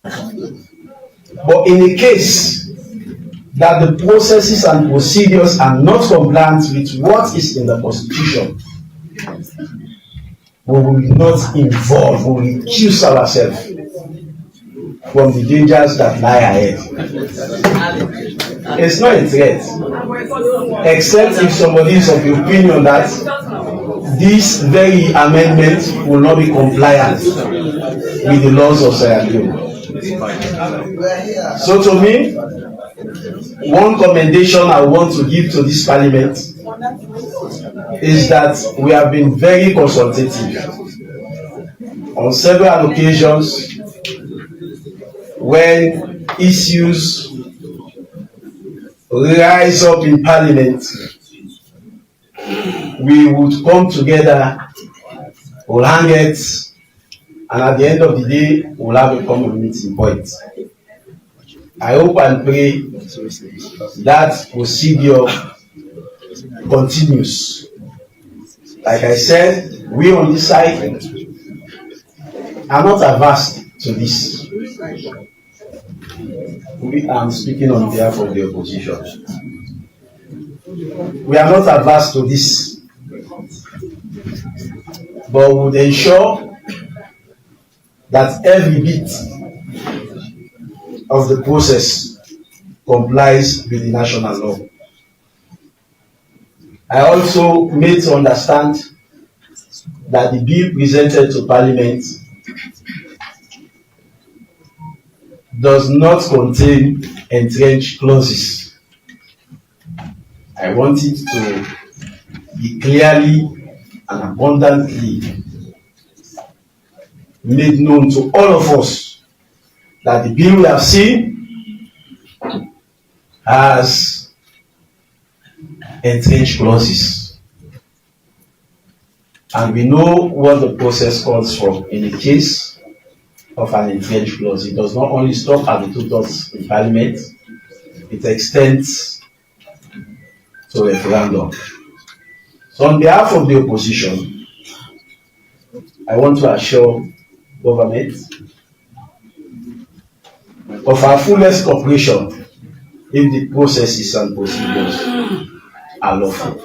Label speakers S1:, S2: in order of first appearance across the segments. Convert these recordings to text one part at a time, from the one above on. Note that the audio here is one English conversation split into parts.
S1: But in a case that the processes and procedures are not compliant with what is in the Constitution, we will not involve, we will recuse ourselves from the dangers that lie ahead. It's not a threat, except if somebody is of the opinion that this very amendment will not be compliant with the laws of Sierra Leone. So to me, one commendation I want to give to this parliament is that we have been very consultative on several occasions. When issues rise up in parliament, we would come together, we'll hang it, and at the end of the day, we'll have a common meeting point. I hope and pray that procedure continues. Like I said, we on this side are not averse to this. I'm speaking on behalf of the opposition. We are not averse to this, but we would ensure that every bit of the process complies with the national law. I also made to understand that the bill presented to Parliament does not contain entrenched clauses. I want it to be clearly and abundantly made known to all of us that the bill we have seen has entrenched clauses. And we know what the process calls for in the case of an entrenched clause. It does not only stop at the 2/3 in Parliament, it extends to referendum. So on behalf of the opposition, I want to assure government of our fullest cooperation if the processes and procedures are lawful.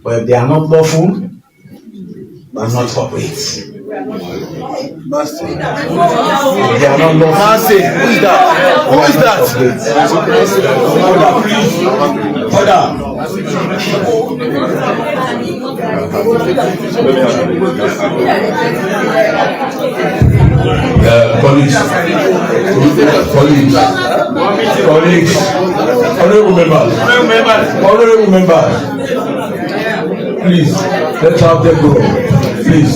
S1: But if they are not lawful, we will not cooperate. They are not lawful. Who is that? Who is that? Order. Colleagues, honorable members, please, let's have them go. Please,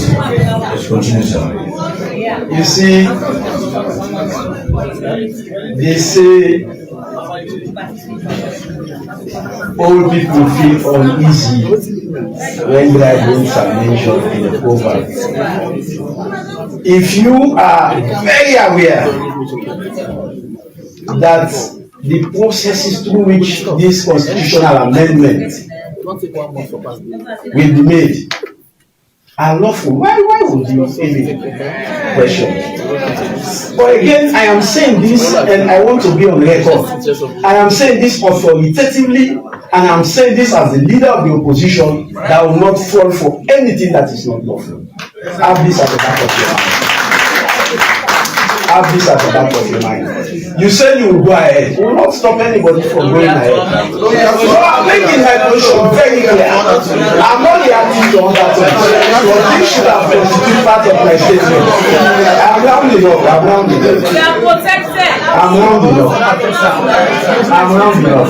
S1: continue, sir. You see, they say old people feel uneasy when dry bones are mentioned in the proverb. If you are very aware that the processes through which this constitutional amendment will be made are lawful, why would you even question? But again, I am saying this, and I want to be on record. I am saying this authoritatively, and I am saying this as the leader of the opposition, that will not fall for anything that is not lawful. Have this at the back of your mind. Have this at the back of your mind. You say you will go ahead. We will not stop anybody from going ahead. So I'm making my position very clear. I'm not reacting to other things. But this should have constituted part of my statement. I'm rounding up. I'm rounding up. You are protected. I'm rounding up. I'm rounding up.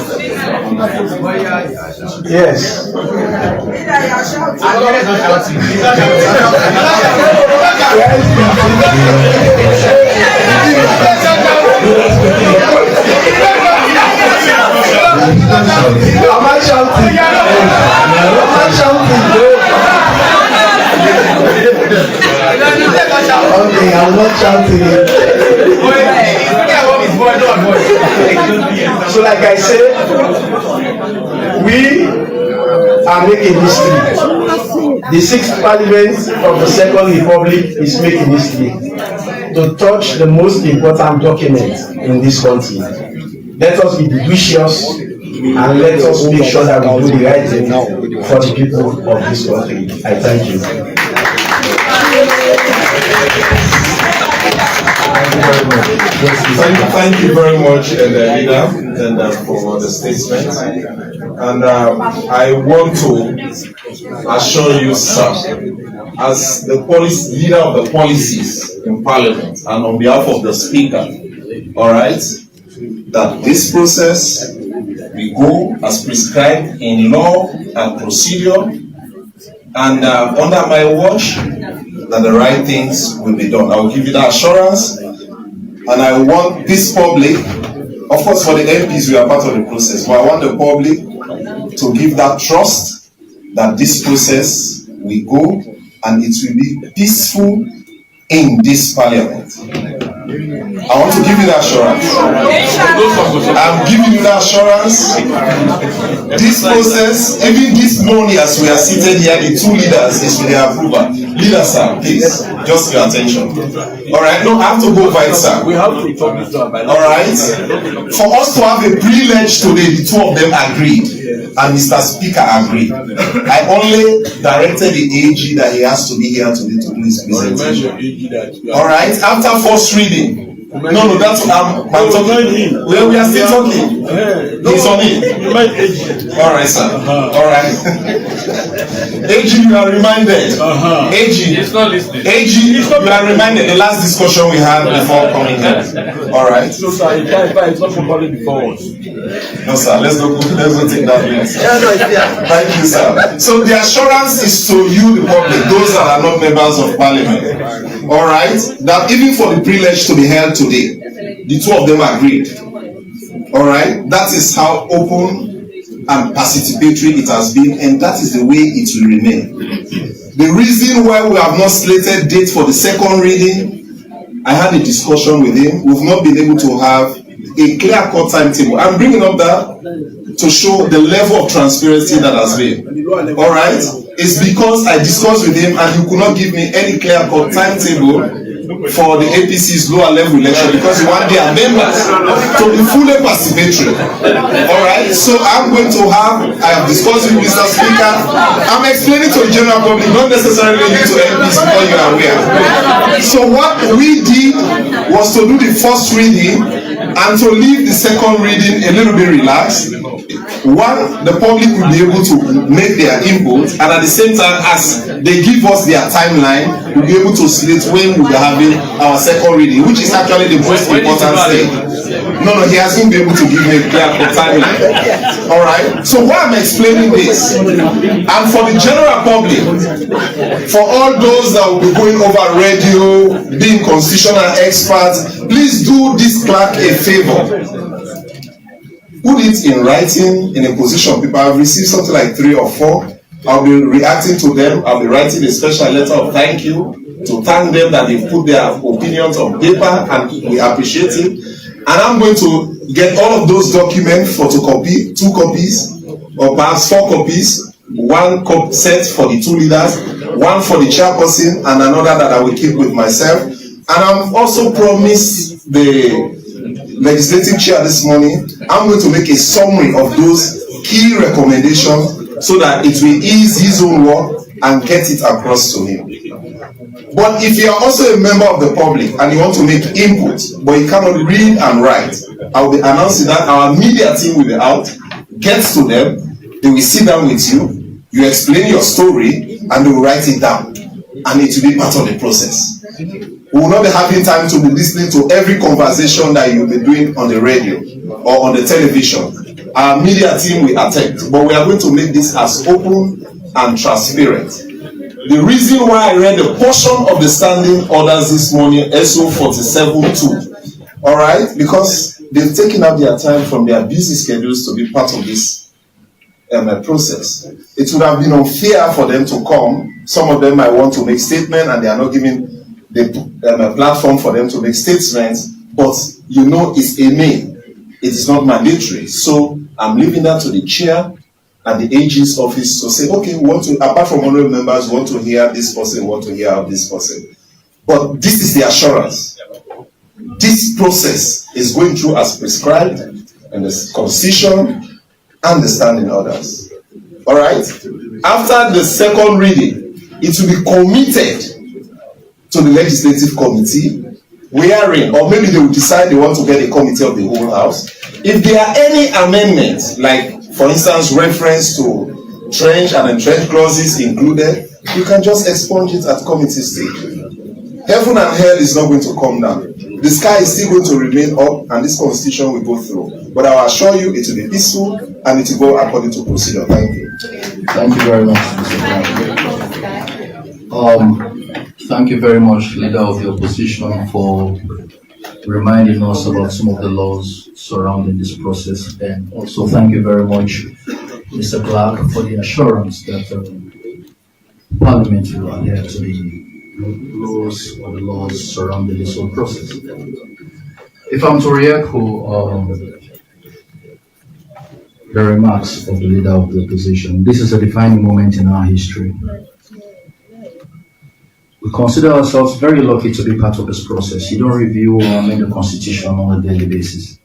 S1: Yes. Am I shouting? Am I shouting? Okay, I'm not shouting. So like I said, we are making history. The 6th Parliament of the Second Republic is making history. to touch the most important document in this country. Let us be judicious and let us make sure that we do the right thing for the people of this country. I thank you.
S2: Thank you very much, leader, for the statement. And I want to assure you, sir, as the leader of the policies in Parliament and on behalf of the Speaker, all right, that this process will go as prescribed in law and procedure, and under my watch, that the right things will be done. I will give you that assurance, and I want this public, of course for the MPs we are part of the process, but I want the public to give that trust that this process will go and it will be peaceful in this Parliament. I want to give you that assurance. I'm giving you that assurance. This process, even this morning as we are seated here, the two leaders is with their approval. Leaders, sir, please, just your attention. All right, no, I have to go by it, sir. We have to talk this down. All right, for us to have a privilege today, the two of them agreed, and Mr. Speaker agreed. I only directed the AG that he has to be here today to do his presentation. All right, after first reading. No, that's what I'm talking. Well, we are still talking. He's on it. All right, sir. All right. AG, you are reminded. AG, it's not listening. AG, you are reminded the last discussion we had before coming here. All right. So, sir, it's not properly before us. No, sir. Let's go take that next. Thank you, sir. So the assurance is to you, the public, those that are not members of Parliament. All right, that even for the privilege to be held today, the two of them agreed. All right, that is how open and participatory it has been, and that is the way it will remain. The reason why we have not slated date for the second reading, I had a discussion with him. We've not been able to have a clear-cut timetable. I'm bringing up that to show the level of transparency that has been. All right, it's because I discussed with him and he could not give me any clear-cut timetable for the APC's lower level election because he wanted their members to be fully participatory. All right, so I have discussed with Mr. Speaker. I'm explaining to the general public, not necessarily you to MPs because you are aware. So what we did was to do the first reading and to leave the second reading a little bit relaxed. One, the public will be able to make their input, and at the same time, as they give us their timeline, we'll be able to select when we'll be having our second reading, which is actually the most important thing. No, he hasn't been able to give me a clear timeline. All right. So why I'm explaining this, and for the general public, for all those that will be going over radio, being constitutional experts, please do this clerk a favor. Put it in writing in a position. People have received something like 3 or 4. I'll be reacting to them. I'll be writing a special letter of thank you to thank them that they've put their opinions on paper and we appreciate it. And I'm going to get all of those documents for 2 copies, or perhaps 4 copies. 1 set for the 2 leaders, 1 for the chairperson, and another that I will keep with myself. And I'm also promised the legislative chair this morning, I'm going to make a summary of those key recommendations so that it will ease his own work and get it across to him. But if you are also a member of the public and you want to make input, but you cannot read and write, I will be announcing that our media team will be out, gets to them, they will sit down with you, you explain your story, and they will write it down. And it will be part of the process. We will not be having time to be listening to every conversation that you will be doing on the radio or on the television. Our media team will attend, but we are going to make this as open and transparent. The reason why I read a portion of the standing orders this morning, SO 47-2, all right, because they've taken up their time from their busy schedules to be part of this process. It would have been unfair for them to come. Some of them might want to make statements and they are not giving the platform for them to make statements, but you know it's a main. It is not mandatory. So I'm leaving that to the chair and the AG's office to say, okay, we want to, apart from honorable members, we want to hear this person, we want to hear of this person. But this is the assurance. This process is going through as prescribed in the Constitution and the standing orders. All right? After the second reading, it will be committed to the legislative committee, wherein, or maybe they will decide they want to get a committee of the whole house. If there are any amendments, like for instance reference to trench and entrenched clauses included, you can just expunge it at committee stage. Heaven and hell is not going to come down. The sky is still going to remain up, and this constitution will go through. But I will assure you, it will be peaceful and it will go according to procedure. Thank you.
S3: Thank you very much, Mr. Thank you very much, Leader of the Opposition, for reminding us about some of the laws surrounding this process. And also thank you very much, Mr. Clark, for the assurance that Parliament will adhere to the rules or the laws surrounding this whole process. If I'm to re-echo the remarks of the Leader of the Opposition, this is a defining moment in our history. We consider ourselves very lucky to be part of this process. You don't review or amend the Constitution on a daily basis.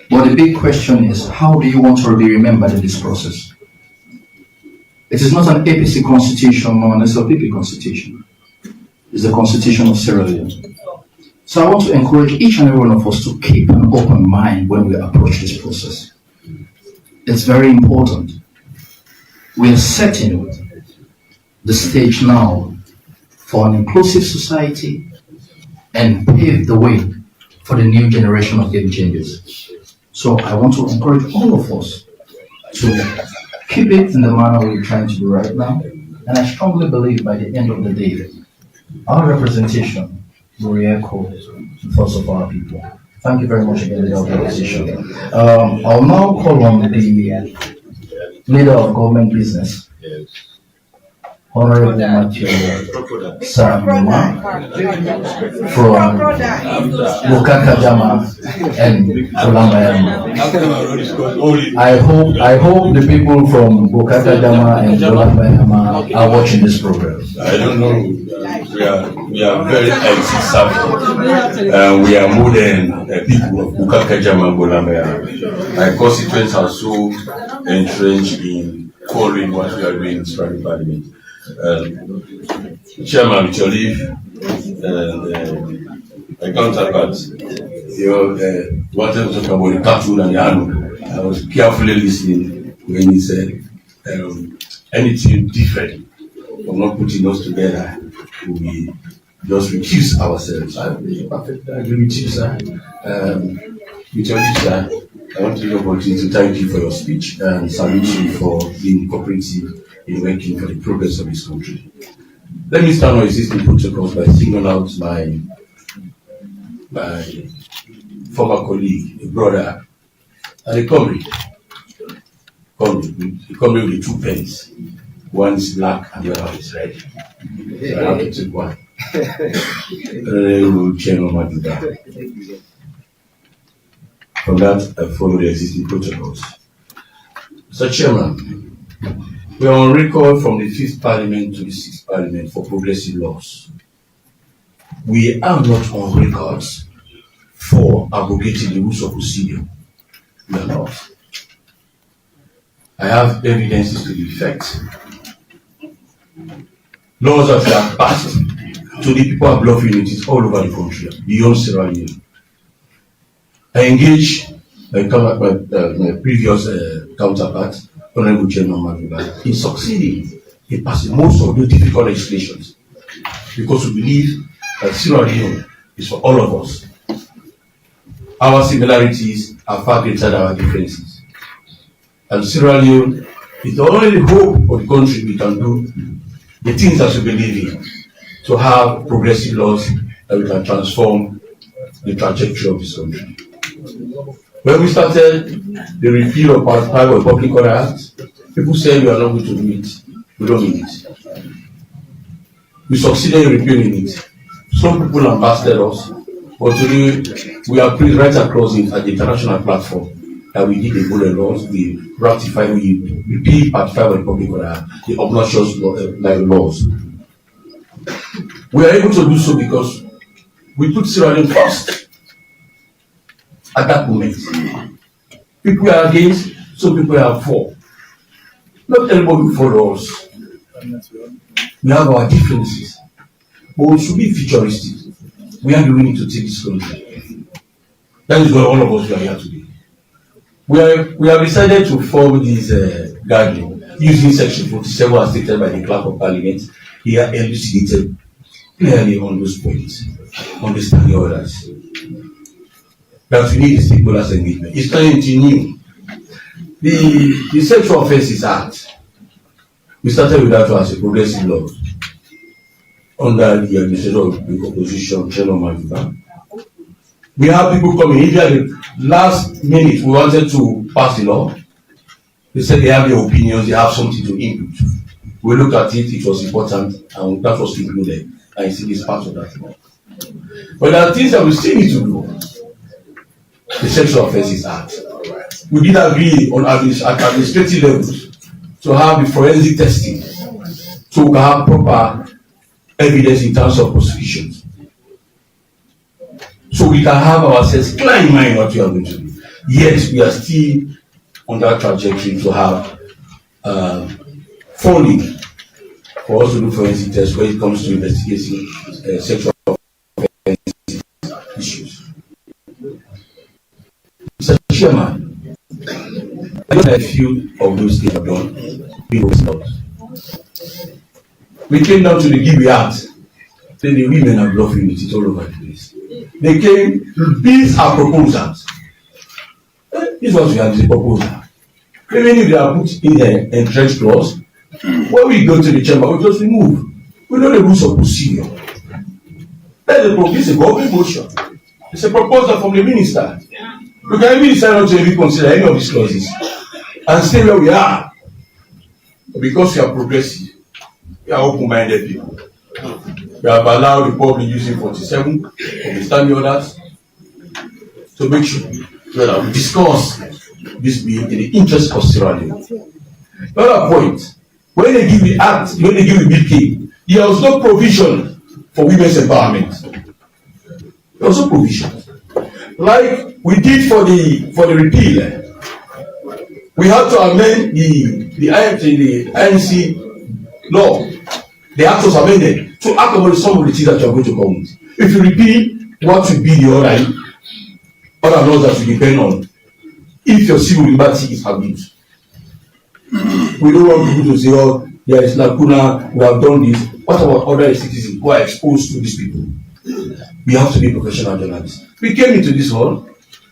S3: But the big question is, how do you want to be remembered in this process? It is not an APC constitution nor an SLPP constitution. It's the Constitution of Sierra Leone. So I want to encourage each and every one of us to keep an open mind when we approach this process. It's very important. We are setting the stage now for an inclusive society and pave the way for the new generation of game changers. So I want to encourage all of us to keep it in the manner we're trying to do right now. And I strongly believe by the end of the day, our representation will re-echo the thoughts of our people. Thank you very much again, Leader of the Opposition. I'll now call on the Leader of Government Business, Honorable Matthew Samuma from Bokaka-Jama and Bolambayama. I hope the people from Bokaka-Jama and Bolambayama are watching this program.
S4: I don't know. We are very excited. We are more than people of Bokaka-Jama and Bolambayama. My constituents are so entrenched in calling what we are doing in Strand Parliament. Chairman, with your leave, my counterpart, you wanted to talk about the cartoon and the animal. I was carefully listening when he said anything different from not putting us together, we just recuse ourselves. I agree with you, sir. With your leave, sir, I want to take the opportunity to thank you for your speech and salute you for being cooperative in working for the progress of this country. Let me start my existing protocols by singling out my former colleague, a brother, and a comrade. A comrade with 2 pens. One is black and the other one is red. So I have to take one. From that, I follow the existing protocols. Mr. Chairman, we are on record from the 5th Parliament to the 6th Parliament for progressive laws. We are not on records for abrogating the rules of procedure. We are not. I have evidences to the effect. Laws that are passed to the people of Bluff units all over the country, beyond Sierra Leone. I engage my previous counterpart, Honorable Chairman Maduba, in succeeding in passing most of the difficult legislations, because we believe that Sierra Leone is for all of us. Our similarities are far greater than our differences. And Sierra Leone is the only hope of the country we can do the things that we believe in, to have progressive laws that we can transform the trajectory of this country. When we started the repeal of Part 5 of the Public Order Act, people said we are not going to do it. We don't mean it. We succeeded in repealing it. Some people lambasted us, but today we are pleased right across it at the international platform that we did the golden laws, we ratified, we repealed Part 5 of the Public Order Act, the obnoxious laws. We are able to do so because we put Sierra Leone first at that moment. People are against, some people are for. Not everybody will follow us. We have our differences, but we should be futuristic. We are willing to take this country. That is why all of us are here today. We have decided to form this gathering using Section 47 as stated by the Clerk of Parliament. He has elucidated clearly on those points, understanding others. That we need stakeholders engagement. It's currently new. The Sexual Offences Act, we started with that as a progressive law under the administration of the opposition, Chairman Majuba. We have people coming. If at the last minute we wanted to pass the law, they said they have their opinions, they have something to input. We looked at it, it was important, and that was included. And you see this part of that law. But there are things that we still need to do. The Sexual Offences Act. We did agree on at administrative levels to have the forensic testing, so we have proper evidence in terms of prosecutions. So we can have ourselves clear in mind what we are going to do. Yet we are still on that trajectory to have funding for us to do forensic tests when it comes to investigating sexual offences issues. Mr. Chairman, I know that a few of those things are done. We came down to the Gibi Act. Then the women are bluffing with it all over the place. They came, these are proposals. This was the proposal. Even if they are put in an entrenched clause, when we go to the chamber, we just remove. We know the rules of procedure. That's a proposal, it's a government motion. It's a proposal from the minister. We can even decide not to even consider any of these clauses and stay where we are. Because we are progressive, we are open-minded people. We have allowed the public using 47 of the standing orders to make sure that we discuss this bill in the interest of Sierra Leone. Another point, when they give the act, when they give the BK, there was no provision for women's empowerment. There was no provision. Like we did for the repeal, we had to amend the INC law. The act was amended to accommodate some of the things that you are going to come with. If you repeal, what will be the other laws that you depend on if your civil liberty is abused? We don't want people to say, oh, there is lacuna, we have done this. What about other citizens who are exposed to these people? We have to be professional journalists. We came into this hall,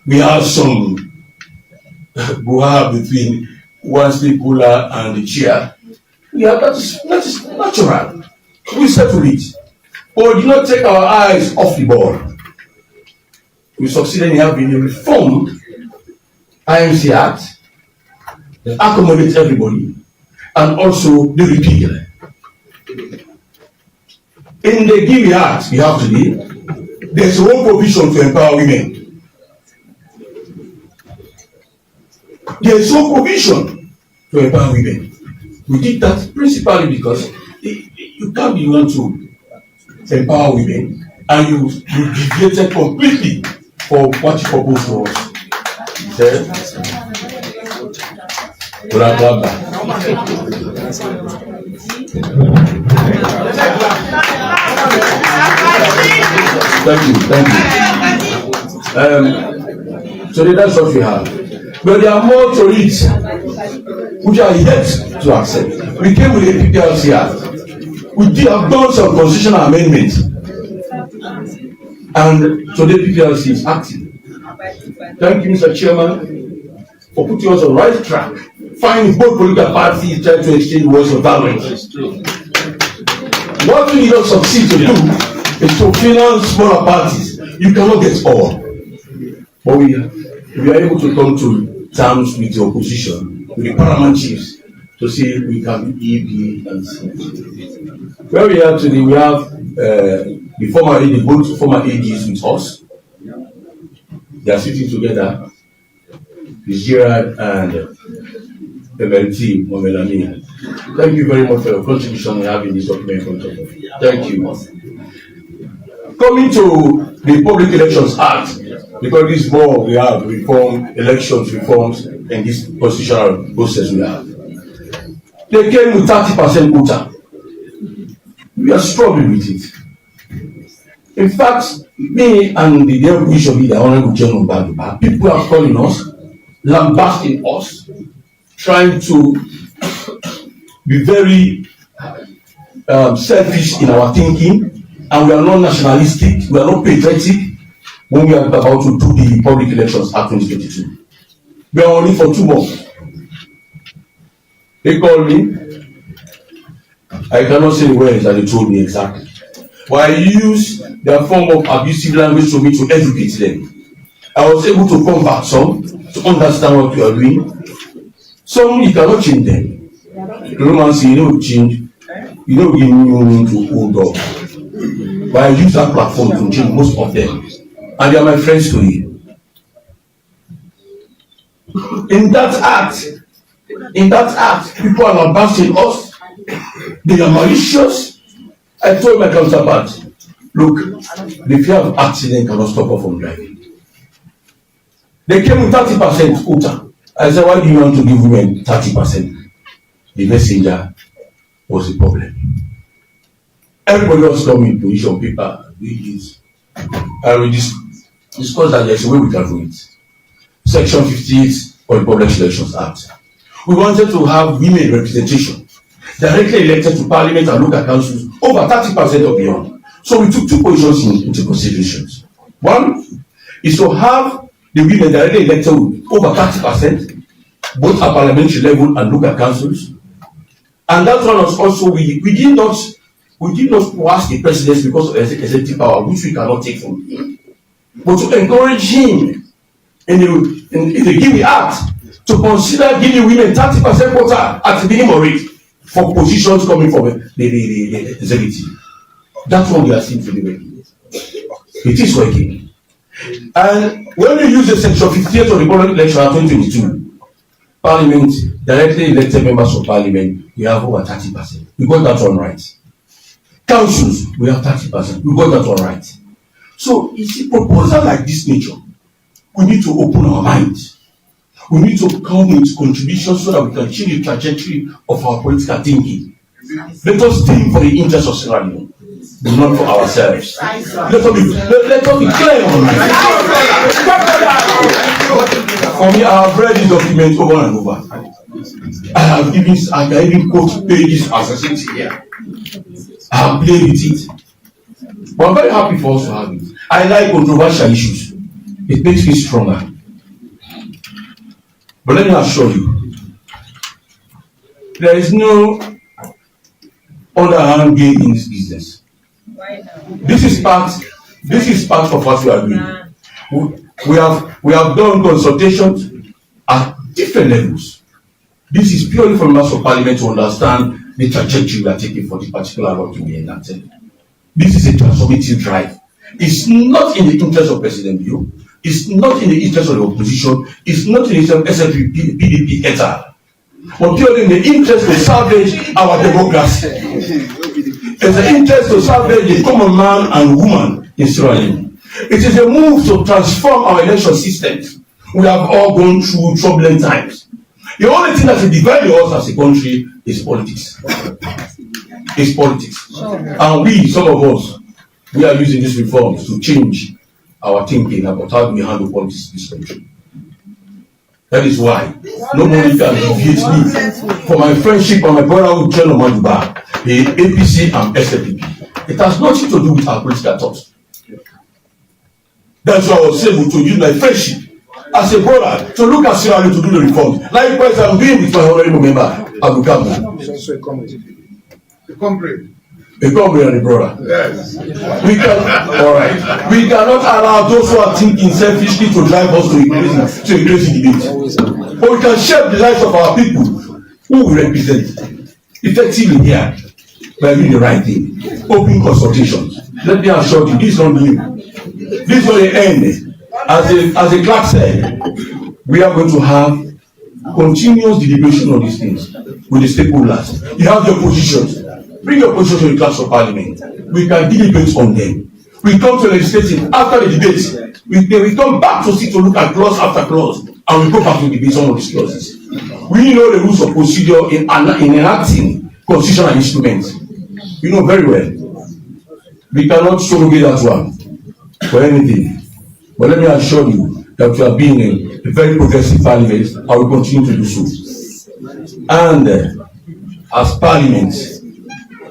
S4: we have some buha between one stakeholder and the chair. Yeah, that is natural. We settle it. But we did not take our eyes off the ball. We succeeded in having a reformed IMC Act that accommodates everybody and also the repeal. In the Gibi Act we have today, there's one provision to empower women. There's no provision to empower women. We did that principally because you can't be one to empower women and you deviated completely for what you proposed to us. Blah, blah, blah. Thank you. So that's what we have. But there are more to it which are yet to accept. We came with a PPLC Act. We have done some constitutional amendments. And today PPLC is active. Thank you, Mr. Chairman, for putting us on the right track. Finding both political parties trying to exchange words of violence. What we need to succeed to do is to finance smaller parties. You cannot get all. But we are able to come to terms with the opposition, with the paramount chiefs, to see if we can be A, B, and C. Where we are today, we have both former AGs with us. They are sitting together, Gerard and MLT Momelani. Thank you very much for your contribution in having this document in front of you. Thank you. Coming to the Public Elections Act, because this more we have reforms in this constitutional process we have. They came with 30% quota. We are struggling with it. In fact, me and the then Bishop leader, Honorable General Baduba, people are calling us, lambasting us, trying to be very selfish in our thinking, and we are not nationalistic, we are not patriotic when we are about to do the Public Elections Act 2022. We are only for 2 months. They called me. I cannot say the words that they told me exactly. But I used their form of abusive language to me to educate them. I was able to convert some to understand what we are doing. Some you cannot change them. The Romans say you know change, you don't give new to hold up. But I use that platform to change most of them. And they are my friends to you. In that act, people are lambasting us. They are malicious. I told my counterpart, look, the fear of accident cannot stop us from driving. They came with 30% quota. I said, why do you want to give women 30%? The messenger was the problem. Everybody else come in position paper, read this. And we discuss that there's a way we can do it. Section 58 of the Public Elections Act. We wanted to have women representation directly elected to parliament and local councils over 30% or beyond. So we took 2 positions into considerations. One is to have the women directly elected with over 30%, both at parliamentary level and local councils. And that one was also we did not ask the president because of executive power, which we cannot take from him, but to encourage him in the Guinea Act to consider giving women 30% quota at the minimum rate for positions coming from the executive. That's what we are seeing today working. It is working. And when we use the section 58 of the Public Election Act 2022, Parliament, directly elected members of Parliament, we have over 30%. We got that one right. Councils, we have 30%. We got that one right. So it's a proposal like this nature. We need to open our minds. We need to come with contributions so that we can change the trajectory of our political thinking. Let us think for the interest of Sierra Leone, not for ourselves. Let us be clear on it. For me, I have read this document over and over. I can even quote pages as I sit here. I have played with it. But I'm very happy for us to have it. I like controversial issues. It makes me stronger. But let me assure you, there is no underhand game in this business. This is part of what we are doing. We have done consultations at different levels. This is purely for members of Parliament to understand the trajectory we are taking for the particular work to be enacted. This is a transformative drive. It's not in the interest of President Bio. It's not in the interest of the opposition. It's not in the interest of SFP, PDP, etc. But purely in the interest to salvage our democracy. It's the interest to salvage the common man and woman in Sierra Leone. It is a move to transform our election systems. We have all gone through troubling times. The only thing that will divide us as a country is politics. It's politics. And we, some of us, we are using these reforms to change our thinking about how we handle politics in this country. That is why nobody can deviate me for my friendship and my brotherhood, General Maduba, the APC and SFP. It has nothing to do with our political thoughts. That's why I was able to use my friendship as a brother to look at Sierra Leone to do the reforms. Likewise, I'm doing with my honorable member, Abu Kambu. A comrade and a brother. Yes. We cannot allow those who are thinking selfishly to drive us to a crazy debate. But we can shape the lives of our people who we represent effectively here by doing the right thing. Open consultations. Let me assure you, this is not new. This will end. As the clerk said, we are going to have continuous deliberation on these things with the stakeholders. You have your positions. Bring your position to the class of Parliament. We can deliberate on them. We come to legislating after the debate. We come back to sit to look at clause after clause, and we go back to debate some of these clauses. We know the rules of procedure in enacting constitutional instruments. We know very well. We cannot surrogate that one for anything. But let me assure you that we are being a very progressive parliament and will continue to do so. And as parliament,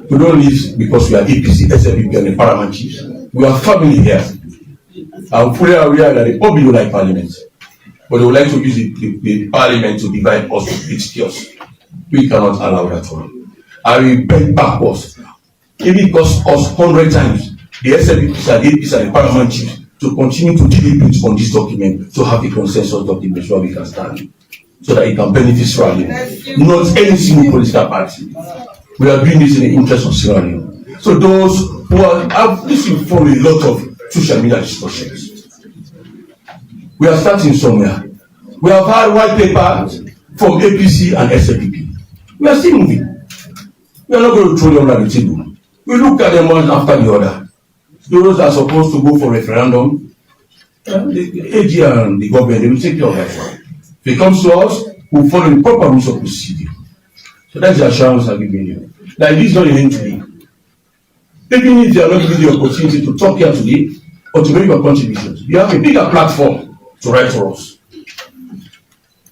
S4: we don't live because we are APC, SLPP, and the paramount chiefs. We are family here. I'm fully aware that the public don't like parliament, but they would like to use the parliament to divide us with its chaos. We cannot allow that one. I will beg backwards. If it costs us 100 times, the SLPP and the APC and the paramount chiefs to continue to deliberate on this document, to have a consensus document where we can stand, so that it can benefit Sierra Leone, not any single political party. We are doing this in the interest of Sierra Leone. So those who have listened from a lot of social media discussions, we are starting somewhere. We have had white papers from APC and SLPP. We are still moving. We are not going to throw them on the table. We look at them one after the other. Those are supposed to go for referendum. The AG and the government, they will take care of that one. If it comes to us, we'll follow the proper rules of procedure. So that's the assurance I'm giving you. Like this is not even today. Even if you are not given the opportunity to talk here today or to make your contributions, you have a bigger platform to write for us.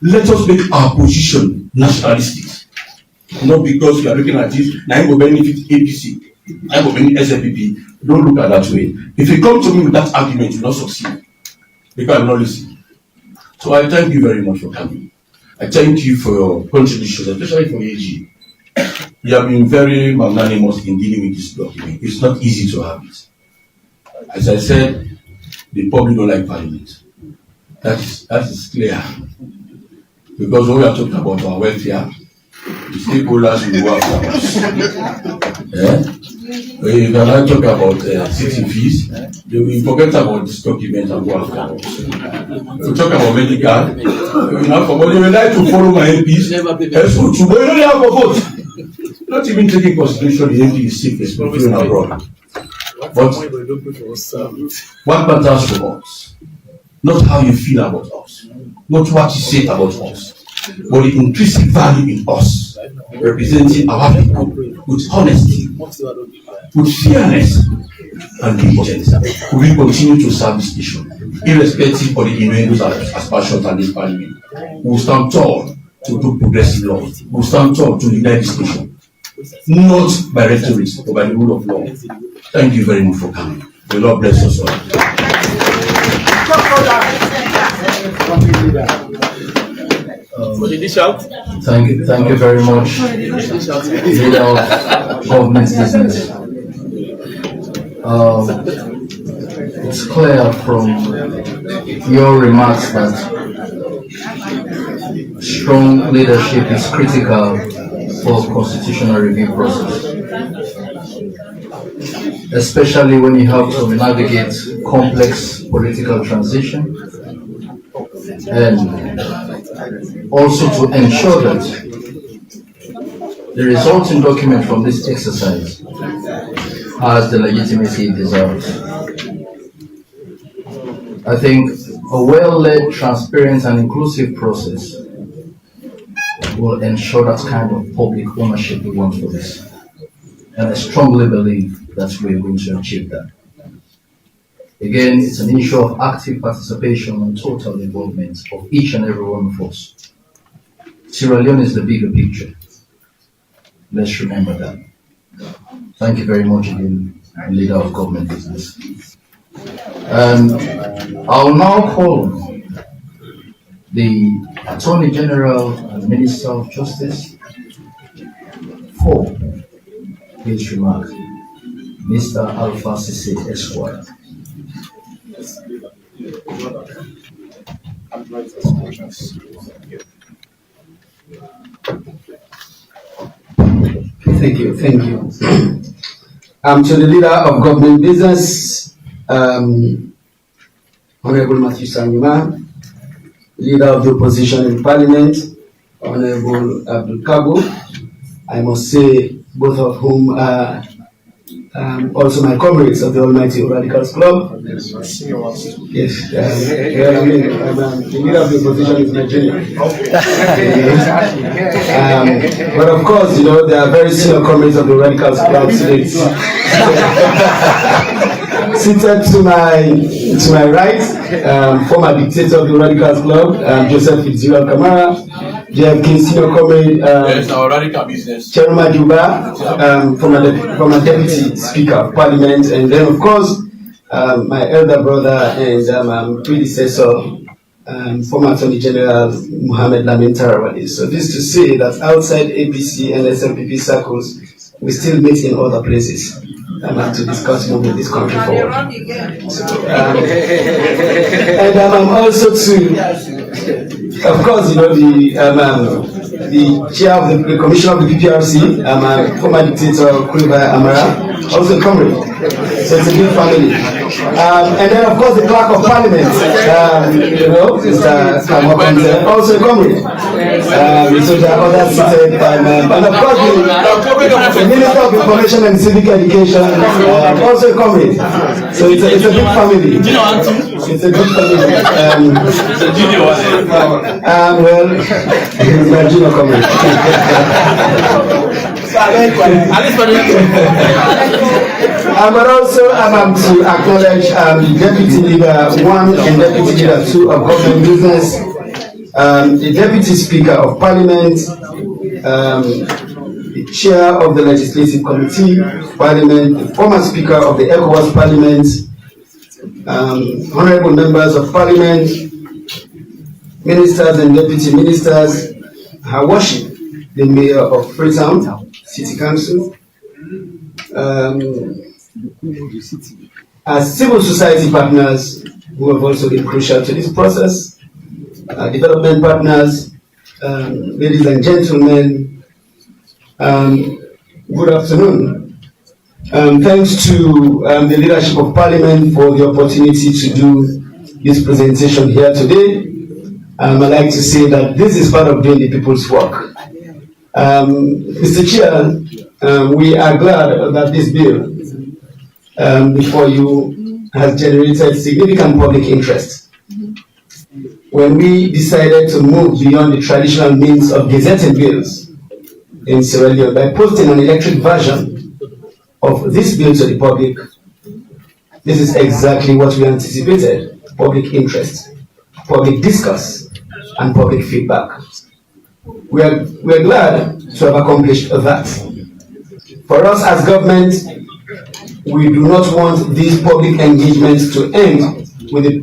S4: Let us make our position nationalistic. Not because you are looking at this, now you will benefit APC, now you will benefit SLPP. Don't look at that way. If you come to me with that argument, you will not succeed. Because I will not listen. So I thank you very much for coming. I thank you for your contributions, especially for AG. You have been very magnanimous in dealing with this document. It's not easy to have it. As I said, the public don't like parliament. That is clear. Because when we are talking about our welfare, the stakeholders will go after us. If I talk about city fees, they will forget about this document and go after us. We talk about medical, they will like to follow my MPs. But you don't have a vote. Not even taking consideration the MP is sick, is going abroad. But what matters to us, not how you feel about us, not what you say about us, but the intrinsic value in us, representing our people with honesty, with fairness, and diligence. We will continue to serve this nation, irrespective of the innuendos and aspersions at this parliament. We will stand tall to do progressive law. We will stand tall to lead this nation, not by rhetoric, but by the rule of law. Thank you very much for coming. The Lord bless us all.
S3: Thank you very much, leader of government business. It's clear from your remarks that strong leadership is critical for constitutional review process, especially when you have to navigate complex political transition, and also to ensure that the resulting document from this exercise has the legitimacy it deserves. I think a well-led, transparent and inclusive process will ensure that kind of public ownership we want for this. And I strongly believe that we're going to achieve that. Again, it's an issue of active participation and total involvement of each and every one of us. Sierra Leone is the bigger picture. Let's remember that. Thank you very much again, leader of government business. And I'll now call the Attorney General and Minister of Justice for his remark, Mr. Alpha Sise Esquire.
S5: Thank you. To the leader of government business, Honorable Matthew Sanyuma, leader of the opposition in Parliament, Honorable Abdul Kabo. I must say, both of whom are also my comrades of the Almighty Radicals Club. Yes, well, I mean, the leader of the opposition is Nigerian. But of course, you know, there are very senior comrades of the Radicals Club today. Seated to my right, former dictator of the Radicals Club, Joseph Fitzgerald Kamara. JFK senior comrade,
S4: Yes, our radical business.
S5: Cheruma Juba, former deputy speaker of parliament, and then of course my elder brother and predecessor, former Attorney General Mohammed Lamin Tarawale. So this to say that outside APC and SMPP circles, we still meet in other places to discuss moving this country forward. So, and I'm also of course, you know, the chair of the commission of the PPRC, former dictator Kuriba Amara, also a comrade. So it's a big family. And then, of course, the clerk of parliament, you know, Mr. Kamokonte, also a comrade. So there are others seated, and of course, the Minister of Information and Civic Education, also a comrade. So it's a big family. It's a good family. Well, he's my junior comrade. But also to acknowledge the Deputy Leader 1 and Deputy Leader 2 of Government Business, the Deputy Speaker of Parliament, the Chair of the Legislative Committee of Parliament, the former Speaker of the ECOWAS Parliament, honorable members of Parliament, ministers and deputy ministers, Her Worship, the Mayor of Freetown City Council, as civil society partners who have also been crucial to this process, development partners, ladies and gentlemen, good afternoon. Thanks to the leadership of Parliament for the opportunity to do this presentation here today. I'd like to say that this is part of doing the people's work. Mr. Chair, we are glad that this bill before you has generated significant public interest. When we decided to move beyond the traditional means of gazetting bills in Sierra Leone by posting an electric version of this bill to the public, this is exactly what we anticipated: public interest, public discourse, and public feedback. We are glad to have accomplished that. For us as government, we do not want these public engagements to end with the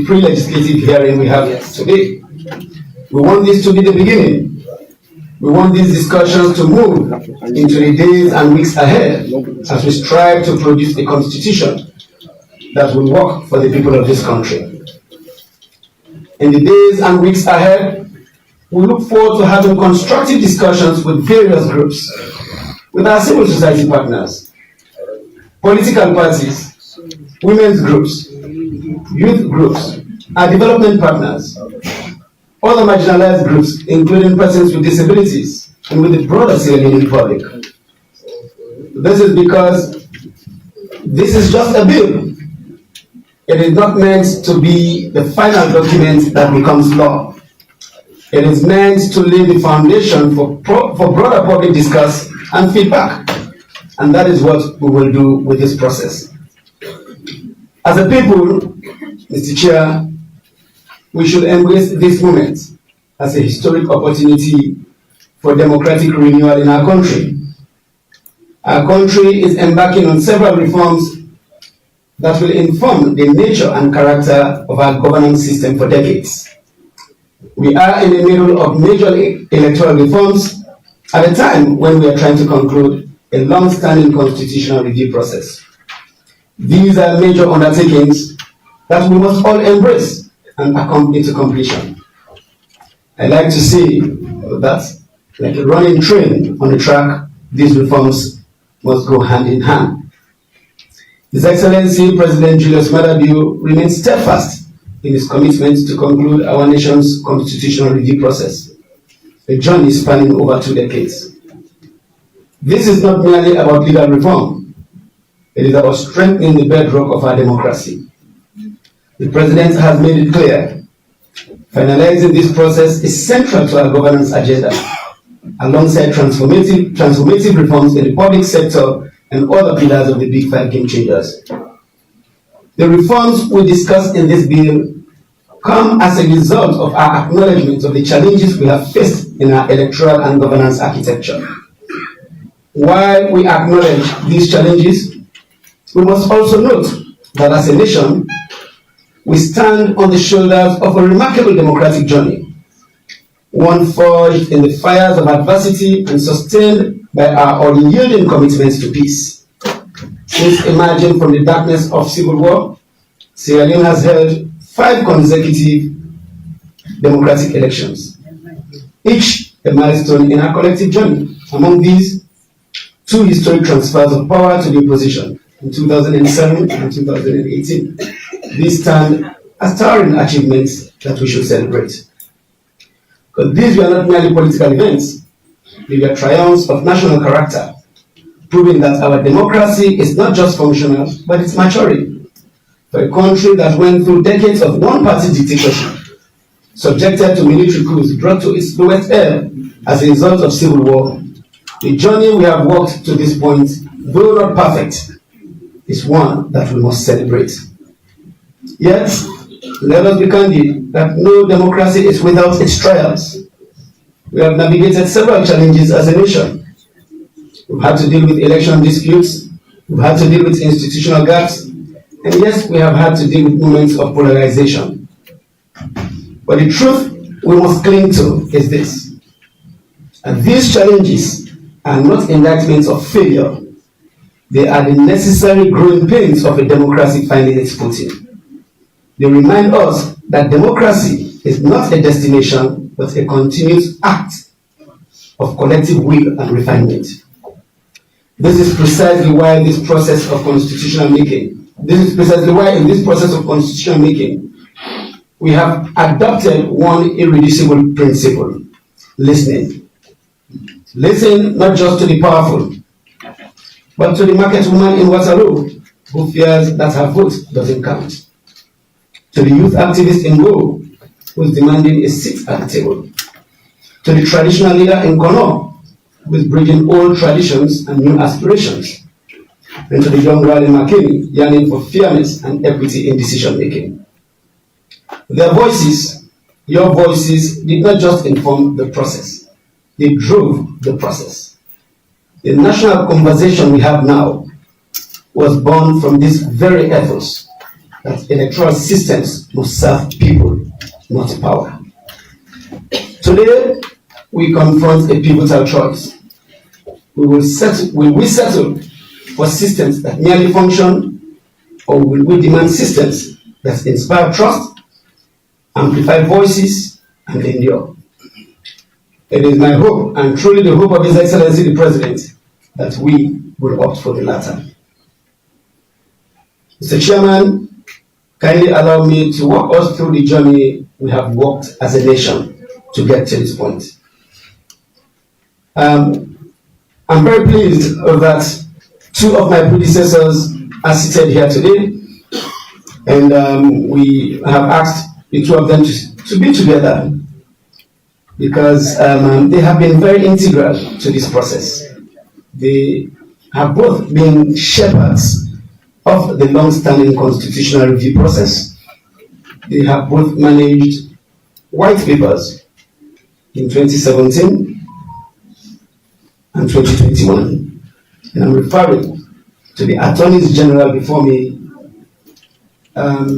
S5: pre-legislative hearing we have today. We want this to be the beginning. We want these discussions to move into the days and weeks ahead as we strive to produce a constitution that will work for the people of this country. In the days and weeks ahead, we look forward to having constructive discussions with various groups, with our civil society partners, political parties, women's groups, youth groups, our development partners, other marginalized groups, including persons with disabilities, and with the broader Sierra Leone public. This is because this is just a bill. It is not meant to be the final document that becomes law. It is meant to lay the foundation for broader public discourse and feedback. And that is what we will do with this process. As a people, Mr. Chair, we should embrace this moment as a historic opportunity for democratic renewal in our country. Our country is embarking on several reforms that will inform the nature and character of our governance system for decades. We are in the middle of major electoral reforms at a time when we are trying to conclude a long-standing constitutional review process. These are major undertakings that we must all embrace and accompany to completion. I like to say that, like a running train on the track, these reforms must go hand in hand. His Excellency President Julius Maada Bio remains steadfast in his commitment to conclude our nation's constitutional review process, a journey spanning over 2 decades. This is not merely about legal reform. It is about strengthening the bedrock of our democracy. The President has made it clear, finalizing this process is central to our governance agenda, alongside transformative reforms in the public sector and other pillars of the Big Five game changers. The reforms we discussed in this bill come as a result of our acknowledgement of the challenges we have faced in our electoral and governance architecture. While we acknowledge these challenges, we must also note that as a nation, we stand on the shoulders of a remarkable democratic journey, one forged in the fires of adversity and sustained by our unyielding commitments to peace. Since emerging from the darkness of civil war, Sierra Leone has held 5 consecutive democratic elections, each a milestone in our collective journey. Among these, 2 historic transfers of power to the opposition in 2007 and 2018. These stand as towering achievements that we should celebrate. But these were not merely political events, they were triumphs of national character, proving that our democracy is not just functional, but it's maturing. For a country that went through decades of one-party dictatorship, subjected to military coups brought to its lowest ebb as a result of civil war, the journey we have walked to this point, though not perfect, is one that we must celebrate. Yet, let us be candid that no democracy is without its trials. We have navigated several challenges as a nation. We've had to deal with election disputes, we've had to deal with institutional gaps, and yes, we have had to deal with moments of polarization. But the truth we must cling to is this: and these challenges are not indictments of failure. They are the necessary growing pains of a democracy finding its footing. They remind us that democracy is not a destination, but a continuous act of collective will and refinement. This is precisely why in this process of constitutional making, we have adopted one irreducible principle: listening. Listen not just to the powerful, but to the market woman in Waterloo who fears that her vote doesn't count. To the youth activist in Go who is demanding a seat at the table. To the traditional leader in Kono who is bridging old traditions and new aspirations. And to the young girl in Makeni yearning for fairness and equity in decision making. Their voices, your voices, did not just inform the process, they drove the process. The national conversation we have now was born from this very ethos that electoral systems must serve people, not power. Today, we confront a pivotal choice. Will we settle for systems that merely function, or will we demand systems that inspire trust, amplify voices, and endure? It is my hope, and truly the hope of His Excellency the President, that we will opt for the latter. Mr. Chairman, kindly allow me to walk us through the journey we have walked as a nation to get to this point. I'm very pleased that 2 of my predecessors are seated here today, and we have asked the 2 of them to be together because they have been very integral to this process. They have both been shepherds of the long-standing constitutional review process. They have both managed white papers in 2017 and 2021. And I'm referring to the attorneys general before me,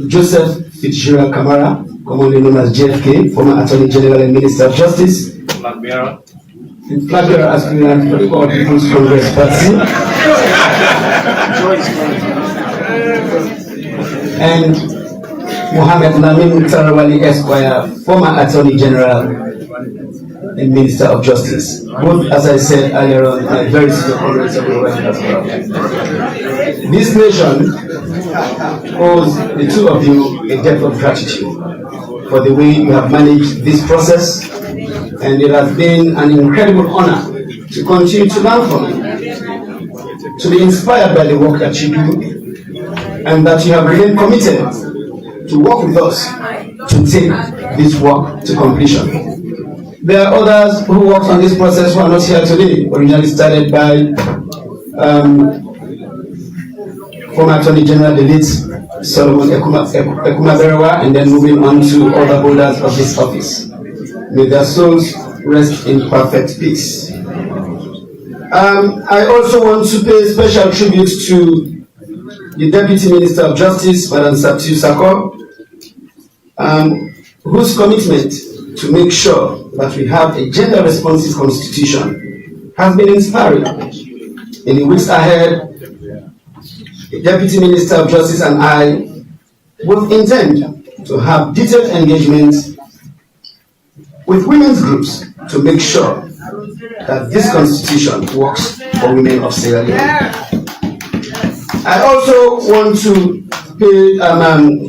S5: Joseph Fitzgerald Kamara, commonly known as JFK, former Attorney General and Minister of Justice. And flag bearer aspirant for the All People's Congress Party. And Mohammed Lamin Tarawali Esquire, former Attorney General and Minister of Justice. Both, as I said earlier on, are very senior Congress of the West as well. This nation owes the 2 of you a debt of gratitude for the way you have managed this process, and it has been an incredible honor to continue to learn from you. to be inspired by the work that you do, and that you have remained committed to work with us to take this work to completion. There are others who worked on this process who are not here today, originally started by former Attorney General, the late Solomon Ekuma Berewa, and then moving on to other holders of this office. May their souls rest in perfect peace. I also want to pay special tribute to the Deputy Minister of Justice, Madam Satiu Sako, whose commitment to make sure that we have a gender-responsive constitution has been inspiring. In the weeks ahead, the Deputy Minister of Justice and I will intend to have detailed engagement with women's groups to make sure that this constitution works for women of Sierra Leone. I also want to pay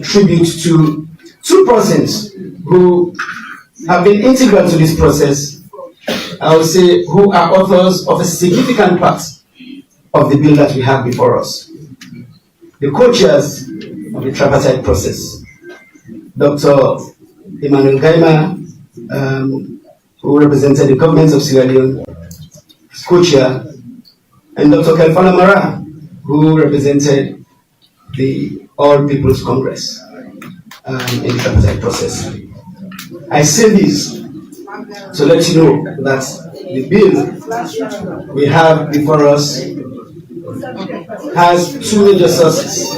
S5: tribute to two persons who have been integral to this process, I would say, who are authors of a significant part of the bill that we have before us. The co-chairs of the tripartite process, Dr. Emmanuel Gaima, who represented the government of Sierra Leone, co-chair, and Dr. Kelfana Mara, who represented the All People's Congress in the tripartite process. I say this to let you know that the bill we have before us has two major sources.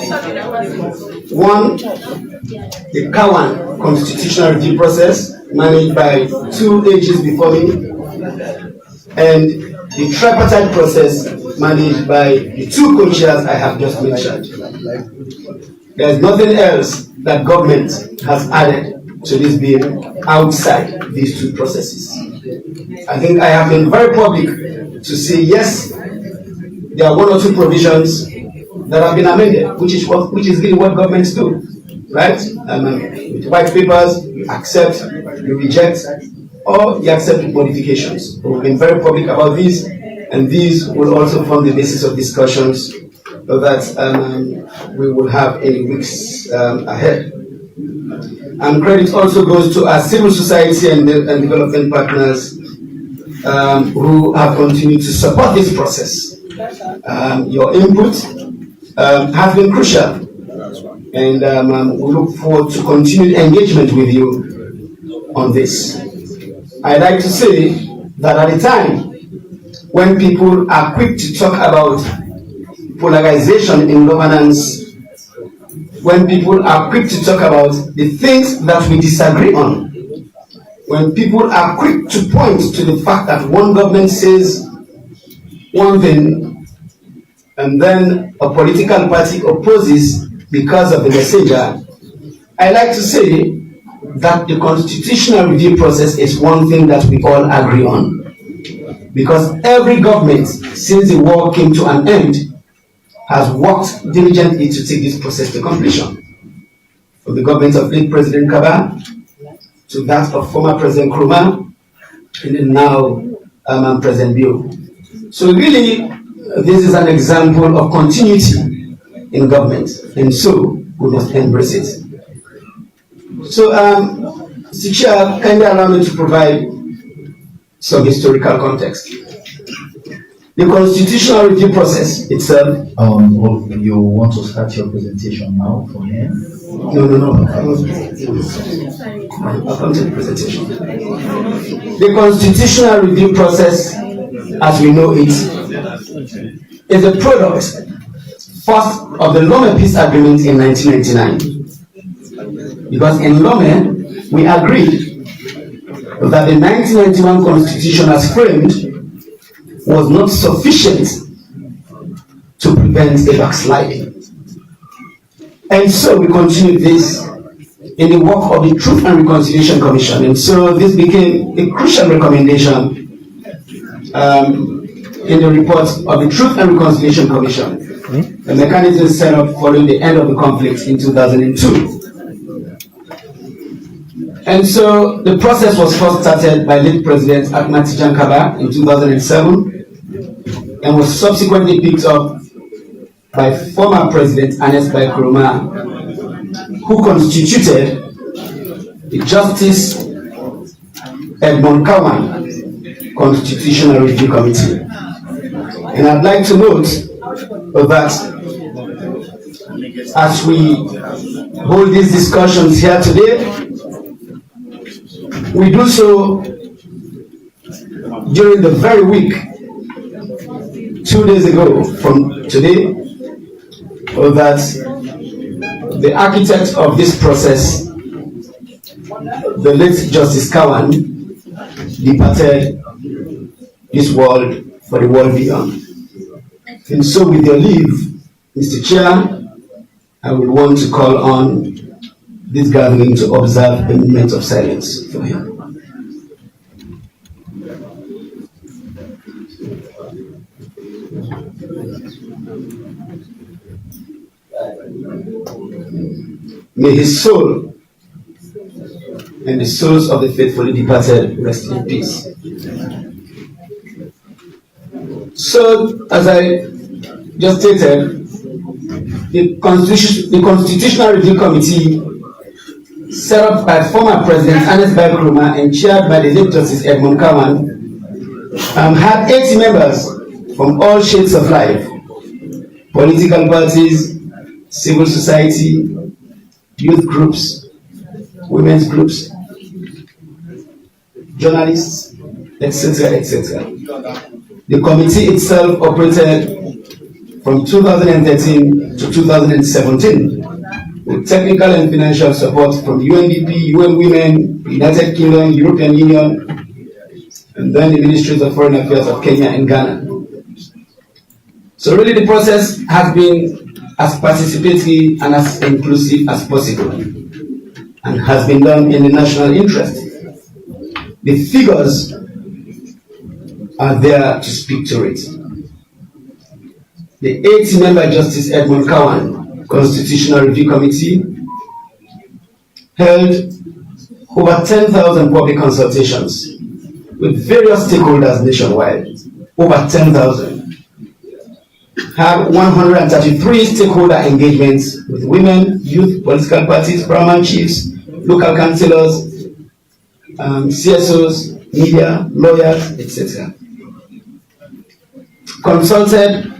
S5: One, the Kawan constitutional review process managed by two AGs before me, and the tripartite process managed by the two co-chairs I have just mentioned. There is nothing else that government has added to this bill outside these two processes. I think I have been very public to say yes, there are one or two provisions that have been amended, which is really what governments do, right? With white papers, you accept, you reject, or you accept with modifications. We've been very public about these, and these will also form the basis of discussions that we will have in the weeks ahead. And credit also goes to our civil society and development partners who have continued to support this process. Your input has been crucial, and we look forward to continued engagement with you on this. I'd like to say that at a time when people are quick to talk about polarization in governance, when people are quick to talk about the things that we disagree on, when people are quick to point to the fact that one government says one thing and then a political party opposes because of the messenger, I like to say that the constitutional review process is one thing that we all agree on. Because every government, since the war came to an end, has worked diligently to take this process to completion. From the government of late President Kaba to that of former President Nkrumah, and then now President Bio. So really, this is an example of continuity in government, and so we must embrace it. So, Mr. Chair, kindly allow me to provide some historical context. The constitutional review process itself.
S3: You want to start your presentation now from here?
S5: No. I'll come to the presentation. The constitutional review process, as we know it, is a product first of the Lome Peace Agreement in 1999. Because in Lome, we agreed that the 1991 Constitution as framed was not sufficient to prevent a backsliding. And so we continued this in the work of the Truth and Reconciliation Commission. And so this became a crucial recommendation in the report of the Truth and Reconciliation Commission, the mechanism set up following the end of the conflict in 2002. And so the process was first started by late President Ahmad Tijan Kaba in 2007. and was subsequently picked up by former President Ernest Bai Koroma, who constituted the Justice Edmund Kawan Constitutional Review Committee. And I'd like to note that as we hold these discussions here today, we do so during the very week, 2 days ago from today, that the architect of this process, the late Justice Kawan, departed this world for the world beyond. And so with your leave, Mr. Chair, I would want to call on this gathering to observe a moment of silence for him. May his soul and the souls of the faithfully departed rest in peace. So, as I just stated, the Constitutional Review Committee, set up by former President Ernest Bai Koroma and chaired by the late Justice Edmund Kawan, had 80 members from all shades of life: political parties, civil society, youth groups, women's groups, journalists, etc., etc. The committee itself operated from 2013 to 2017 with technical and financial support from UNDP, UN Women, United Kingdom, European Union, and then the Ministries of Foreign Affairs of Kenya and Ghana. So really the process has been as participatory and as inclusive as possible, and has been done in the national interest. The figures are there to speak to it. The 80-member Justice Edmund Kawan Constitutional Review Committee held over 10,000 public consultations with various stakeholders nationwide, over 10,000. Had 133 stakeholder engagements with women, youth, political parties, paramount chiefs, local councillors, CSOs, media, lawyers, etc. Consulted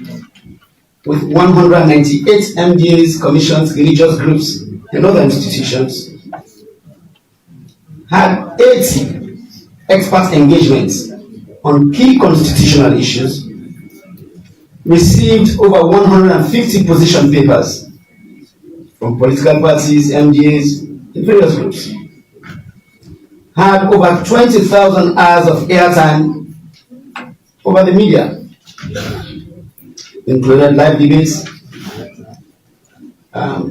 S5: with 198 MDAs, commissions, religious groups, and other institutions. Had 80 expert engagements on key constitutional issues. Received over 150 position papers from political parties, MDAs, and various groups. Had over 20,000 hours of airtime over the media, included live debates,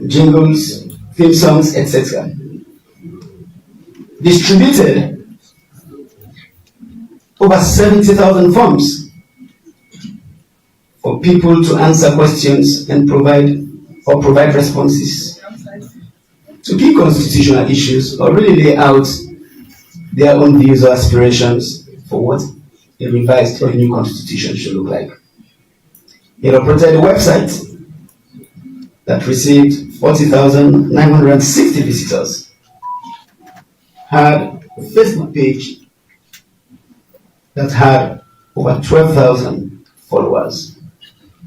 S5: jingles, theme songs, etc. Distributed over 70,000 forms for people to answer questions and provide responses to key constitutional issues, or really lay out their own views or aspirations for what a revised or a new constitution should look like. It operated a website that received 40,960 visitors, had a Facebook page that had over 12,000 followers.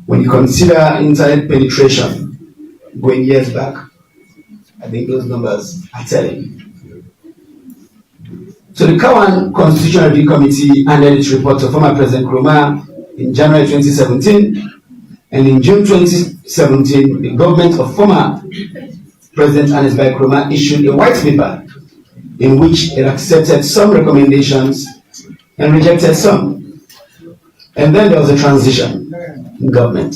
S5: When you consider internet penetration going years back, I think those numbers are telling. So the Kawan Constitutional Review Committee handed its report to former President Koroma in January 2017, and in June 2017, the government of former President Ernest Bai Koroma issued a white paper in which it accepted some recommendations and rejected some. And then there was a transition in government.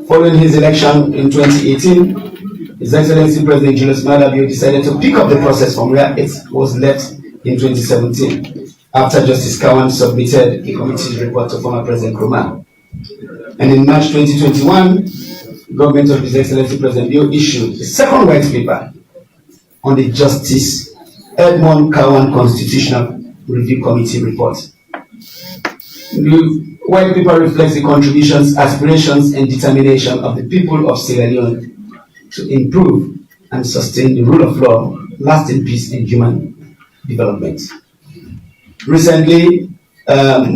S5: Following his election in 2018, His Excellency President Julius Maada Bio decided to pick up the process from where it was left in 2017, after Justice Kawan submitted a committee's report to former President Koroma. And in March 2021, the government of His Excellency President Bio issued a second white paper on the Justice Edmund Kawan Constitutional Review Committee report. The white paper reflects the contributions, aspirations, and determination of the people of Sierra Leone to improve and sustain the rule of law, lasting peace, and human development. Recently, a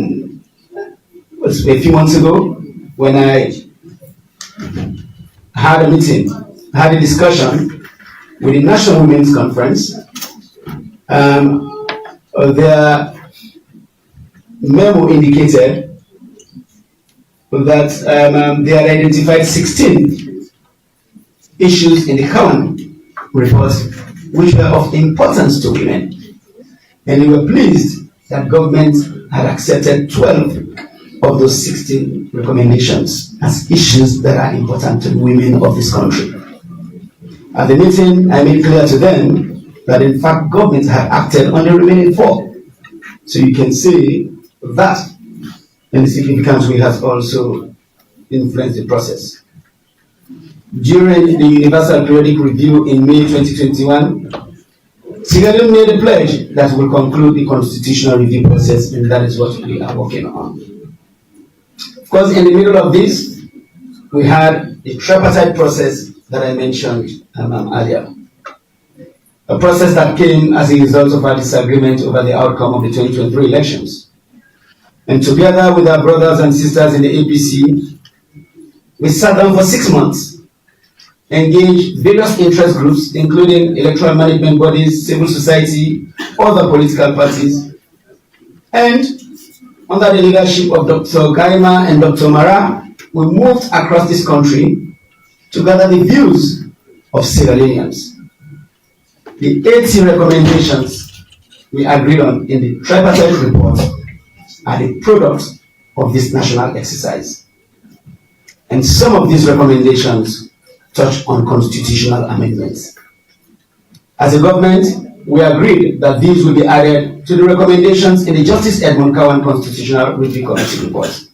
S5: few months ago, when I had a discussion with the National Women's Conference, their memo indicated that they had identified 16 issues in the Cowan report which were of importance to women. And they were pleased that government had accepted 12 of those 16 recommendations as issues that are important to the women of this country. At the meeting, I made clear to them that in fact government had acted on the remaining 4. So you can see that in the significance way has also influenced the process. During the Universal Periodic Review in May 2021, Sierra Leone made a pledge that will conclude the constitutional review process, and that is what we are working on. Of course, in the middle of this, we had the tripartite process that I mentioned earlier. A process that came as a result of our disagreement over the outcome of the 2023 elections. And together with our brothers and sisters in the APC, we sat down for 6 months, engaged various interest groups, including electoral management bodies, civil society, other political parties, and under the leadership of Dr. Gaima and Dr. Mara, we moved across this country to gather the views of Sierra Leoneans. The 80 recommendations we agreed on in the tripartite report are the product of this national exercise. And some of these recommendations touch on constitutional amendments. As a government, we agreed that these will be added to the recommendations in the Justice Edmund Cowan Constitutional Review Committee report.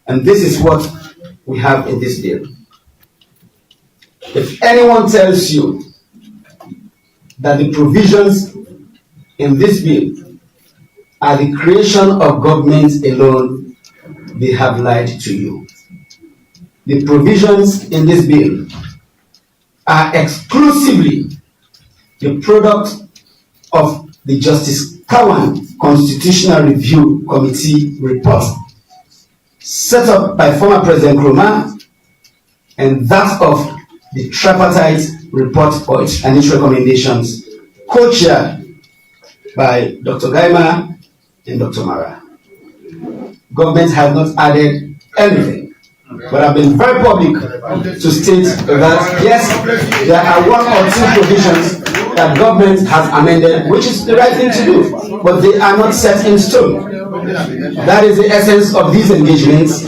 S5: And this is what we have in this bill. If anyone tells you that the provisions in this bill are the creation of government alone, they have lied to you. The provisions in this bill are exclusively the product of the Justice Cowan Constitutional Review Committee report, set up by former President Nkrumah, and that of the tripartite report and its recommendations, co-chaired by Dr. Gaima and Dr. Mara. Government has not added anything, but I've been very public to state that yes, there are 1 or 2 provisions that government has amended, which is the right thing to do, but they are not set in stone. That is the essence of these engagements,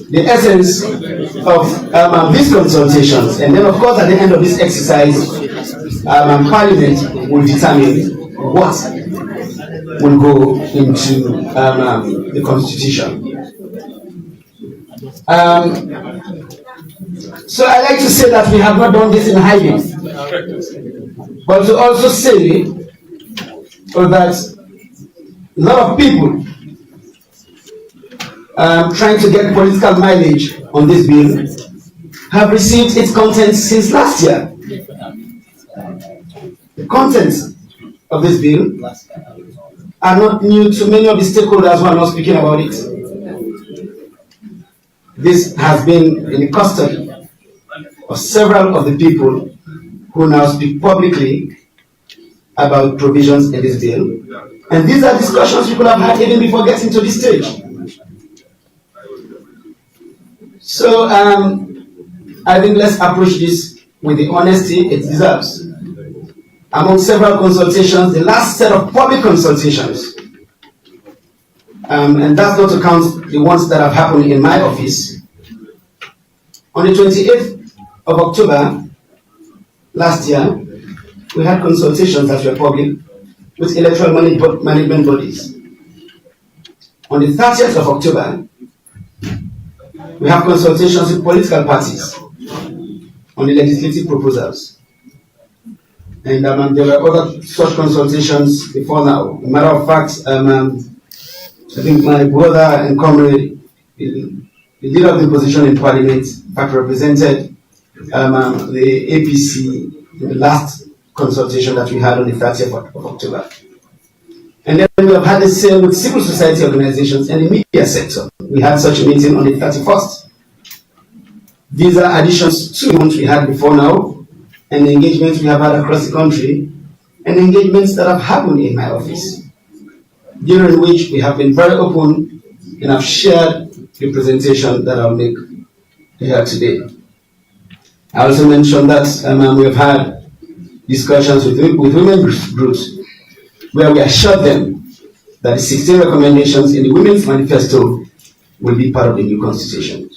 S5: the essence of these consultations, and then of course at the end of this exercise, Parliament will determine what will go into the Constitution. So I like to say that we have not done this in hiding, but to also say that a lot of people trying to get political mileage on this bill have received its contents since last year. The contents of this bill are not new to many of the stakeholders who are not speaking about it. This has been in the custody of several of the people who now speak publicly about provisions in this bill. And these are discussions people have had even before getting to this stage. So I think let's approach this with the honesty it deserves. Among several consultations, the last set of public consultations, and that's not to count the ones that have happened in my office. On the 28th of October last year, we had consultations that were public with electoral management bodies. On the 30th of October, we have consultations with political parties on the legislative proposals. And there were other such consultations before now. As a matter of fact, I think my brother and comrade, the leader of the opposition in Parliament, in fact represented the APC in the last consultation that we had on the 30th of October. And then we have had the same with civil society organizations and the media sector. We had such a meeting on the 31st. These are additions to the ones we had before now, and the engagements we have had across the country, and engagements that have happened in my office, during which we have been very open and have shared the presentation that I'll make here today. I also mentioned that we have had discussions with women groups where we assured them that the 16 recommendations in the Women's Manifesto will be part of the new constitution.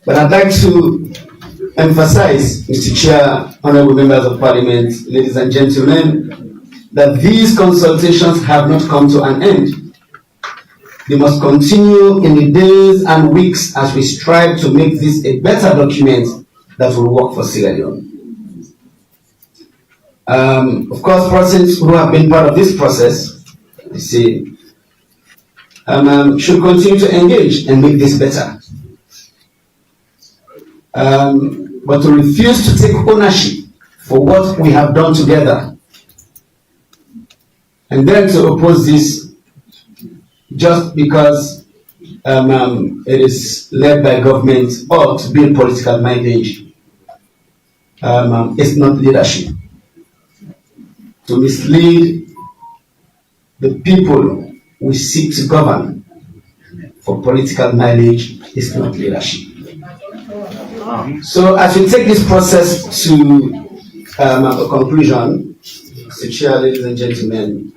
S5: But I'd like to emphasize, Mr. Chair, honorable members of Parliament, ladies and gentlemen, that these consultations have not come to an end. They must continue in the days and weeks as we strive to make this a better document that will work for Sierra Leone. Of course, persons who have been part of this process, I say, should continue to engage and make this better. But to refuse to take ownership for what we have done together, and then to oppose this just because it is led by government or to build political mileage, is not leadership. To mislead the people we seek to govern for political mileage is not leadership. So as we take this process to a conclusion, Mr. Chair, ladies and gentlemen,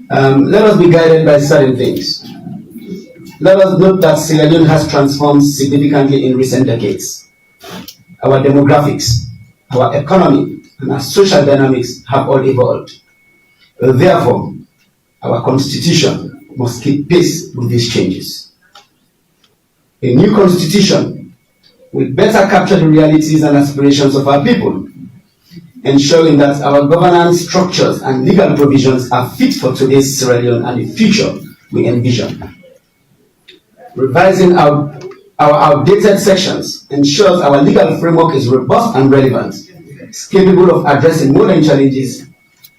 S5: let us be guided by certain things. Let us note that Sierra Leone has transformed significantly in recent decades. Our demographics, our economy, and our social dynamics have all evolved. Therefore, our constitution must keep pace with these changes. A new constitution will better capture the realities and aspirations of our people, ensuring that our governance structures and legal provisions are fit for today's Sierra Leone and the future we envision. Revising our outdated sections ensures our legal framework is robust and relevant, is capable of addressing modern challenges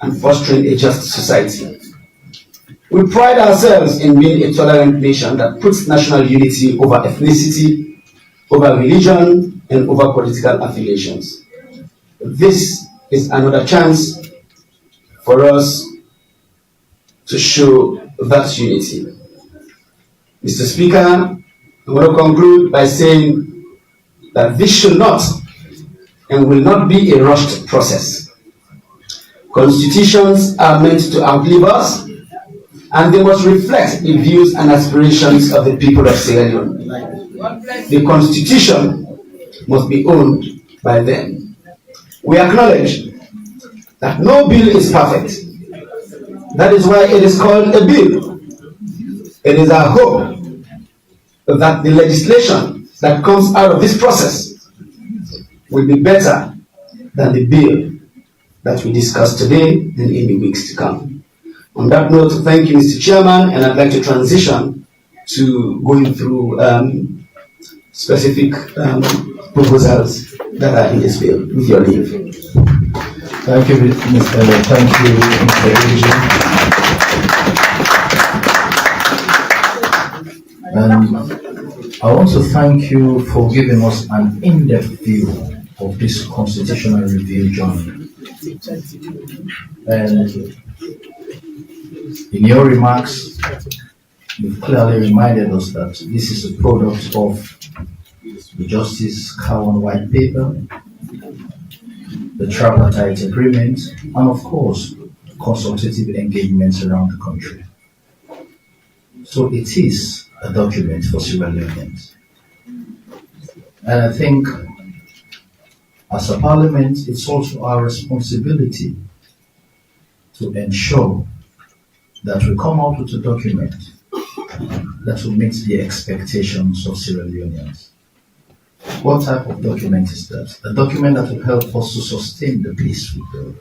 S5: and fostering a just society. We pride ourselves in being a tolerant nation that puts national unity over ethnicity, over religion, and over political affiliations. This is another chance for us to show that unity. Mr. Speaker, I want to conclude by saying that this should not and will not be a rushed process. Constitutions are meant to outlive us, and they must reflect the views and aspirations of the people of Sierra Leone. The Constitution must be owned by them. We acknowledge that no bill is perfect. That is why it is called a bill. It is our hope that the legislation that comes out of this process will be better than the bill that we discussed today and in the weeks to come. On that note, thank you, Mr. Chairman, and I'd like to transition to going through specific proposals that are in this bill, with your leave.
S3: Thank you, Mr. Thank you, Mr. Agent. I want to thank you for giving us an in-depth view of this constitutional review journey. And in your remarks, you've clearly reminded us that this is a product of the Justice Cowan White Paper, the Tripartite Agreement, and of course, consultative engagements around the country. So it is a document for Sierra Leoneans. And I think as a parliament, it's also our responsibility to ensure that we come out with a document that will meet the expectations of Sierra Leoneans. What type of document is that? A document that will help us to sustain the peace we build.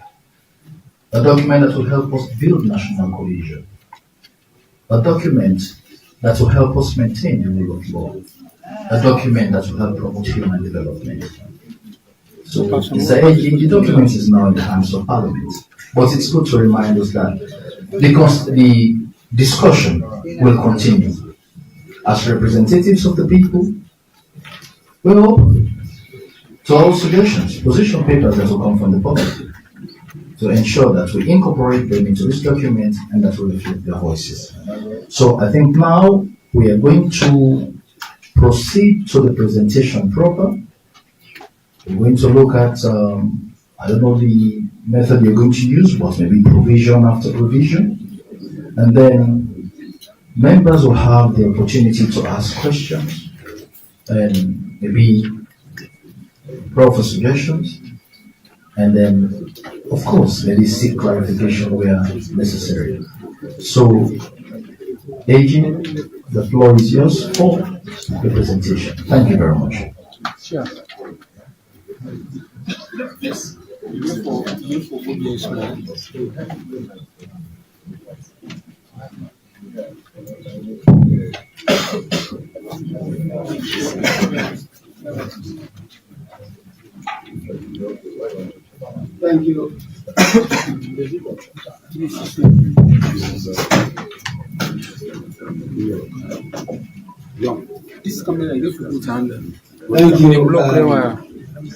S3: A document that will help us build national cohesion. a document that will help us maintain the rule of law, a document that will help promote human development. So the document is now in the hands of Parliament, but it's good to remind us that the discussion will continue. As representatives of the people, we're open to all suggestions, position papers that will come from the public, to ensure that we incorporate them into this document and that we reflect their voices. So I think now we are going to proceed to the presentation proper. We're going to look at, I don't know the method you're going to use, but maybe provision after provision. And then members will have the opportunity to ask questions and maybe offer suggestions. And then, of course, maybe seek clarification where necessary. So, AG, the floor is yours for the presentation. Thank you very much.
S6: Sure.
S5: Thank you.
S6: This camera is just put hand.
S5: Thank you,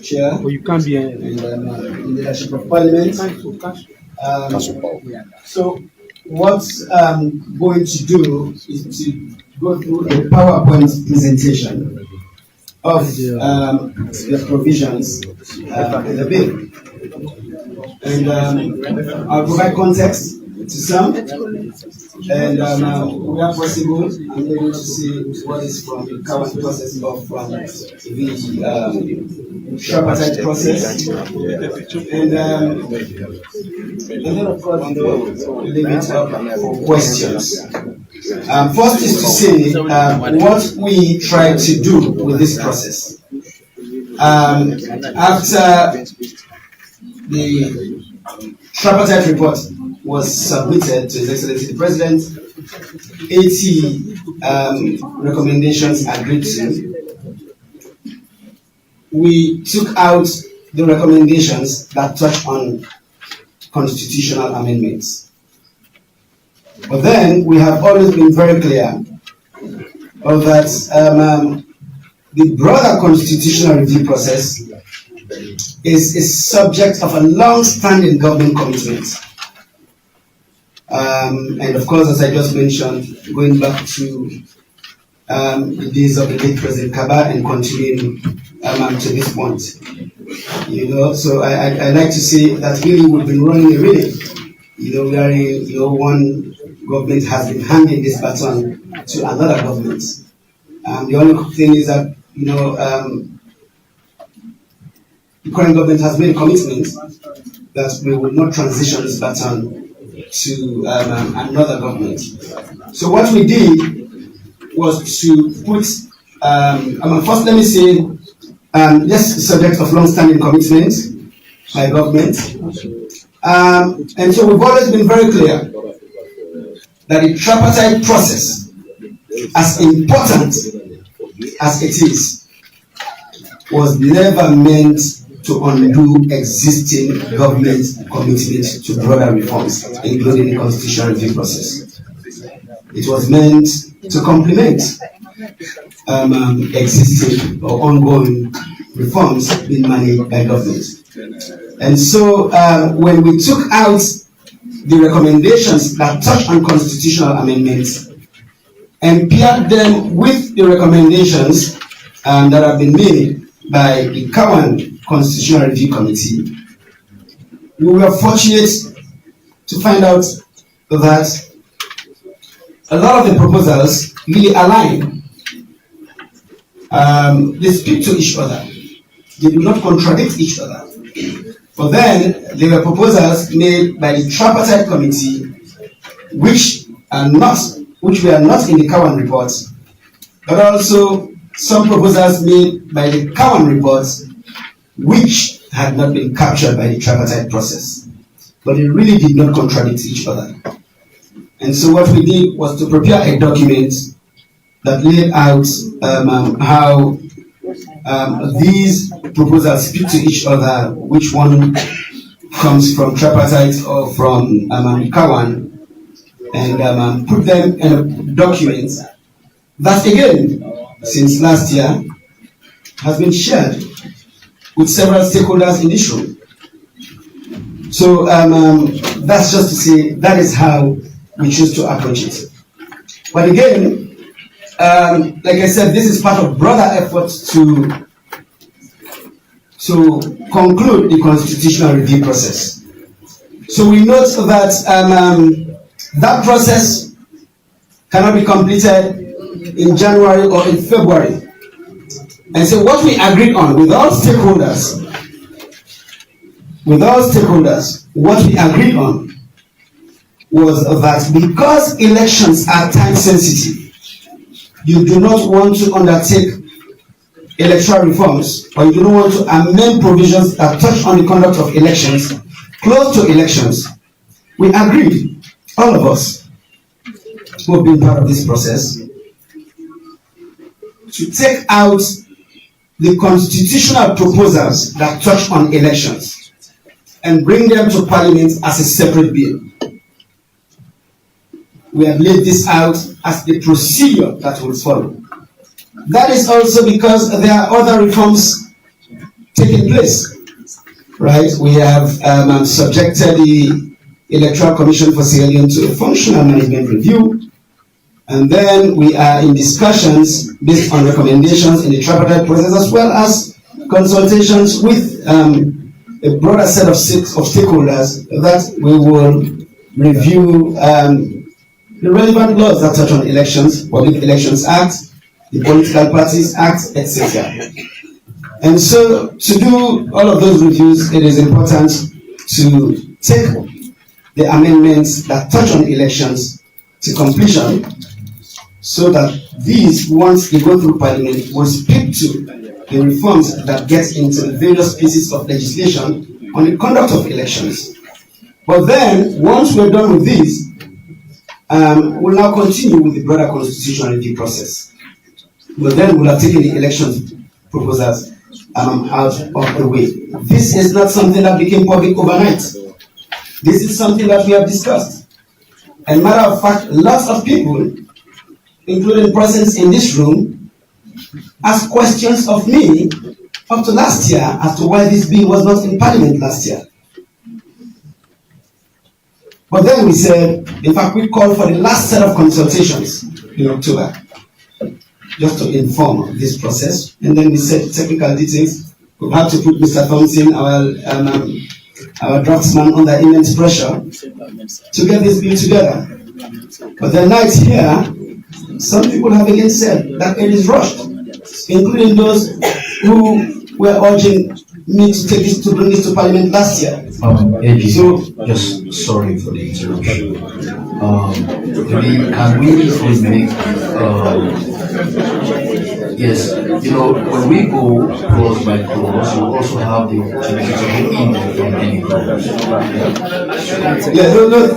S5: Chair,
S6: But you can't be
S5: and leadership of Parliament. So, what I'm going to do is to go through a PowerPoint presentation of the provisions in the bill. And I'll provide context to some, and where possible, I'm able to see what is from the current process or from the tripartite process, and then of course we'll leave it up for questions. First is to say what we try to do with this process. After the tripartite report was submitted to His Excellency the President, 80 recommendations agreed to. We took out the recommendations that touch on constitutional amendments. But then we have always been very clear that the broader constitutional review process is a subject of a long-standing government commitment. And of course, as I just mentioned, going back to the days of the late President Kaba and continuing to this point. So I like to say that really we've been running a relay. Wherein one government has been handing this baton to another government. The only thing is that the current government has made a commitment that we will not transition this baton to another government. So what we did was to put, first let me say, this is subject of long-standing commitment by government. And so we've always been very clear that the tripartite process, as important as it is, was never meant to undo existing government commitment to broader reforms, including the constitutional review process. It was meant to complement existing or ongoing reforms being managed by government. And so when we took out the recommendations that touch on constitutional amendments and paired them with the recommendations that have been made by the Cowan Constitutional Review Committee, we were fortunate to find out that a lot of the proposals really align. They speak to each other. They do not contradict each other. But then there were proposals made by the tripartite committee which were not in the Cowan report, but also some proposals made by the Cowan report which had not been captured by the tripartite process. But they really did not contradict each other. And so what we did was to prepare a document that laid out how these proposals speak to each other, which one comes from tripartite or from Kawan, and put them in a document that, again, since last year, has been shared with several stakeholders in this room. So that's just to say that is how we choose to approach it. But again, like I said, this is part of broader efforts to conclude the constitutional review process. So we note that that process cannot be completed in January or in February. And so what we agreed on with all stakeholders, what we agreed on was that because elections are time sensitive, you do not want to undertake electoral reforms, or you do not want to amend provisions that touch on the conduct of elections close to elections. We agreed, all of us who have been part of this process, to take out the constitutional proposals that touch on elections and bring them to Parliament as a separate bill. We have laid this out as the procedure that will follow. That is also because there are other reforms taking place, right? We have subjected the Electoral Commission for Sierra Leone to a functional management review, and then we are in discussions based on recommendations in the tripartite process, as well as consultations with a broader set of stakeholders that we will review the relevant laws that touch on elections, Public Elections Act, the Political Parties Act, etc. And so to do all of those reviews, it is important to take the amendments that touch on elections to completion, so that these, once they go through Parliament, will speak to the reforms that get into the various pieces of legislation on the conduct of elections. But then, once we're done with these, we'll now continue with the broader constitutional review process. But then we'll have taken the election proposals out of the way. This is not something that became public overnight. This is something that we have discussed. And matter of fact, lots of people, including persons in this room, asked questions of me up to last year as to why this bill was not in Parliament last year. But then we said, in fact, we called for the last set of consultations in October, just to inform this process. And then we said technical details. We had to put Mr. Thompson, our draftsman, under immense pressure to get this bill together. But then now it's here. Some people have again said that it is rushed, including those who were urging me to bring this to Parliament last year.
S3: AG, so, just sorry for the interruption. Can we make, yes, when we go clause by clause, you also have the opportunity to get input from any clause.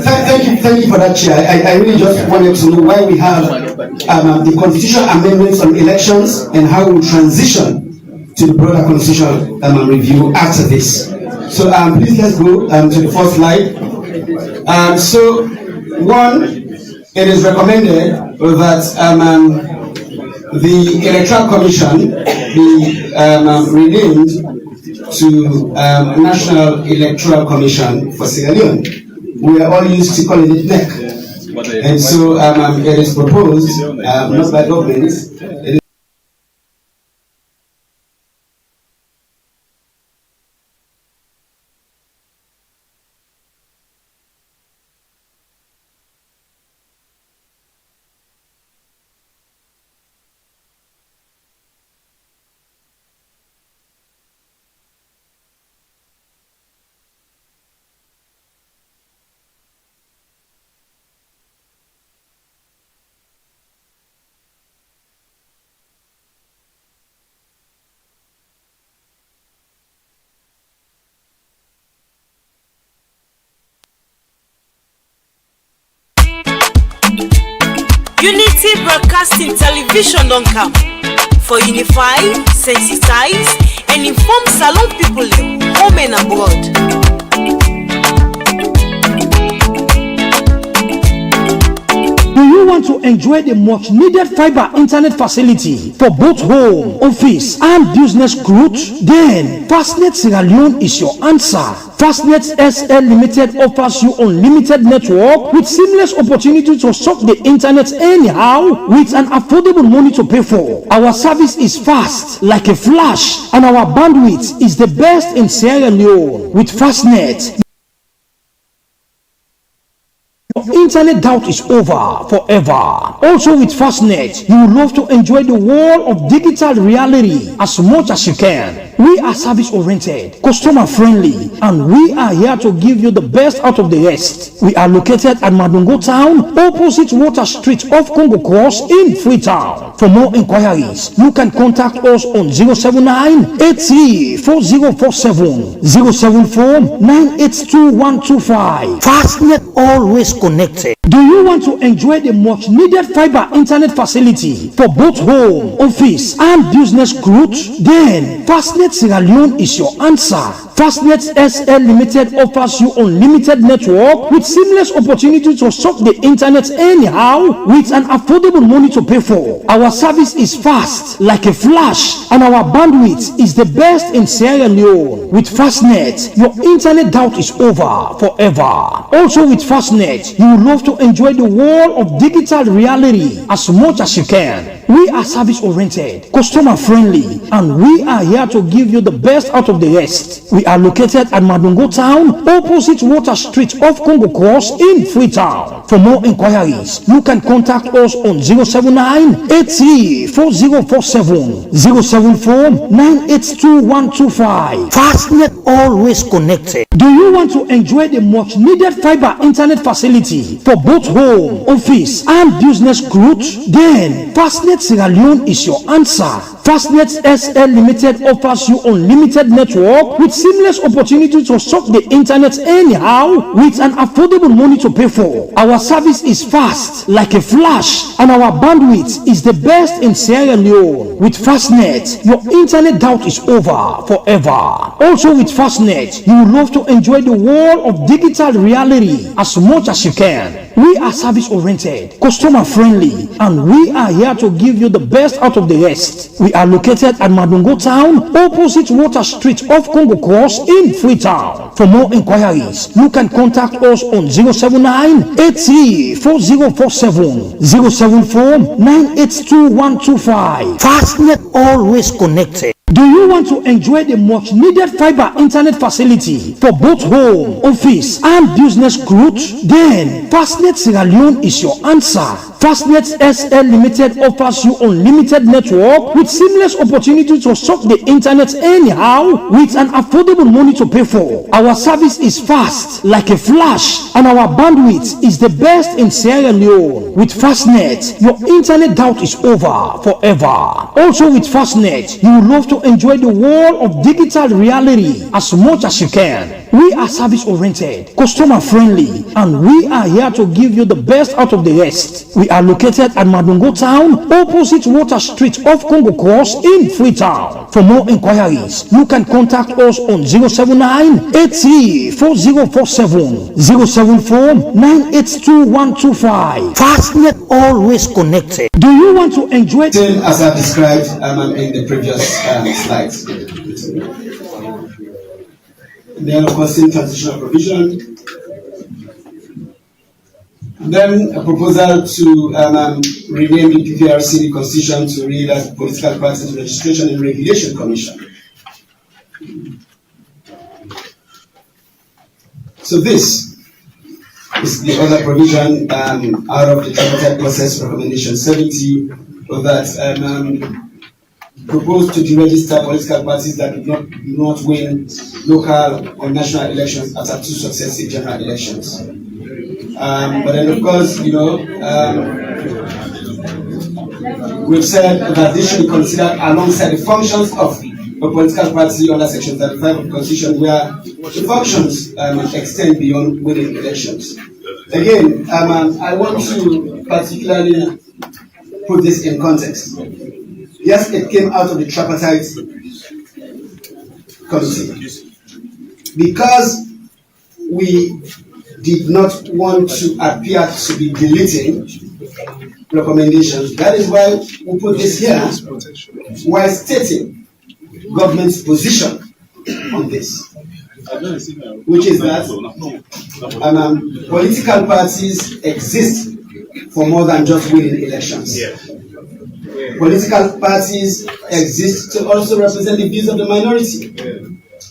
S5: Thank you for that, Chair. I really just wanted to know why we have the constitutional amendments on elections and how we transition to the broader constitutional review after this. So please let's go to the first slide. So one, it is recommended that the Electoral Commission be renamed to National Electoral Commission for Sierra Leone. We are all used to calling it NEC. And so it is proposed, not by government, it
S7: Unity Broadcasting Television don't come for unify, sensitize, and inform Salon people home and abroad.
S8: Do you want to enjoy the much needed fiber internet facility for both home, office, and business growth? Then Fastnet Sierra Leone is your answer. Fastnet SL Limited offers you unlimited network with seamless opportunity to surf the internet anyhow with an affordable money to pay for. Our service is fast like a flash, and our bandwidth is the best in Sierra Leone. With Fastnet, internet doubt is over forever. Also with Fastnet, you will love to enjoy the world of digital reality as much as you can. We are service oriented, customer friendly, and we are here to give you the best out of the rest. We are located at Madungo Town, opposite Water Street off Congo Cross in Freetown. For more inquiries, you can contact us on 079-834047, 074-982-125. Fastnet, always connected. Do you want to enjoy the much needed fiber internet facility for both home, office, and business growth? Then Fastnet Sierra Leone is your answer. Fastnet SL Limited offers you unlimited network with seamless opportunity to surf the internet anyhow with an affordable money to pay for. Our service is fast like a flash, and our bandwidth is the best in Sierra Leone. With Fastnet, your internet doubt is over forever. Also with Fastnet, you will love to enjoy the world of digital reality as much as you can. We are service oriented, customer friendly, and we are here to give you the best out of the rest. We are located at Madungo Town, opposite Water Street off Congo Cross in Freetown. For more inquiries, you can contact us on 079-834047, 074-982-125. Fastnet, always connected. Do you want to enjoy the much needed fiber internet facility for both home, office, and business growth? Then Fastnet Sierra Leone is your answer. Fastnet SL Limited offers you unlimited network with seamless opportunity to surf the internet anyhow with an affordable money to pay for. Our service is fast like a flash, and our bandwidth is the best in Sierra Leone. With Fastnet, your internet doubt is over forever. Also with Fastnet, you will love to enjoy the world of digital reality as much as you can. We are service oriented, customer friendly, and we are here to give you the best out of the rest. We are located at Madungo Town, opposite Water Street off Congo Cross in Freetown. For more inquiries, you can contact us on 079-834047, 074-982-125. Fastnet, always connected. Do you want to enjoy the much needed fiber internet facility for both home, office, and business growth? Then Fastnet Sierra Leone is your answer. Fastnet SL Limited offers you unlimited network with seamless opportunity to surf the internet anyhow with an affordable money to pay for. Our service is fast like a flash, and our bandwidth is the best in Sierra Leone. With Fastnet, your internet doubt is over forever. Also with Fastnet, you will love to enjoy the world of digital reality as much as you can. We are service oriented, customer friendly, and we are here to give you the best out of the rest. We are located at Madungo Town, opposite Water Street off Congo Cross in Freetown. For more inquiries, you can contact us on 079-834047, 074-982-125. Fastnet, always connected. Do you want to enjoy?
S5: As I described in the previous slides. And then, of course, in transitional provision. And then a proposal to rename the PPRC Constitution to read as Political Parties Registration and Regulation Commission. So this is the other provision out of the tripartite process recommendation 70 of that proposed to deregister political parties that do not win local or national elections after 2 successive general elections. But then, of course, we've said that this should be considered alongside the functions of a political party under Section 35 of the Constitution, where the functions extend beyond winning elections. Again, I want to particularly put this in context. Yes, it came out of the tripartite committee. Because we did not want to appear to be deleting recommendations, that is why we put this here while stating government's position on this, which is that political parties exist for more than just winning elections. Political parties exist to also represent the views of the minority.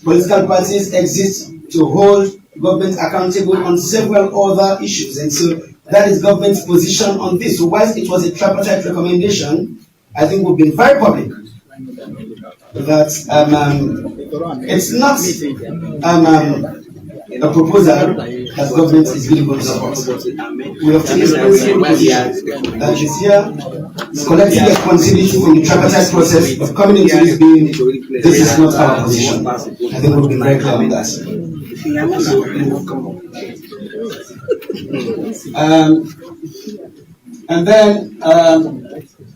S5: Political parties exist to hold government accountable on several other issues, and so that is government's position on this. So whilst it was a tripartite recommendation, I think we've been very public that it's not a proposal that government is really going to support. We have taken a principled position that is here, collecting responsibility from the tripartite process of coming into this being. This is not our position. I think we've been very clear on that. And then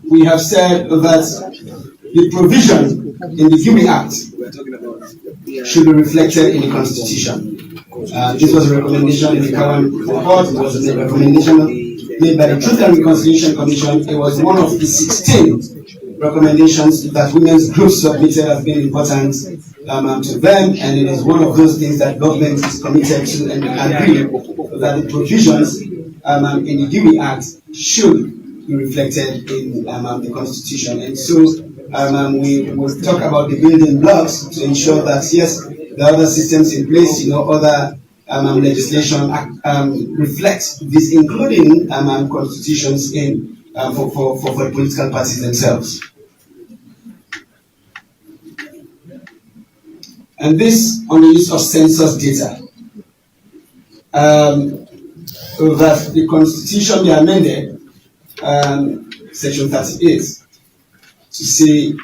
S5: we have said that the provision in the Giving Act should be reflected in the Constitution. This was a recommendation in the current report. It was a recommendation made by the Truth and Reconciliation Commission. It was one of the 16 recommendations that women's groups submitted as being important to them, and it is one of those things that government is committed to and agree that the provisions in the Giving Act should be reflected in the Constitution. And so we will talk about the building blocks to ensure that, yes, the other systems in place, other legislation reflects this, including constitutions for the political parties themselves. And this on the use of census data. That the Constitution be amended, Section 38, to say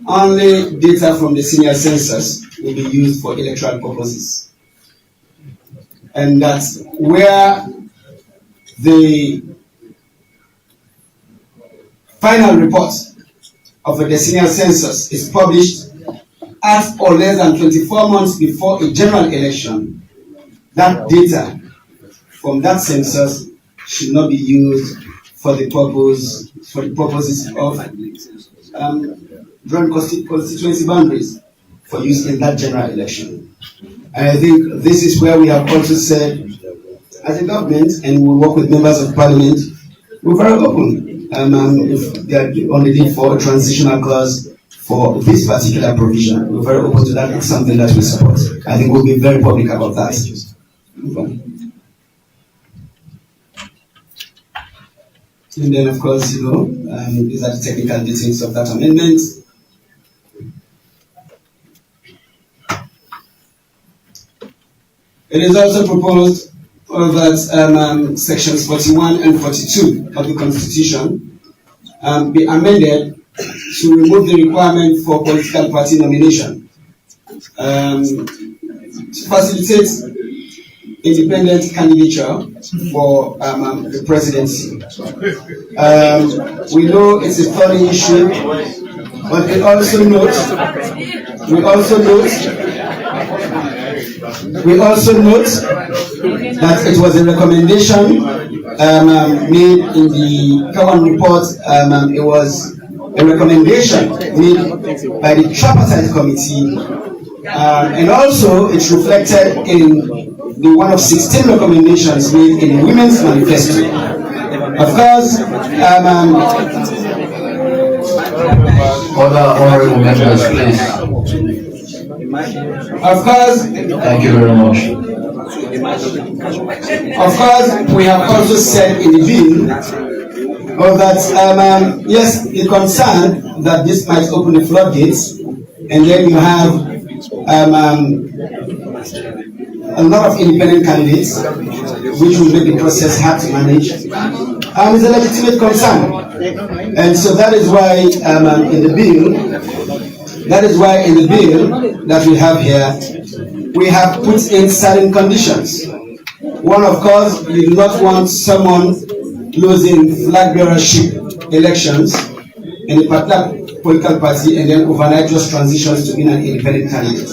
S5: only data from the senior census will be used for electoral purposes. And that where the final report of the decennial census is published at or less than 24 months before a general election, that data from that census should not be used for the purposes of drawing constituency boundaries for use in that general election. And I think this is where we have also said, as a government, and we work with members of parliament, we're very open if they are on the need for a transitional clause for this particular provision. We're very open to that. It's something that we support. I think we'll be very public about that. And then, of course, these are the technical details of that amendment. It is also proposed that sections 41 and 42 of the Constitution be amended to remove the requirement for political party nomination, to facilitate independent candidature for the presidency. We know it's a thorny issue, but we also note that it was a recommendation made in the Kawan report. It was a recommendation made by the tripartite committee, and also it's reflected in the one of 16 recommendations made in the Women's Manifesto. Of course,
S3: other honorable members, please.
S5: Of course,
S3: Thank you very much.
S5: Of course, we have also said in the bill that yes, the concern that this might open the floodgates, and then you have a lot of independent candidates, which will make the process hard to manage. It's a legitimate concern, and so that is why in the bill that we have here, we have put in certain conditions. One, of course, we do not want someone losing flag bearership elections in a particular political party and then overnight just transitions to being an independent candidate.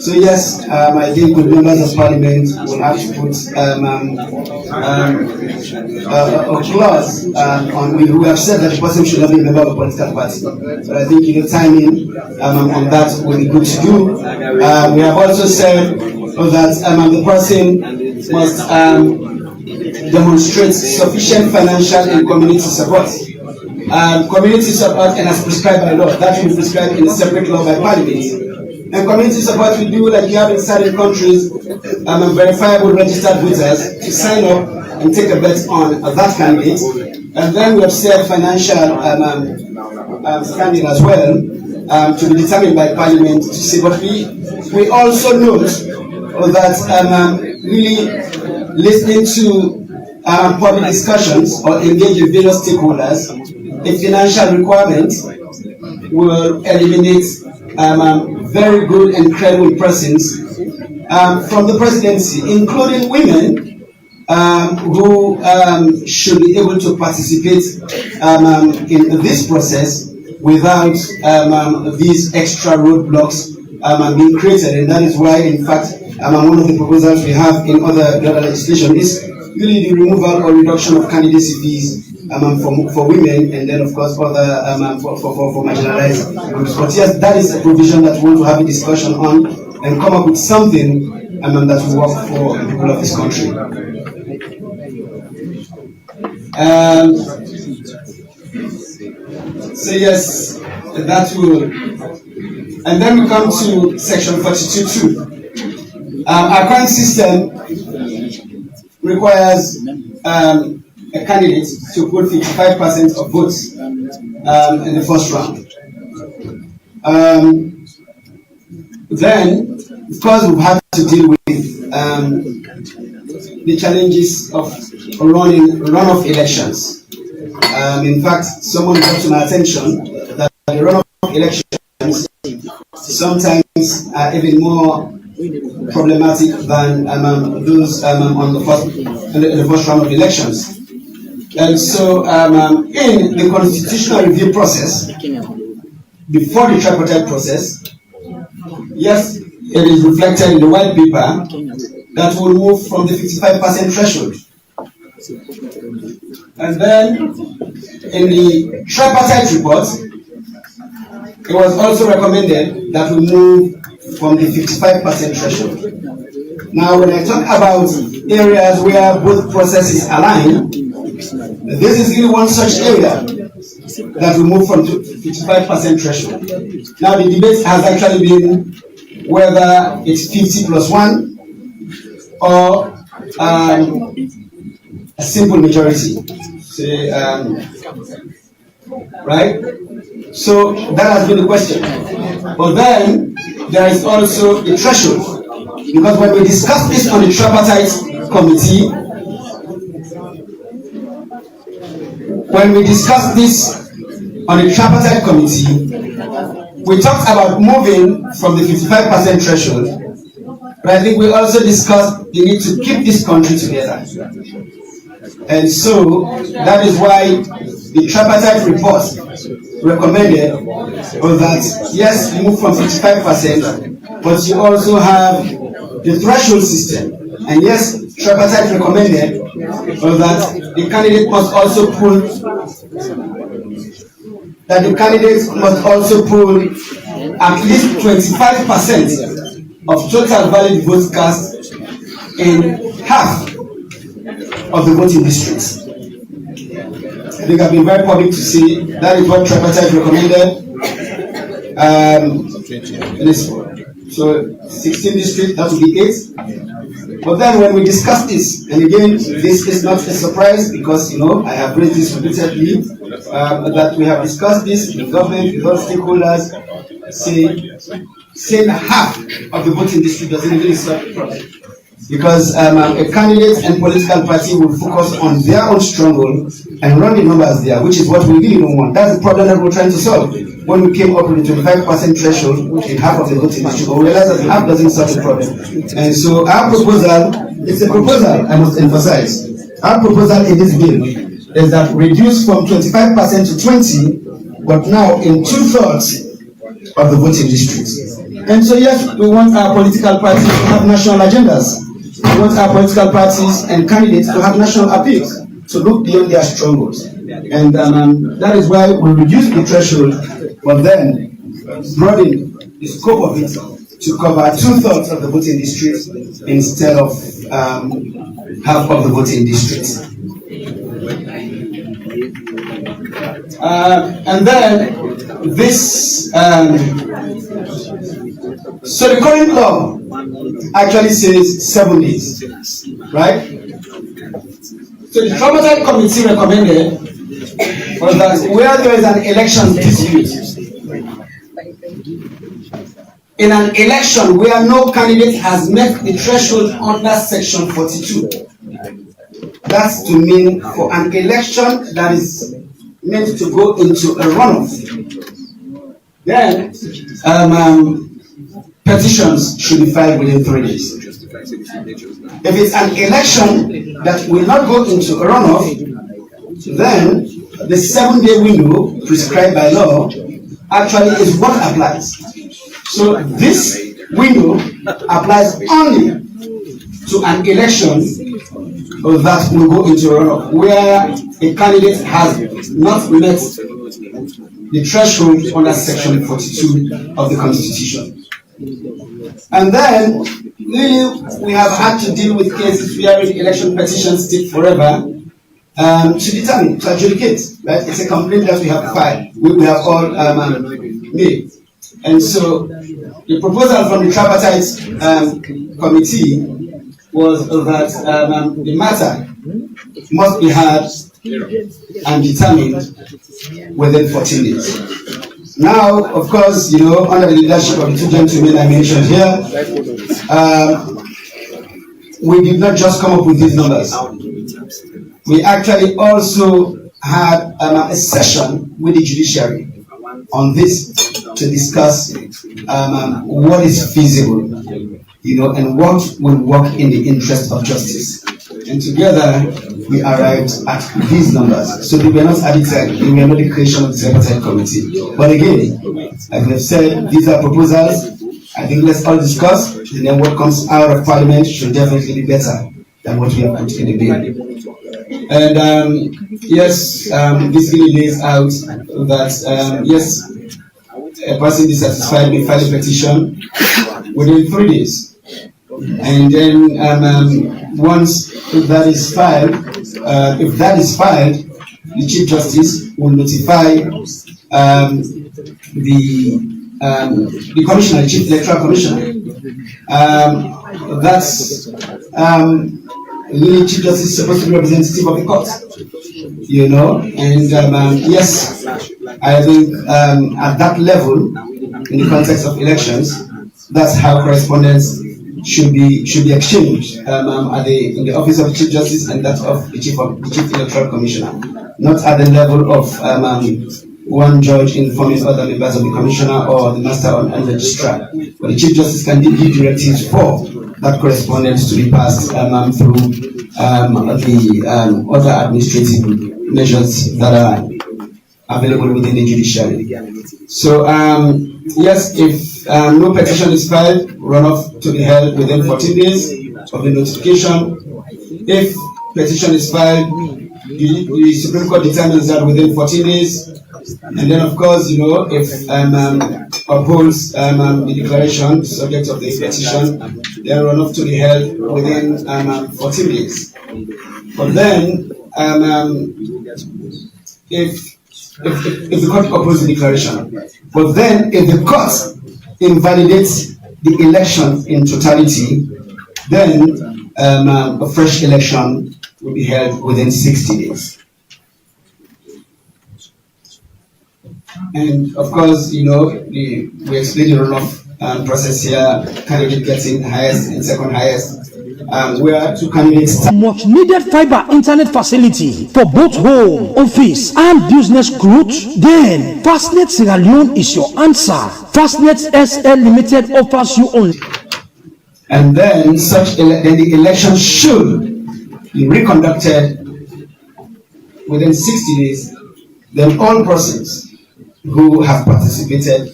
S5: So yes, I think the members of parliament will have to put a clause on. We have said that the person should not be a member of a political party, but I think timing on that will be good to do. We have also said that the person must demonstrate sufficient financial and community support. Community support, and as prescribed by law, that will be prescribed in a separate law by parliament. And community support we do like you have in certain countries, verifiable registered voters to sign up and take a bet on that candidate. And then we have set financial standing as well to be determined by parliament to see. But we also note that really listening to public discussions or engage with various stakeholders, a financial requirement will eliminate very good and credible persons from the presidency, including women who should be able to participate in this process without these extra roadblocks being created. And that is why, in fact, one of the proposals we have in other legislation is really the removal or reduction of candidacy fees for women, and then of course other for marginalized groups. But yes, that is a provision that we want to have a discussion on and come up with something that will work for the people of this country. So yes, that will. And then we come to section 42.2. Our current system requires a candidate to put 55% of votes in the first round. Then, of course, we've had to deal with the challenges of runoff elections. In fact, someone brought to my attention that the runoff elections sometimes are even more problematic than those on the first round of elections. And so, in the constitutional review process, before the tripartite process, yes, it is reflected in the white paper that will move from the 55% threshold. And then, in the tripartite report, it was also recommended that we move from the 55% threshold. Now, when I talk about areas where both processes align, this is really one such area that we move from 55% threshold. Now, the debate has actually been whether it's 50 plus 1 or a simple majority. Say, right? So that has been the question. But then there is also a threshold, because when we discussed this on the tripartite committee, we talked about moving from the 55% threshold, but I think we also discussed the need to keep this country together. And so that is why the tripartite report recommended that yes, you move from 55%, but you also have the threshold system. And yes, tripartite recommended that the candidate must also pull at least 25% of total valid votes cast in half of the voting districts. I think I've been very public to say that is what tripartite recommended. So 16 districts, that would be 8. But then when we discussed this, and again, this is not a surprise because, I have raised this repeatedly, that we have discussed this with government, with all stakeholders, saying half of the voting district doesn't really solve the problem. Because a candidate and political party will focus on their own stronghold and run the numbers there, which is what we really don't want. That's the problem that we're trying to solve. When we came up with the 25% threshold in half of the voting district, we realized that half doesn't solve the problem. And so our proposal, it's a proposal, I must emphasize. Our proposal in this bill is that reduced from 25% to 20%, but now in 2/3 of the voting districts. And so yes, we want our political parties to have national agendas. We want our political parties and candidates to have national appeals, to look beyond their strongholds. And that is why we reduce the threshold, but then broaden the scope of it to cover 2/3 of the voting districts instead of half of the voting districts. And then this, so the current law actually says 7 days, right? So the tripartite committee recommended was that where there is an election dispute, in an election where no candidate has met the threshold under section 42, that's to mean for an election that is meant to go into a runoff, then petitions should be filed within 3 days. If it's an election that will not go into a runoff, then the 7-day window prescribed by law actually is what applies. So this window applies only to an election that will go into a runoff, where a candidate has not met the threshold under section 42 of the Constitution. And then really, we have had to deal with cases where election petitions take forever to determine, to adjudicate. Right? It's a complaint that we have filed. We have all made. And so the proposal from the tripartite committee was that the matter must be heard and determined within 14 days. Now, of course, under the leadership of the two gentlemen I mentioned here, we did not just come up with these numbers. We actually also had a session with the judiciary on this to discuss what is feasible, and what will work in the interest of justice. And together, we arrived at these numbers. So they were not arbitrary, they were not the creation of the tripartite committee. But again, like we have said, these are proposals. I think let's all discuss, and then what comes out of Parliament should definitely be better than what we have put in the bill. And yes, this really lays out that yes, a person dissatisfied may file a petition within 3 days. And then once that is filed, the Chief Justice will notify the Commissioner, the Chief Electoral Commissioner. That's the Chief Justice is supposed to be representative of the court, and yes, I think at that level, in the context of elections, that's how correspondence should be exchanged in the office of the Chief Justice and that of the Chief Electoral Commissioner, not at the level of one judge informing other members of the Commissioner or the Master and Registrar. But the Chief Justice can give directives for that correspondence to be passed through the other administrative measures that are available within the judiciary. So yes, if no petition is filed, runoff to be held within 14 days of the notification. If petition is filed, the Supreme Court determines that within 14 days. And then, of course, if upholds the declaration, subject of the petition, then runoff to be held within 14 days. But then, if the court opposes the declaration, but then if the court invalidates the election in totality, then a fresh election will be held within 60 days. And of course, we explained the runoff process here, candidate getting highest and second highest. Where two candidates.
S8: Much needed fiber internet facility for both home, office, and business growth. Then Fastnet Sierra Leone is your answer. Fastnet SL Limited offers you only.
S5: And then then the election should be reconducted within 60 days, then all persons who have participated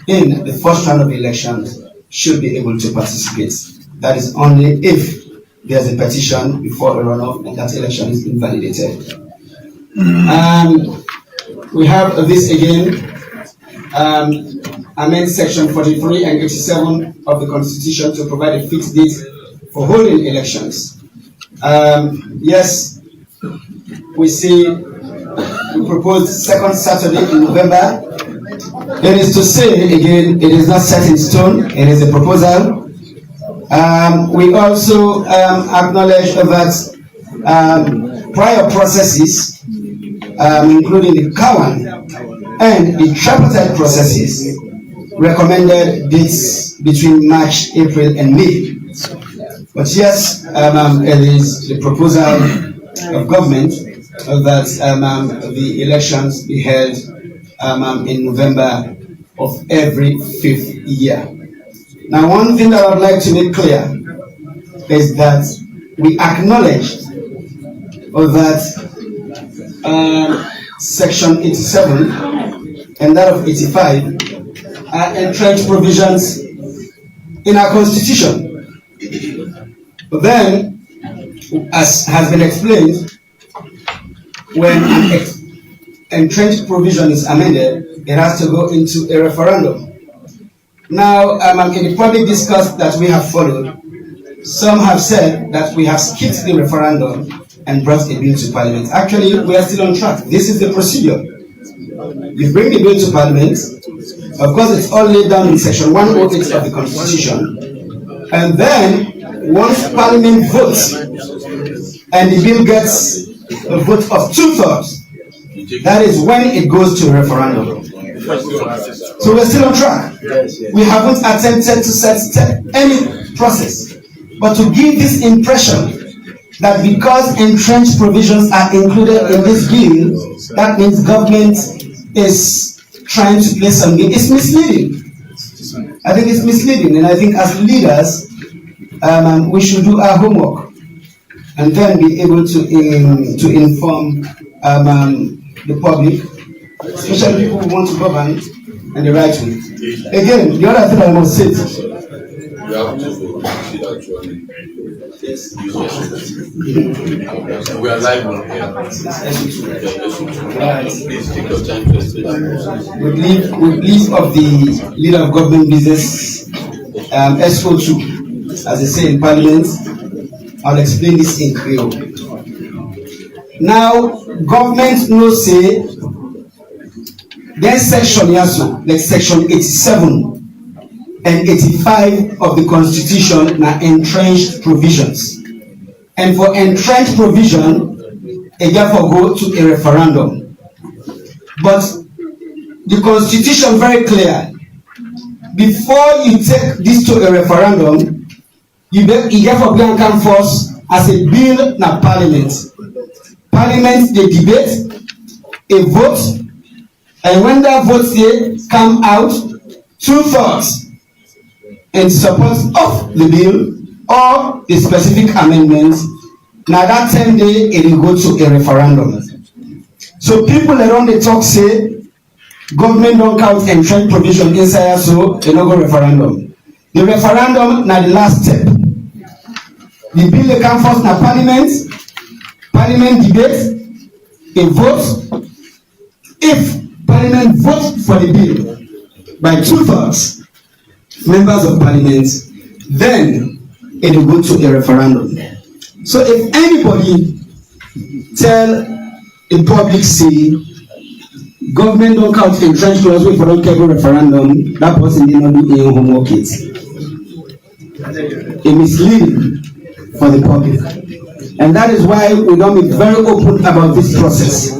S5: in the first round of elections should be able to participate. That is only if there's a petition before a runoff and that election is invalidated. We have this again, amend section 43 and 87 of the Constitution to provide a fixed date for holding elections. Yes, we proposed second Saturday in November. It is to say, again, it is not set in stone, it is a proposal. We also acknowledge that prior processes, including the Cowan and the tripartite processes, recommended dates between March, April, and May. But yes, it is the proposal of government that the elections be held in November of every 5th year. Now, one thing that I would like to make clear is that we acknowledge that Section 87 and that of 85 are entrenched provisions in our Constitution. But then, as has been explained, when an entrenched provision is amended, it has to go into a referendum. Now, in the public discourse that we have followed, some have said that we have skipped the referendum and brought a bill to Parliament. Actually, we are still on track. This is the procedure. You bring the bill to Parliament. Of course, it's all laid down in Section 108 of the Constitution. And then, once Parliament votes, and the bill gets a vote of 2/3, that is when it goes to a referendum. So we're still on track. We haven't attempted to set any process, but to give this impression that because entrenched provisions are included in this bill, that means government is trying to play some game. It's misleading. I think it's misleading, and I think as leaders, we should do our homework and then be able to inform the public, especially people who want to govern in the right way. Again, the other thing I must say is
S4: we are live on here. Please take your time to explain.
S5: With leave of the leader of government business, SO2, as they say in Parliament, I'll explain this in Creole. Now, government no say, then section yaso, like section 87 and 85 of the Constitution na entrenched provisions. And for entrenched provision, a therefore go to a referendum. But the Constitution very clear. Before you take this to a referendum, you therefore can come forth as a bill na Parliament. Parliament they debate, a vote, and when that vote they come out, 2/3 in support of the bill or the specific amendments. Now that 10 day it will go to a referendum. So people around the talk say government don't count entrenched provision inside, so they don't go referendum. The referendum now the last step. The bill they come first na Parliament debate, a vote. If Parliament votes for the bill by 2/3 members of Parliament, then it will go to a referendum. So if anybody tell the public say government don't count entrenched clause wey for don carry referendum, that person did not do im homework yet. A misleading for the public. And that is why we don't be very open about this process.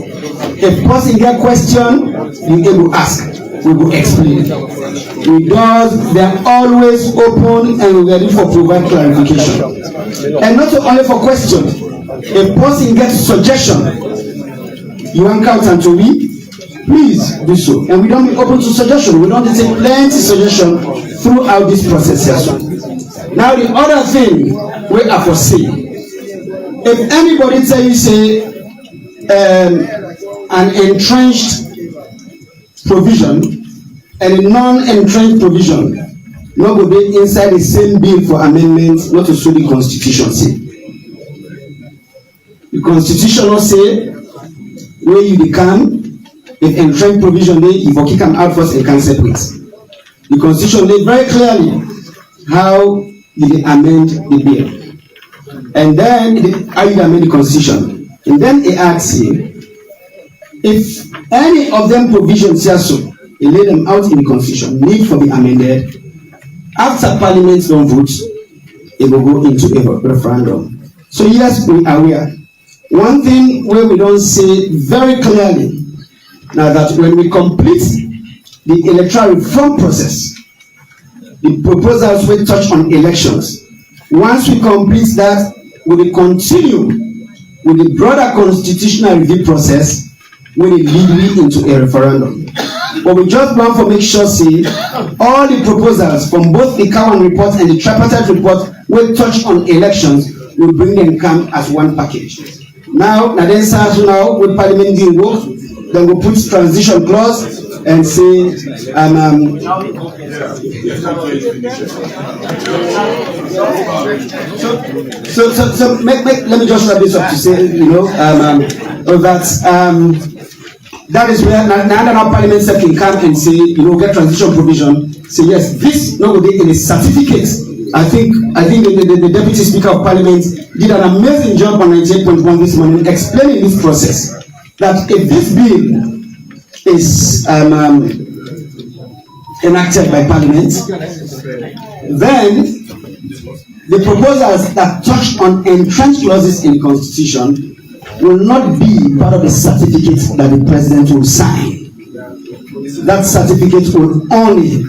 S5: If person get question, you able ask, we will explain. They are always open and ready for provide clarification. And not only for question. If person gets suggestion, you want count and to read, please do so. And we don't be open to suggestion. We don't take plenty suggestion throughout this process here. Now the other thing we are foresee. If anybody tell you say an entrenched provision and a non-entrenched provision not go be inside the same bill for amendment, not to so the constitution say. The constitution not say where you become if entrenched provision dey, you for kick am out first and can separate. The constitution dey very clearly how you dey amend the bill, and then how you amend the constitution, and then it asks you if any of them provisions here so they lay them out in the constitution need for be amended. After Parliament don't vote, it will go into a referendum. So yes, we are aware. One thing where we don't say very clearly now that when we complete the electoral reform process, the proposals will touch on elections. Once we complete that, we will continue with the broader constitutional review process, where it lead into a referendum. But we just want to make sure, see, all the proposals from both the Cowan report and the tripartite report will touch on elections, we bring them come as one package. Now with Parliament deal work, then we put transition clause and say let me just wrap this up to say, that is where now Parliament can come and say, get transition provision. Say yes, this no will be in a certificate. I think the Deputy Speaker of Parliament did an amazing job on 98.1 this morning explaining this process. That if this bill is enacted by Parliament, then the proposals that touch on entrenched clauses in the Constitution will not be part of the certificate that the President will sign. That certificate will only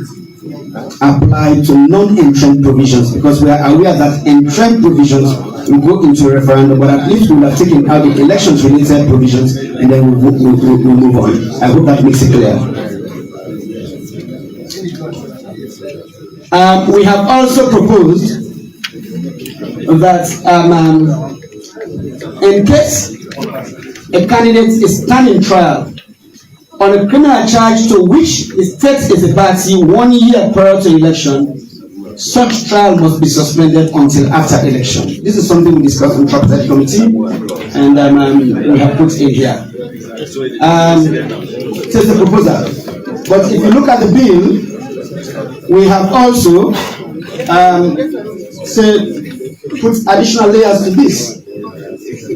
S5: apply to non-entrenched provisions, because we are aware that entrenched provisions will go into a referendum, but at least we will have taken out the elections-related provisions and then we'll move on. I hope that makes it clear. We have also proposed that in case a candidate is standing trial on a criminal charge to which the state is a party 1 year prior to election, such trial must be suspended until after election. This is something we discussed in the Tripartite Committee, and we have put in here. This is the proposal. But if you look at the bill, we have also put additional layers to this,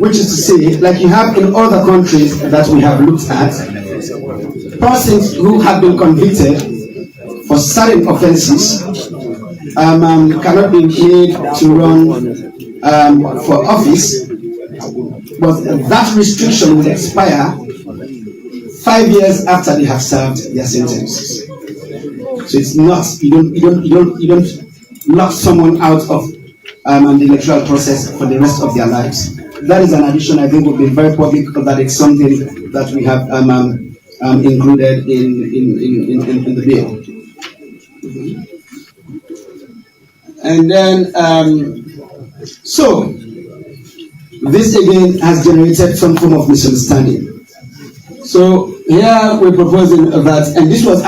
S5: which is to say, like you have in other countries that we have looked at, persons who have been convicted for certain offences cannot be made to run for office, but that restriction will expire 5 years after they have served their sentences. So it's not, you don't lock someone out of the electoral process for the rest of their lives. That is an addition I think will be very public, that it's something that we have included in the bill. And then, so this again has generated some form of misunderstanding. So here we're proposing that, and this is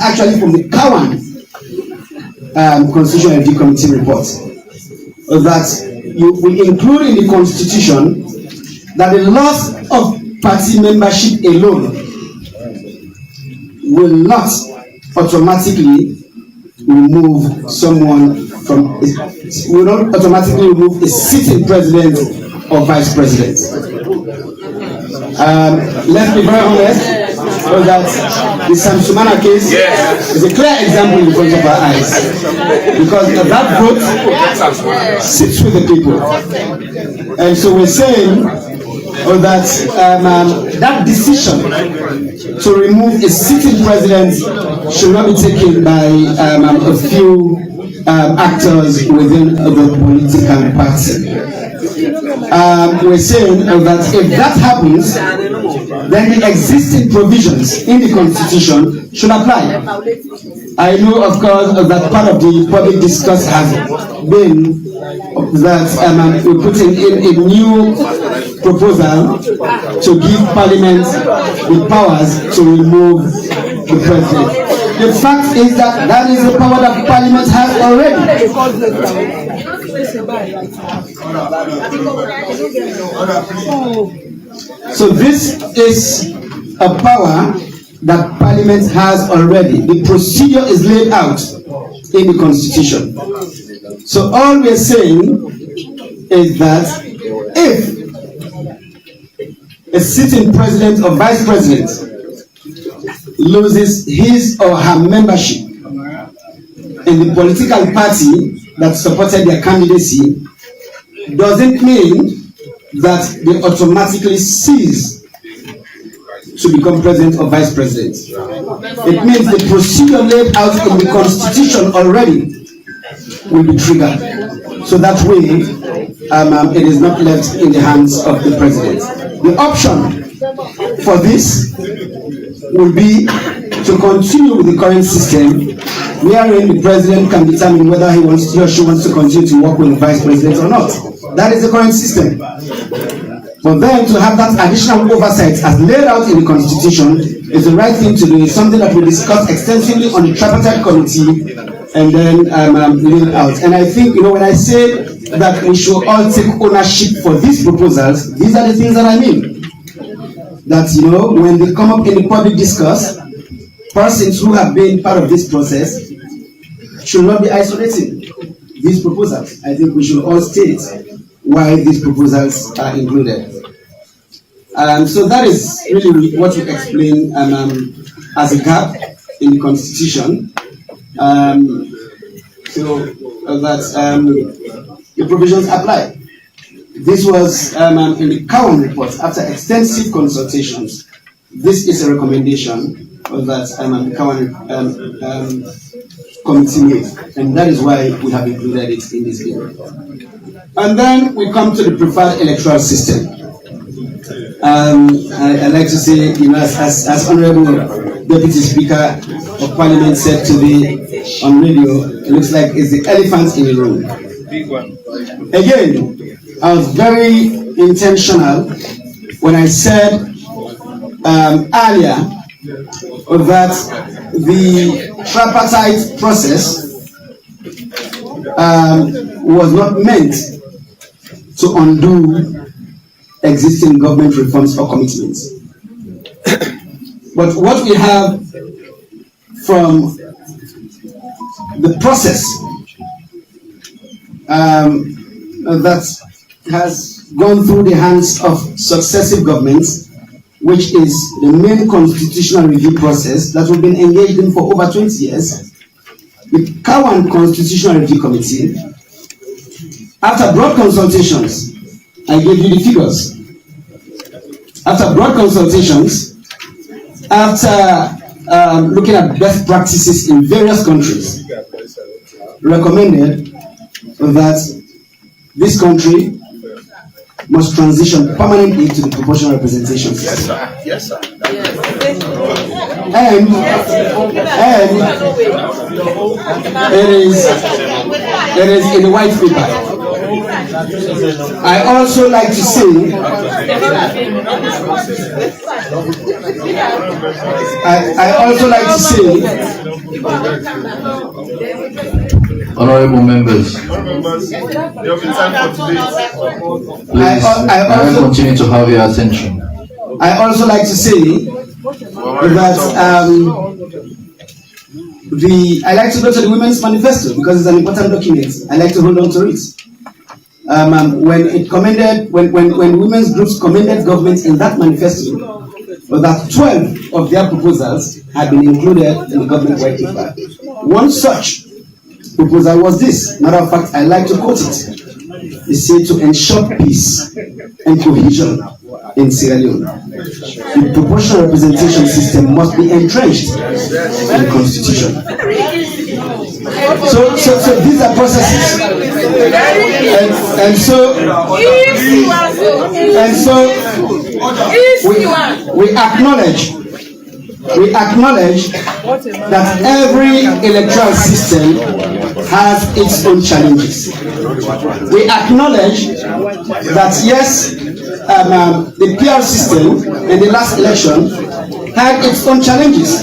S5: actually from the Cowan Constitutional Review Committee report, that you will include in the Constitution that the loss of party membership alone will not automatically remove someone from, will not automatically remove a sitting president or vice president. Let's be very honest, that the Sam Sumana case is a clear example in front of our eyes, because that vote sits with the people, and so we're saying that that decision to remove a sitting president should not be taken by a few actors within the political party. We're saying that if that happens, then the existing provisions in the Constitution should apply. I know, of course, that part of the public discourse has been that we're putting in a new proposal to give Parliament the powers to remove the President. The fact is that that is the power that Parliament has already. So this is a power that Parliament has already. The procedure is laid out in the Constitution. So all we are saying is that if a sitting president or vice president loses his or her membership in the political party that supported their candidacy, doesn't mean that they automatically cease to become president or vice president. It means the procedure laid out in the Constitution already will be triggered. So that way, it is not left in the hands of the president. The option for this will be to continue with the current system, wherein the president can determine whether he or she wants to continue to work with the vice president or not. That is the current system. But then to have that additional oversight as laid out in the Constitution is the right thing to do. It's something that we discussed extensively on the tripartite committee and then laid out. And I think, when I say that we should all take ownership for these proposals, these are the things that I mean. That, when they come up in the public discourse, persons who have been part of this process should not be isolating these proposals. I think we should all state why these proposals are included. So that is really what we explain as a gap in the Constitution. So that the provisions apply. This was in the Cowan report after extensive consultations. This is a recommendation that the Cowan committee made, and that is why we have included it in this bill. And then we come to the preferred electoral system. I like to say, as Honorable Deputy Speaker of Parliament said today on radio, it looks like it's the elephant in the room. Again, I was very intentional when I said earlier that the tripartite process was not meant to undo existing government reforms or commitments. But what we have from the process that has gone through the hands of successive governments, which is the main constitutional review process that we've been engaged in for over 20 years, the Cowan Constitutional Review Committee, after broad consultations, I gave you the figures. After broad consultations, after looking at best practices in various countries, recommended that this country must transition permanently to the proportional representation system.
S1: Yes, sir.
S5: And it is in the white paper. I also like to say
S3: Honorable members, please, I will continue to have your attention.
S5: I also like to say that I like to go to the Women's Manifesto because it's an important document. I like to hold on to it. When women's groups commended government in that manifesto, that 12 of their proposals had been included in the government white paper. One such proposal was this. Matter of fact, I like to quote it. It said to ensure peace and cohesion in Sierra Leone, the proportional representation system must be entrenched in the Constitution. So these are processes, and so we acknowledge that every electoral system has its own challenges. We acknowledge that yes, the PR system in the last election had its own challenges.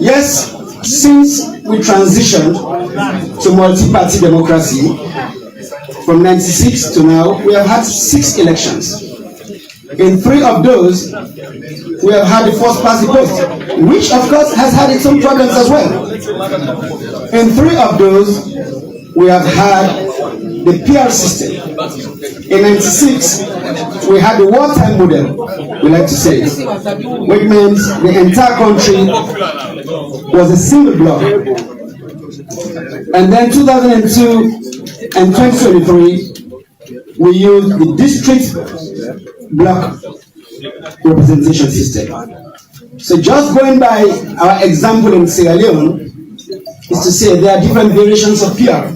S5: Yes, since we transitioned to multi-party democracy from 96 to now, we have had 6 elections. In 3 of those, we have had the first past the post, which of course has had its own problems as well. In 3 of those, we have had the PR system. In 96, we had the wartime model, we like to say, which means the entire country was a single block. And then 2002 and 2023, we used the district block representation system. So just going by our example in Sierra Leone is to say there are different variations of PR.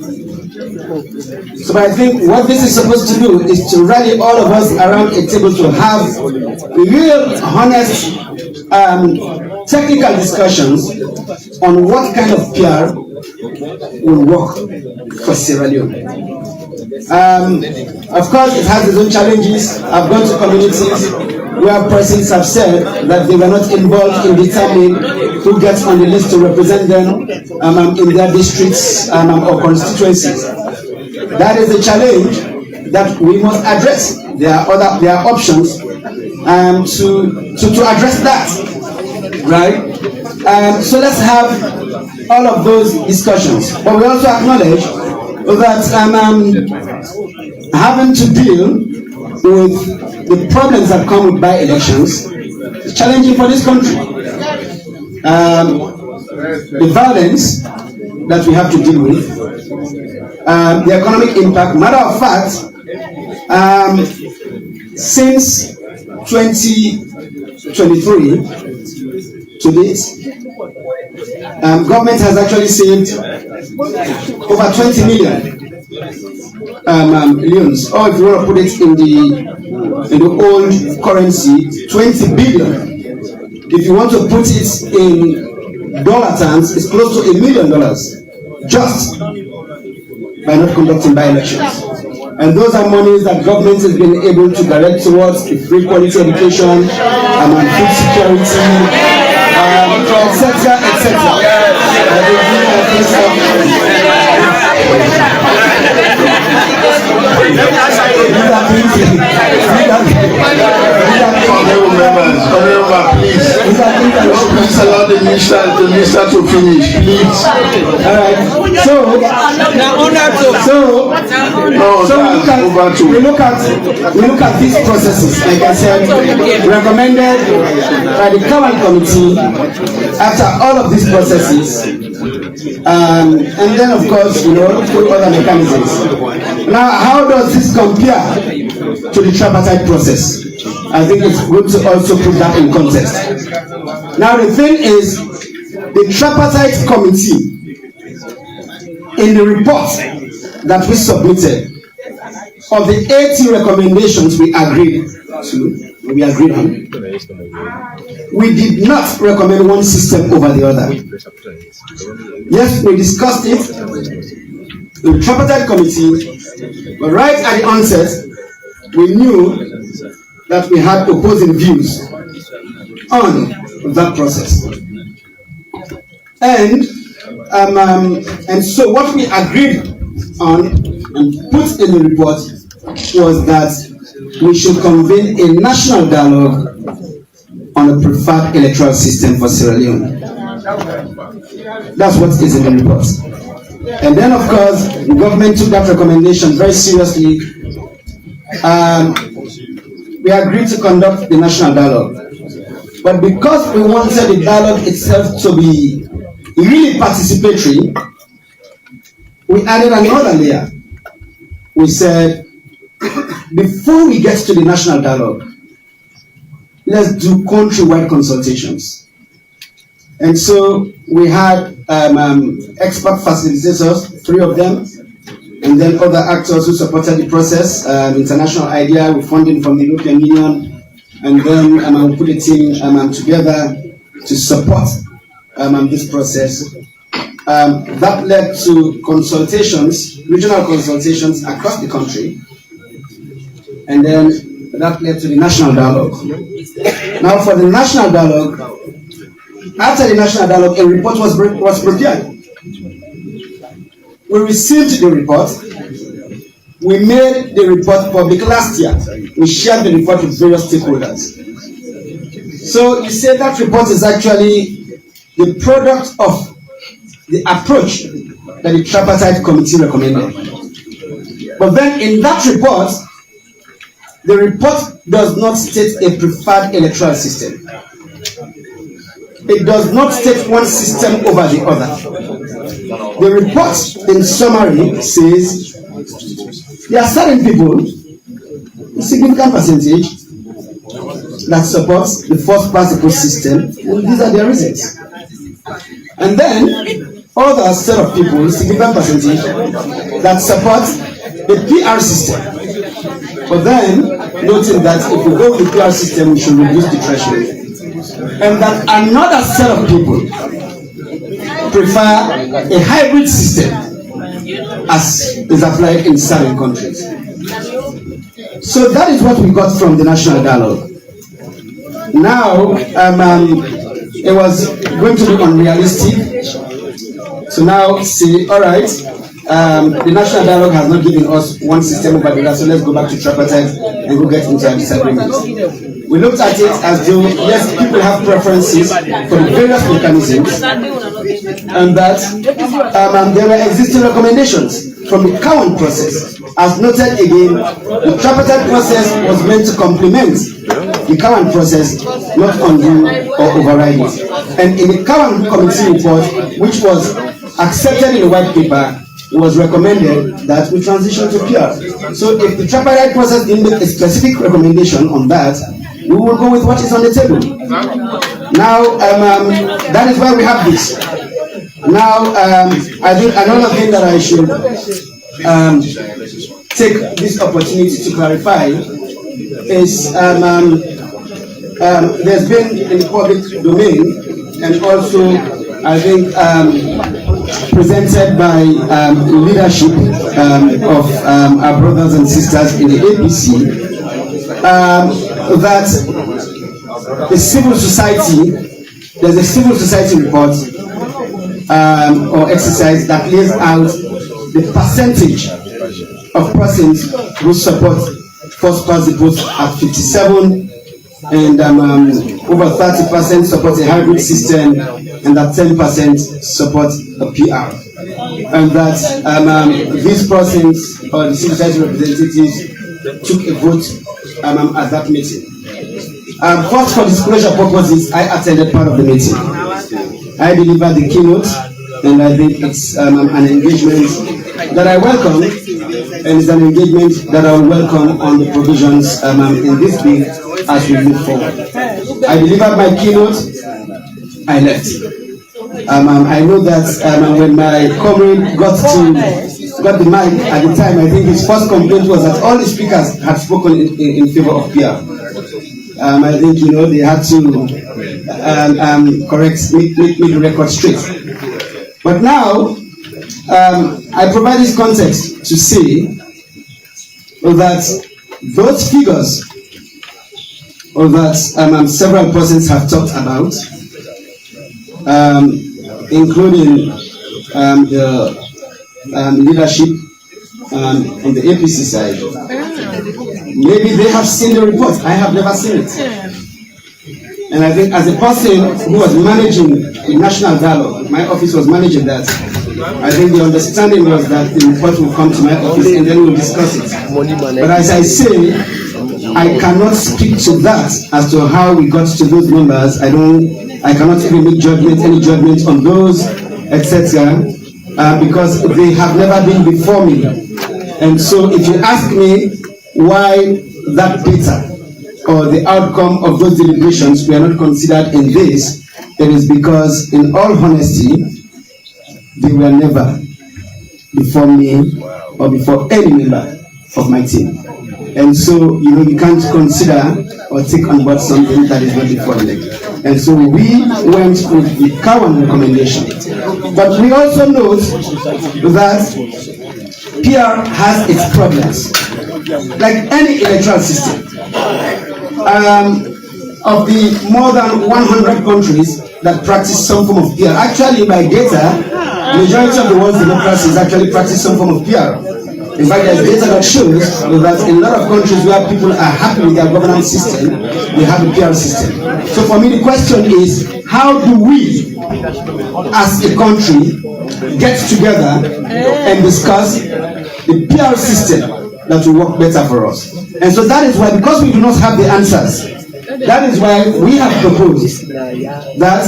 S5: So I think what this is supposed to do is to rally all of us around a table to have real, honest, technical discussions on what kind of PR will work for Sierra Leone. Of course, it has its own challenges. I've gone to communities where persons have said that they were not involved in determining who gets on the list to represent them in their districts or constituencies. That is a challenge that we must address. There are options to address that, right? So let's have all of those discussions. But we also acknowledge that having to deal with the problems that come with by-elections is challenging for this country. The violence that we have to deal with, the economic impact. Matter of fact, since 2023 to date, government has actually saved over 20 million millions, or if you want to put it in the old currency, 20 billion. If you want to put it in dollar terms, it's close to $1 million just by not conducting by-elections. And those are monies that government has been able to direct towards free quality education, food security, etc., etc.
S9: Please allow the minister to finish, please.
S5: We look at these processes, like I said, recommended by the Kawan committee after all of these processes, and then of course, through other mechanisms. Now, how does this compare to the tripartite process? I think it's good to also put that in context. Now, the thing is, the tripartite committee, in the report that we submitted, of the 80 recommendations we agreed on, we did not recommend one system over the other. Yes, we discussed it in the tripartite committee, but right at the onset, we knew that we had opposing views on that process. And so what we agreed on and put in the report was that we should convene a national dialogue on a preferred electoral system for Sierra Leone. That's what is in the report. And then, of course, the government took that recommendation very seriously. We agreed to conduct the national dialogue. But because we wanted the dialogue itself to be really participatory, we added another layer. We said, before we get to the national dialogue, let's do countrywide consultations. And so we had expert facilitators, 3 of them, and then other actors who supported the process, International IDEA with funding from the European Union, and then we put a team together to support this process. That led to consultations, regional consultations across the country. and then that led to the national dialogue. Now for the national dialogue, after the national dialogue, a report was prepared. We received the report. We made the report public last year. We shared the report with various stakeholders. So you say that report is actually the product of the approach that the tripartite committee recommended. But then in that report, the report does not state a preferred electoral system. It does not state one system over the other. The report, in summary, says there are certain people, a significant percentage, that supports the first past the post system, and these are their reasons. And then other set of people, significant percentage, that support the PR system. But then, noting that if we go with the PR system, we should reduce the threshold. And that another set of people prefer a hybrid system as is applied in certain countries. So that is what we got from the national dialogue. Now, it was going to be unrealistic. So now say, all right, the national dialogue has not given us one system over the other, so let's go back to tripartite and go get into a disagreement. We looked at it as though, yes, people have preferences for the various mechanisms, and that there were existing recommendations from the current process. As noted again, the tripartite process was meant to complement the current process, not undo or override it. And in the current committee report, which was accepted in the white paper, it was recommended that we transition to PR. So if the tripartite process didn't make a specific recommendation on that, we will go with what is on the table. Now, that is why we have this. Now, I think another thing that I should take this opportunity to clarify is there's been in the public domain, and also I think presented by leadership of our brothers and sisters in the APC, that the civil society, there's a civil society report or exercise that lays out the percentage of persons who support first past the post at 57, and over 30% support a hybrid system, and that 10% support a PR. And that these persons or the civil society representatives took a vote at that meeting. First, for disclosure purposes, I attended part of the meeting. I delivered the keynote, and I think it's an engagement that I welcome, and it's an engagement that I will welcome on the provisions in this bill as we move forward. I delivered my keynote, I left. I know that when my comrade got the mic at the time, I think his first complaint was that all the speakers had spoken in favor of PR. I think, they had to make the record straight. But now, I provide this context to say that those figures that several persons have talked about, including the leadership on the APC side, maybe they have seen the report. I have never seen it. And I think as a person who was managing the national dialogue, my office was managing that, I think the understanding was that the report will come to my office and then we'll discuss it. But as I say, I cannot speak to that as to how we got to those numbers. I cannot even make any judgment on those, etc. Because they have never been before me. And so if you ask me why that data or the outcome of those deliberations were not considered in this, it is because, in all honesty, they were never before me or before any member of my team. And so, you can't consider or take on board something that is not before them. And so we went with the Cowan recommendation. But we also note that PR has its problems. like any electoral system. Of the more than 100 countries that practice some form of PR, actually by data, majority of the world's democracies actually practice some form of PR. In fact, there's data that shows that in a lot of countries where people are happy with their governance system, they have a PR system. So for me, the question is, how do we, as a country, get together and discuss the PR system that will work better for us? And so that is why, because we do not have the answers, that is why we have proposed that,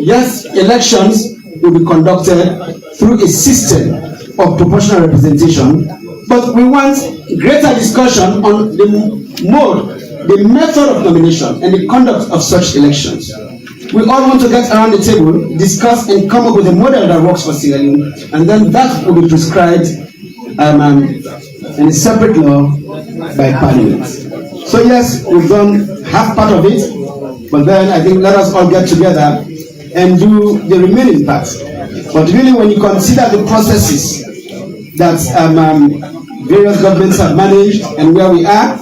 S5: yes, elections will be conducted through a system of proportional representation, but we want greater discussion on the mode, the method of nomination, and the conduct of such elections. We all want to get around the table, discuss, and come up with a model that works for Sierra Leone, and then that will be prescribed in a separate law by Parliament. So yes, we've done half part of it, but then I think let us all get together and do the remaining part. But really, when you consider the processes that various governments have managed and where we are,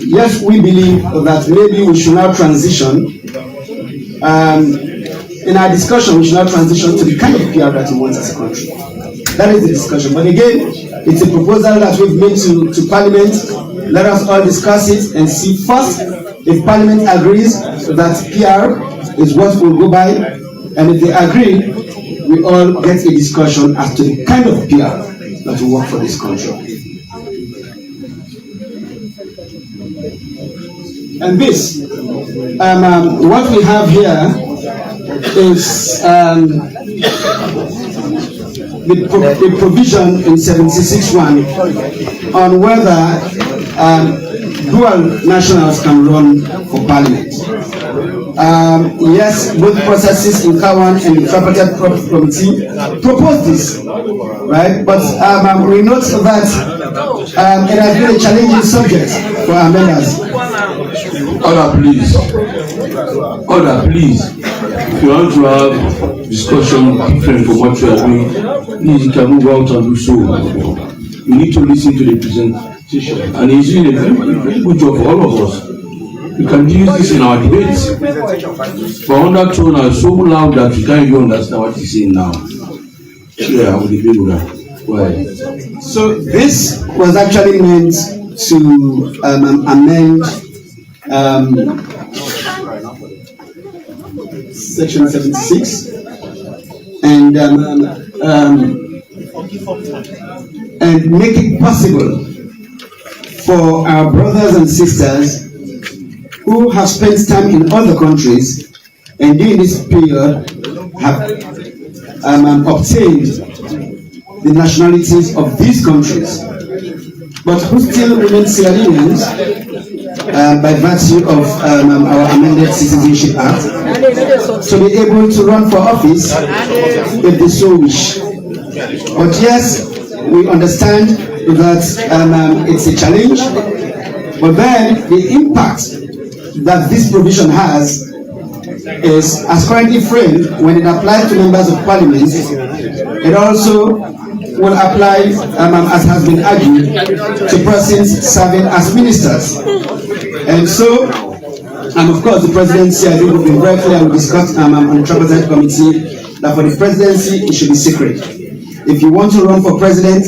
S5: yes, we believe that maybe we should now transition. In our discussion, we should now transition to the kind of PR that we want as a country. That is the discussion. But again, it's a proposal that we've made to Parliament. Let us all discuss it and see first if Parliament agrees that PR is what we'll go by, and if they agree, we all get a discussion as to the kind of PR that will work for this country. And this, what we have here is the provision in 76(1) on whether dual nationals can run for Parliament. Yes, both processes in Kawan and the Tripartite Committee proposed this, right? But we note that it has been a challenging subject for our members.
S4: Order, please. Order, please. If you want to have discussion different from what you are doing, please you can move out and do so. You need to listen to the presentation, and he's doing a very good job for all of us. We can use this in our debates. But undertone are so loud that you can't even understand what he's saying now. Yeah, I will be able to. Go ahead.
S5: So this was actually meant to amend Section 76 and make it possible for our brothers and sisters who have spent time in other countries and during this period have obtained the nationalities of these countries, but who still remain Sierra Leoneans by virtue of our amended Citizenship Act, to be able to run for office if they so wish. But yes, we understand that it's a challenge, but then the impact that this provision has is, as currently framed, when it applies to members of Parliament, it also will apply, as has been argued, to persons serving as ministers. And so, and of course, the presidency, I think, will be very clear. We discussed on the Tripartite Committee that for the presidency, it should be secret. If you want to run for president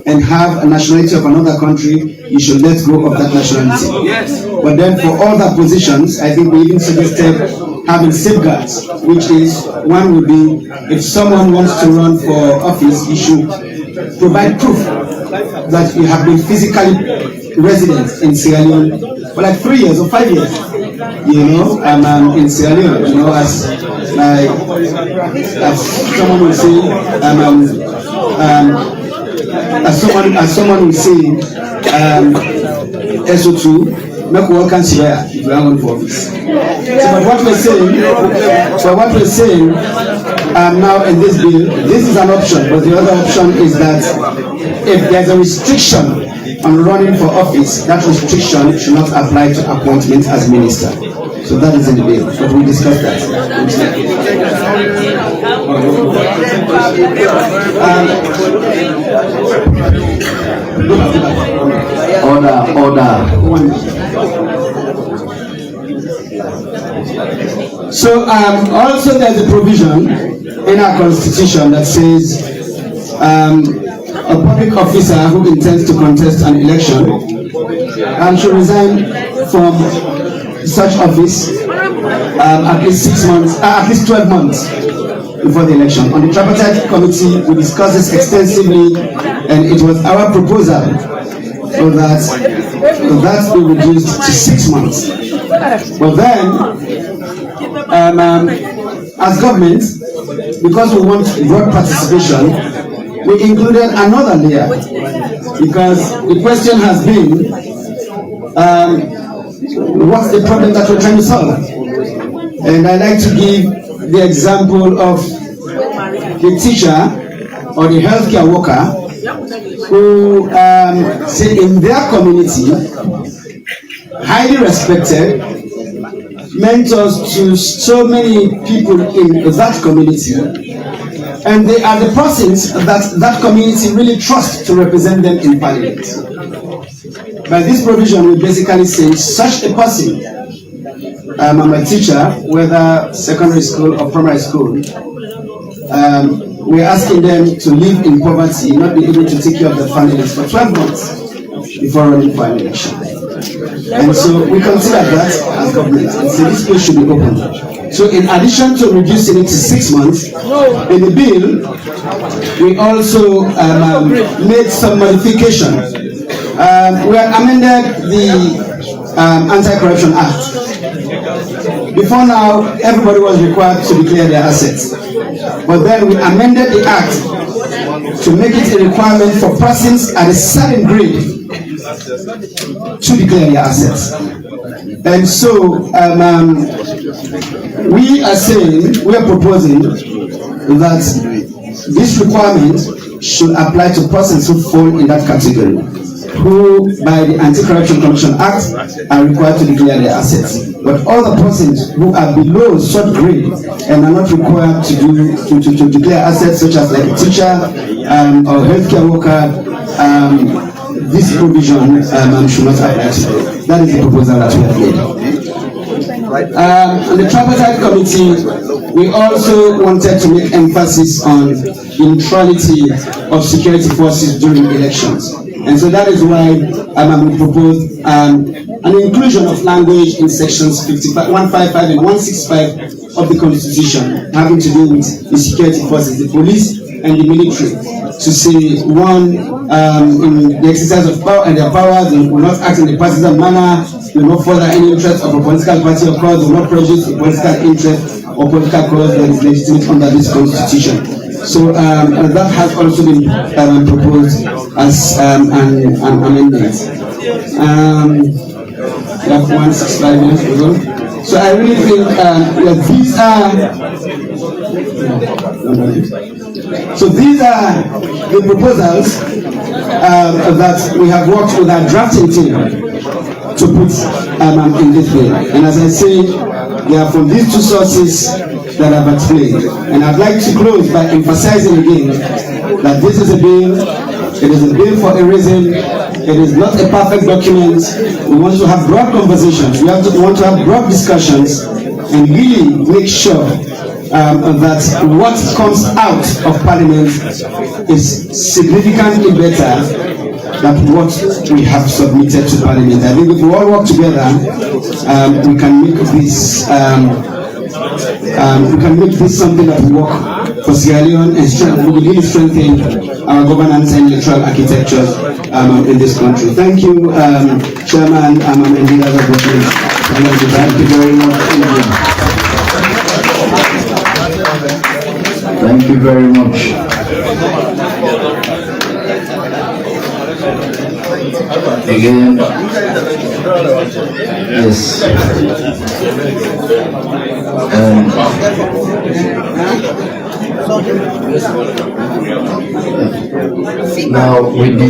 S5: and have a nationality of another country, you should let go of that nationality. Yes. But then for all the positions, I think we even suggested having safeguards, which is, one would be, if someone wants to run for office, you should provide proof that you have been physically resident in Sierra Leone for like 3 years or 5 years, you know, in Sierra Leone, you know, as someone will say, as someone will say, SO2, make work and swear if you are on for office. So, but what we're saying now in this bill, this is an option, but the other option is that if there's a restriction on running for office, that restriction should not apply to appointment as minister. So that is in the bill, but we discussed that.
S3: Order.
S5: So also there's a provision in our constitution that says a public officer who intends to contest an election should resign from such office at least 6 months, at least 12 months before the election. On the tripartite committee, we discussed this extensively, and it was our proposal that be reduced to 6 months. But then, as government, because we want broad participation, we included another layer, because the question has been, what's the problem that we're trying to solve? And I like to give the example of the teacher or the healthcare worker who say in their community, highly respected, mentors to so many people in that community, and they are the persons that community really trusts to represent them in parliament. By this provision, we basically say such a person, I'm a teacher, whether secondary school or primary school, we're asking them to live in poverty, not be able to take care of their families for 12 months before running for an election. And so we consider that as government, and so this place should be open. So in addition to reducing it to 6 months, in the bill, we also made some modifications. We have amended the Anti-Corruption Act. Before now, everybody was required to declare their assets. But then we amended the act to make it a requirement for persons at a certain grade to declare their assets. And so we are proposing that this requirement should apply to persons who fall in that category, who by the Anti-Corruption Commission Act are required to declare their assets. But other persons who are below such grade and are not required to declare assets, such as like a teacher or healthcare worker, this provision should not apply to them. That is the proposal that we have made. On the tripartite committee, we also wanted to make emphasis on the neutrality of security forces during elections. And so that is why we proposed an inclusion of language in sections 155 and 165 of the Constitution having to do with the security forces, the police and the military, to say, one, in the exercise of power and their powers, they will not act in a partisan manner, they will not further any interest of a political party or cause, they will not prejudice a political interest or political cause that is legitimate under this Constitution. So that has also been proposed as an amendment. We have 165 minutes to go. So I really think these are the proposals that we have worked with our drafting team to put in this bill. And as I say, they are from these two sources that I've explained. And I'd like to close by emphasizing again that this is a bill. It is a bill for a reason. It is not a perfect document. We want to have broad conversations. We want to have broad discussions and really make sure that what comes out of Parliament is significantly better than what we have submitted to Parliament. I think if we all work together, we can make this something that will work for Sierra Leone and we will really strengthen our governance and electoral architecture in this country. Thank you, Chairman and leaders of the Thank you very much.
S3: Thank you very much. Again, yes. Now with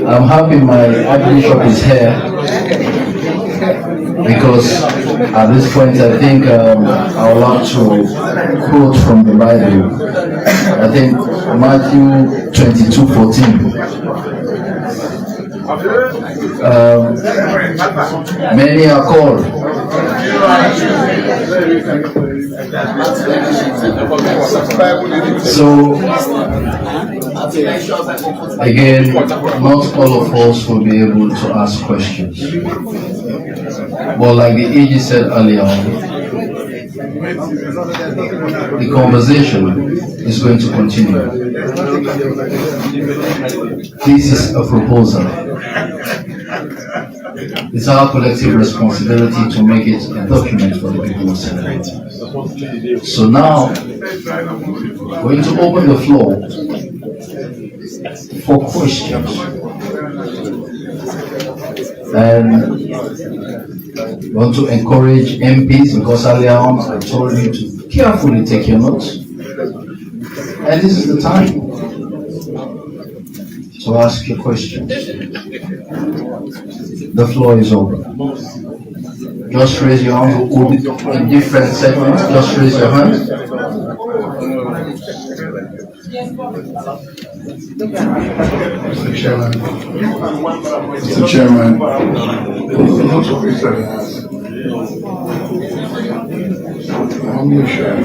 S3: I'm happy my Archbishop is here, because at this point I think I would like to quote from the Bible. I think Matthew 22:14. Many are called. So, again, not all of us will be able to ask questions. But like the AG said earlier on, the conversation is going to continue. This is a proposal. It's our collective responsibility to make it a document for the people of Senegal. So now, we're going to open the floor for questions. And we want to encourage MPs, because earlier on I told you to carefully take your notes. And this is the time to ask your questions. The floor is open. Just raise your hand. We'll be in different segments. Just raise your hand.
S9: Mr. Chairman. Mr. Chairman. I'm sure.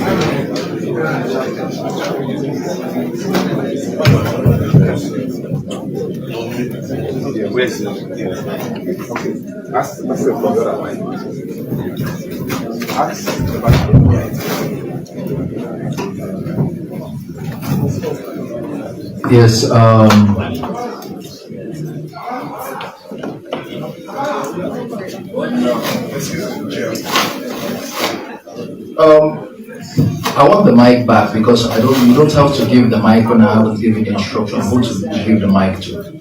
S3: Yes, I want the mic back, because you don't have to give the mic when I haven't given the instruction who to give the mic to.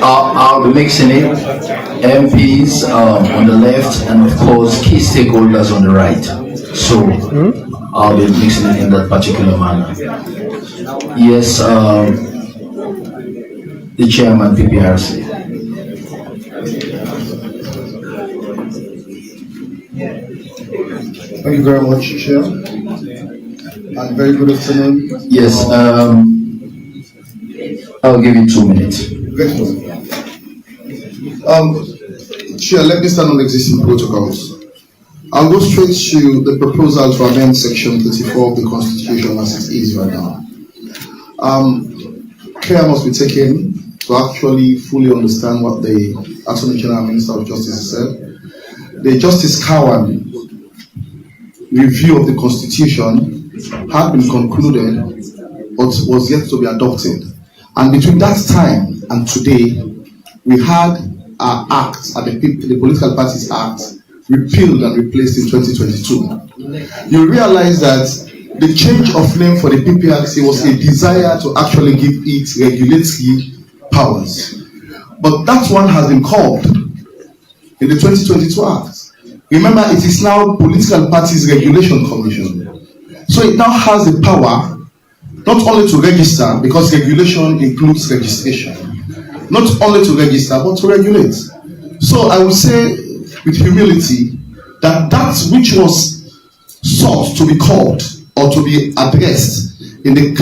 S3: I'll be mixing it. MPs on the left, and of course key stakeholders on the right. So I'll be mixing it in that particular manner. Yes, the chairman, PPRC.
S9: Thank you very much, Chair. And very good afternoon.
S3: Yes, I'll give you 2 minutes.
S9: Great. Chair, let me start on existing protocols. I'll go straight to the proposal to amend Section 34 of the Constitution as it is right now. Care must be taken to actually fully understand what the Attorney General and Minister of Justice said. The Justice Cowan review of the Constitution had been concluded but was yet to be adopted. And between that time and today, we had our act, the Political Parties Act, repealed and replaced in 2022. You realize that the change of name for the PPRC was a desire to actually give it regulatory powers. But that one has been called in the 2022 Act. Remember, it is now Political Parties Regulation Commission. So it now has the power not only to register, because regulation includes registration, not only to register, but to regulate. So I would say with humility that that which was sought to be called or to be addressed in the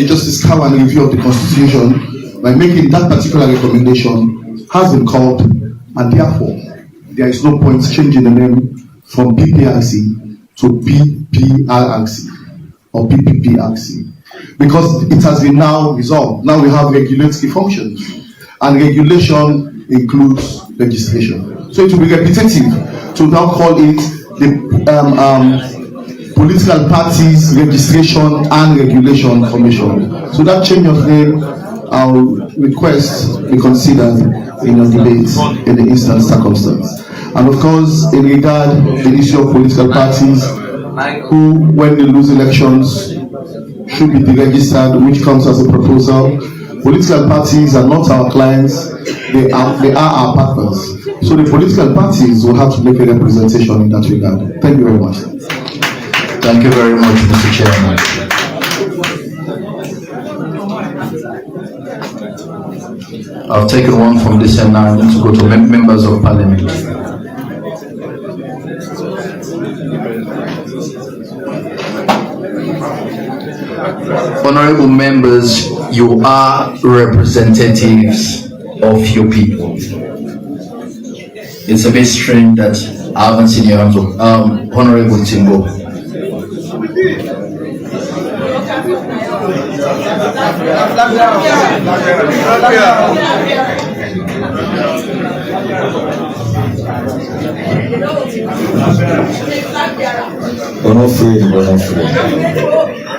S9: Justice Cowan review of the Constitution, by making that particular recommendation, has been called, and therefore there is no point changing the name from PPRC to PPRC or PPPRC, because it has been now resolved. Now we have regulatory functions, and regulation includes legislation. So it will be repetitive to now call it the Political Parties Registration and Regulation Commission. So that change of name, I'll request be considered in your debate in the instant circumstance. And of course, in regard to the issue of political parties who, when they lose elections, should be deregistered, which comes as a proposal. Political parties are not our clients, they are our partners. So the political parties will have to make a representation in that regard. Thank you very much.
S3: Thank you very much, Mr. Chairman. I've taken one from this end now. I need to go to members of parliament. Honorable members, you are representatives of your people. It's a bit strange that I haven't seen your hands up. Honorable Timbo.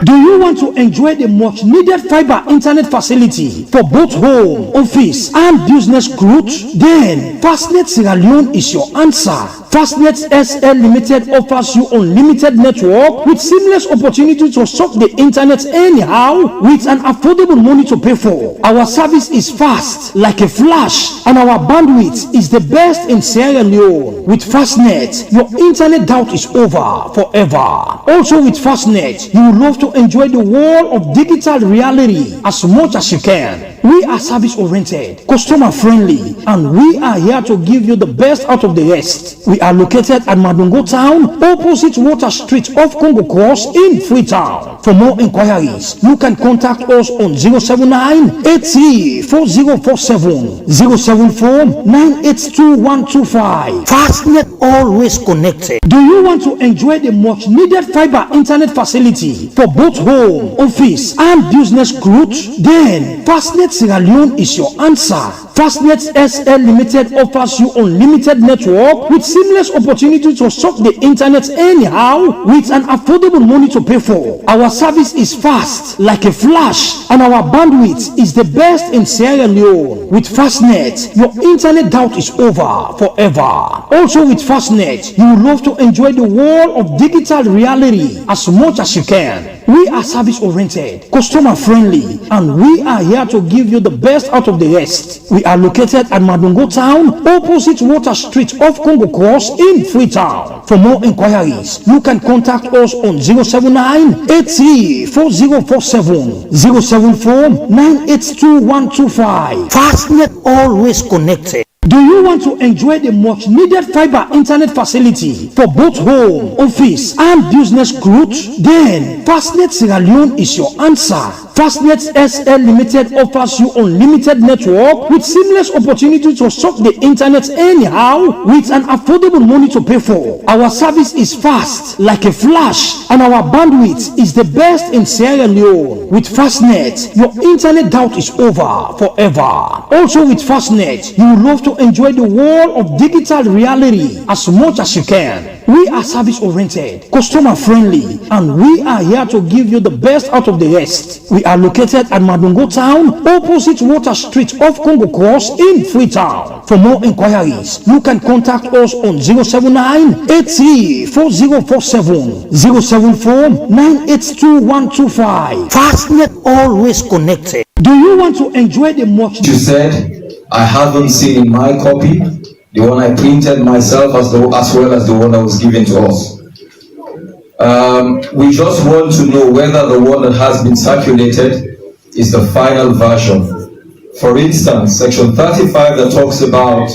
S8: Do you want to enjoy the much needed fiber internet facility for both home, office, and business growth? Then Fastnet Sierra Leone is your answer. Fastnet SL Limited offers you unlimited network with seamless opportunity to surf the internet anyhow with an affordable money to pay for. Our service is fast like a flash, and our bandwidth is the best in Sierra Leone. With Fastnet, your internet doubt is over forever. Also with Fastnet, you will love to enjoy the world of digital reality as much as you can. We are service oriented, customer friendly, and we are here to give you the best out of the rest. We are located at Madungo Town, opposite Water Street off Congo Cross in Freetown. For more inquiries, you can contact us on 079-834047, 074-982-125. Fastnet, always connected. Do you want to enjoy the much needed fiber internet facility for both home, office, and business growth? Then Fastnet Sierra Leone is your answer. Fastnet SL Limited offers you unlimited network with seamless opportunity to surf the internet anyhow with an affordable money to pay for. Our service is fast like a flash, and our bandwidth is the best in Sierra Leone. With Fastnet, your internet doubt is over forever. Also with Fastnet, you will love to enjoy the world of digital reality as much as you can. We are service oriented, customer friendly, and we are here to give you the best out of the rest. We are located at Madungo Town, opposite Water Street off Congo Cross in Freetown. For more inquiries, you can contact us on 079-834047, 074-982-125. Fastnet, always connected. Do you want to enjoy the much needed fiber internet facility for both home, office, and business growth? Then Fastnet Sierra Leone is your answer. Fastnet SL Limited offers you unlimited network with seamless opportunity to surf the internet anyhow with an affordable money to pay for. Our service is fast like a flash, and our bandwidth is the best in Sierra Leone. With Fastnet, your internet doubt is over forever. Also with Fastnet, you will love to enjoy the world of digital reality as much as you can. We are service oriented, customer friendly, and we are here to give you the best out of the rest. We are located at Madungo Town, opposite Water Street off Congo Cross in Freetown. For more inquiries, you can contact us on 079-834047, 074-982-125. Fastnet, always connected. Do you want to enjoy the much...
S10: You said, I haven't seen in my copy the one I printed myself as well as the one that was given to us. We just want to know whether the one that has been circulated is the final version. For instance, section 35 that talks about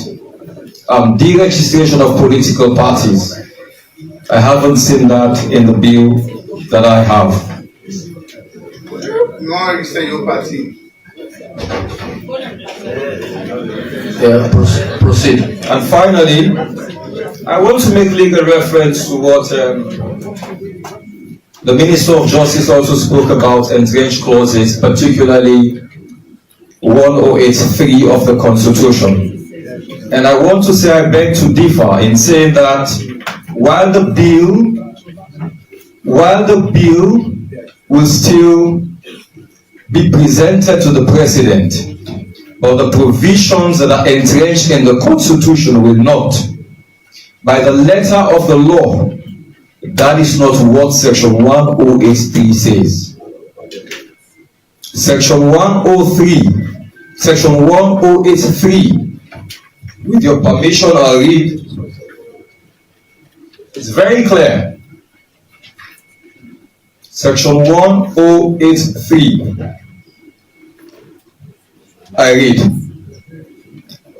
S10: deregistration of political parties. I haven't seen that in the bill that I have.
S9: You want to register your party?
S10: Proceed. And finally, I want to make legal reference to what the Minister of Justice also spoke about, entrenched clauses, particularly 108(3) of the Constitution. And I want to say I beg to differ in saying that while the bill will still be presented to the President, but the provisions that are entrenched in the Constitution will not. By the letter of the law, that is not what section 108(3) says. Section 103, Section 1083. With your permission, I'll read. It's very clear. Section 1083. I read.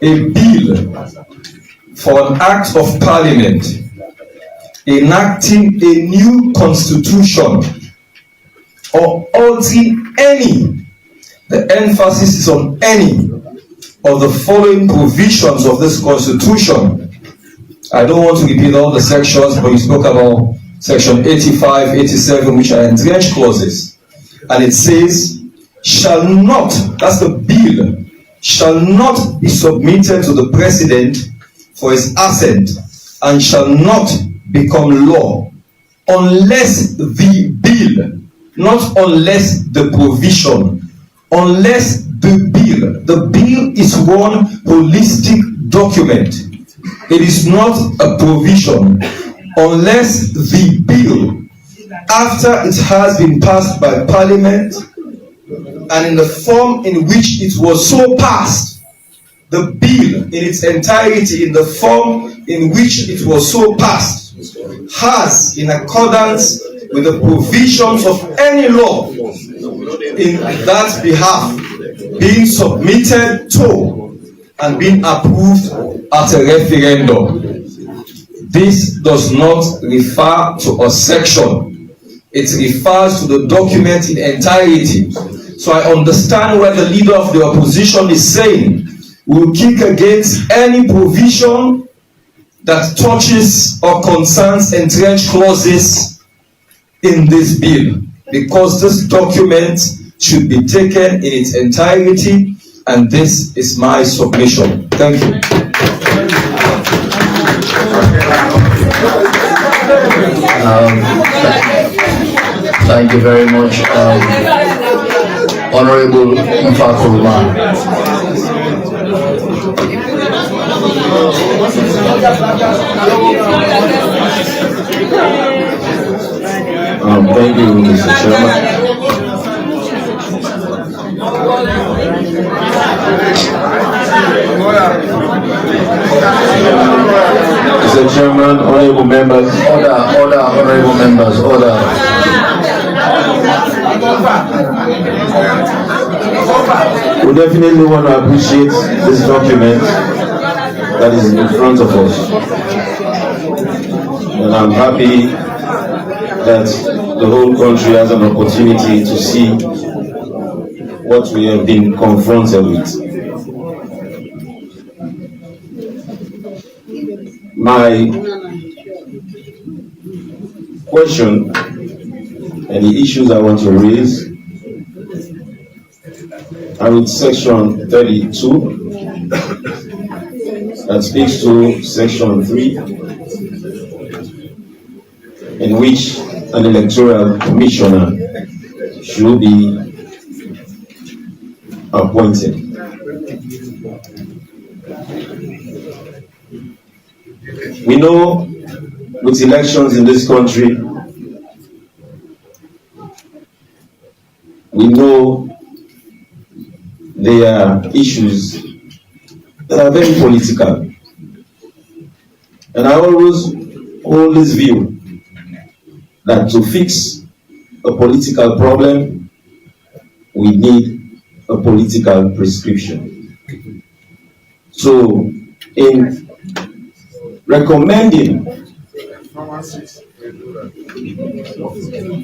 S10: A bill for an act of parliament enacting a new constitution or altering any, the emphasis is on any, of the following provisions of this constitution. I don't want to repeat all the sections, but you spoke about section 85, 87, which are entrenched clauses. And it says, shall not, that's the bill, shall not be submitted to the president for his assent and shall not become law unless the bill, not unless the provision, unless the bill. The bill is one holistic document. It is not a provision. Unless the bill, after it has been passed by Parliament and in the form in which it was so passed, the bill in its entirety, in the form in which it was so passed, has, in accordance with the provisions of any law in that behalf, been submitted to and been approved at a referendum. This does not refer to a section. It refers to the document in entirety. So I understand what the leader of the opposition is saying. We will kick against any provision that touches or concerns entrenched clauses in this bill, because this document should be taken in its entirety, and this is my submission. Thank you.
S3: Thank you very much, Honorable Mfakuruma.
S2: Thank you, Mr. Chairman. Mr. Chairman, honorable members.
S3: Order, honorable members, order.
S2: We definitely want to appreciate this document that is in front of us. And I'm happy that the whole country has an opportunity to see what we have been confronted with. My question and the issues I want to raise are with section 32 that speaks to section 3, in which an electoral commissioner should be appointed. We know with elections in this country, we know there are issues that are very political. And I always hold this view that to fix a political problem, we need a political prescription. So, in recommending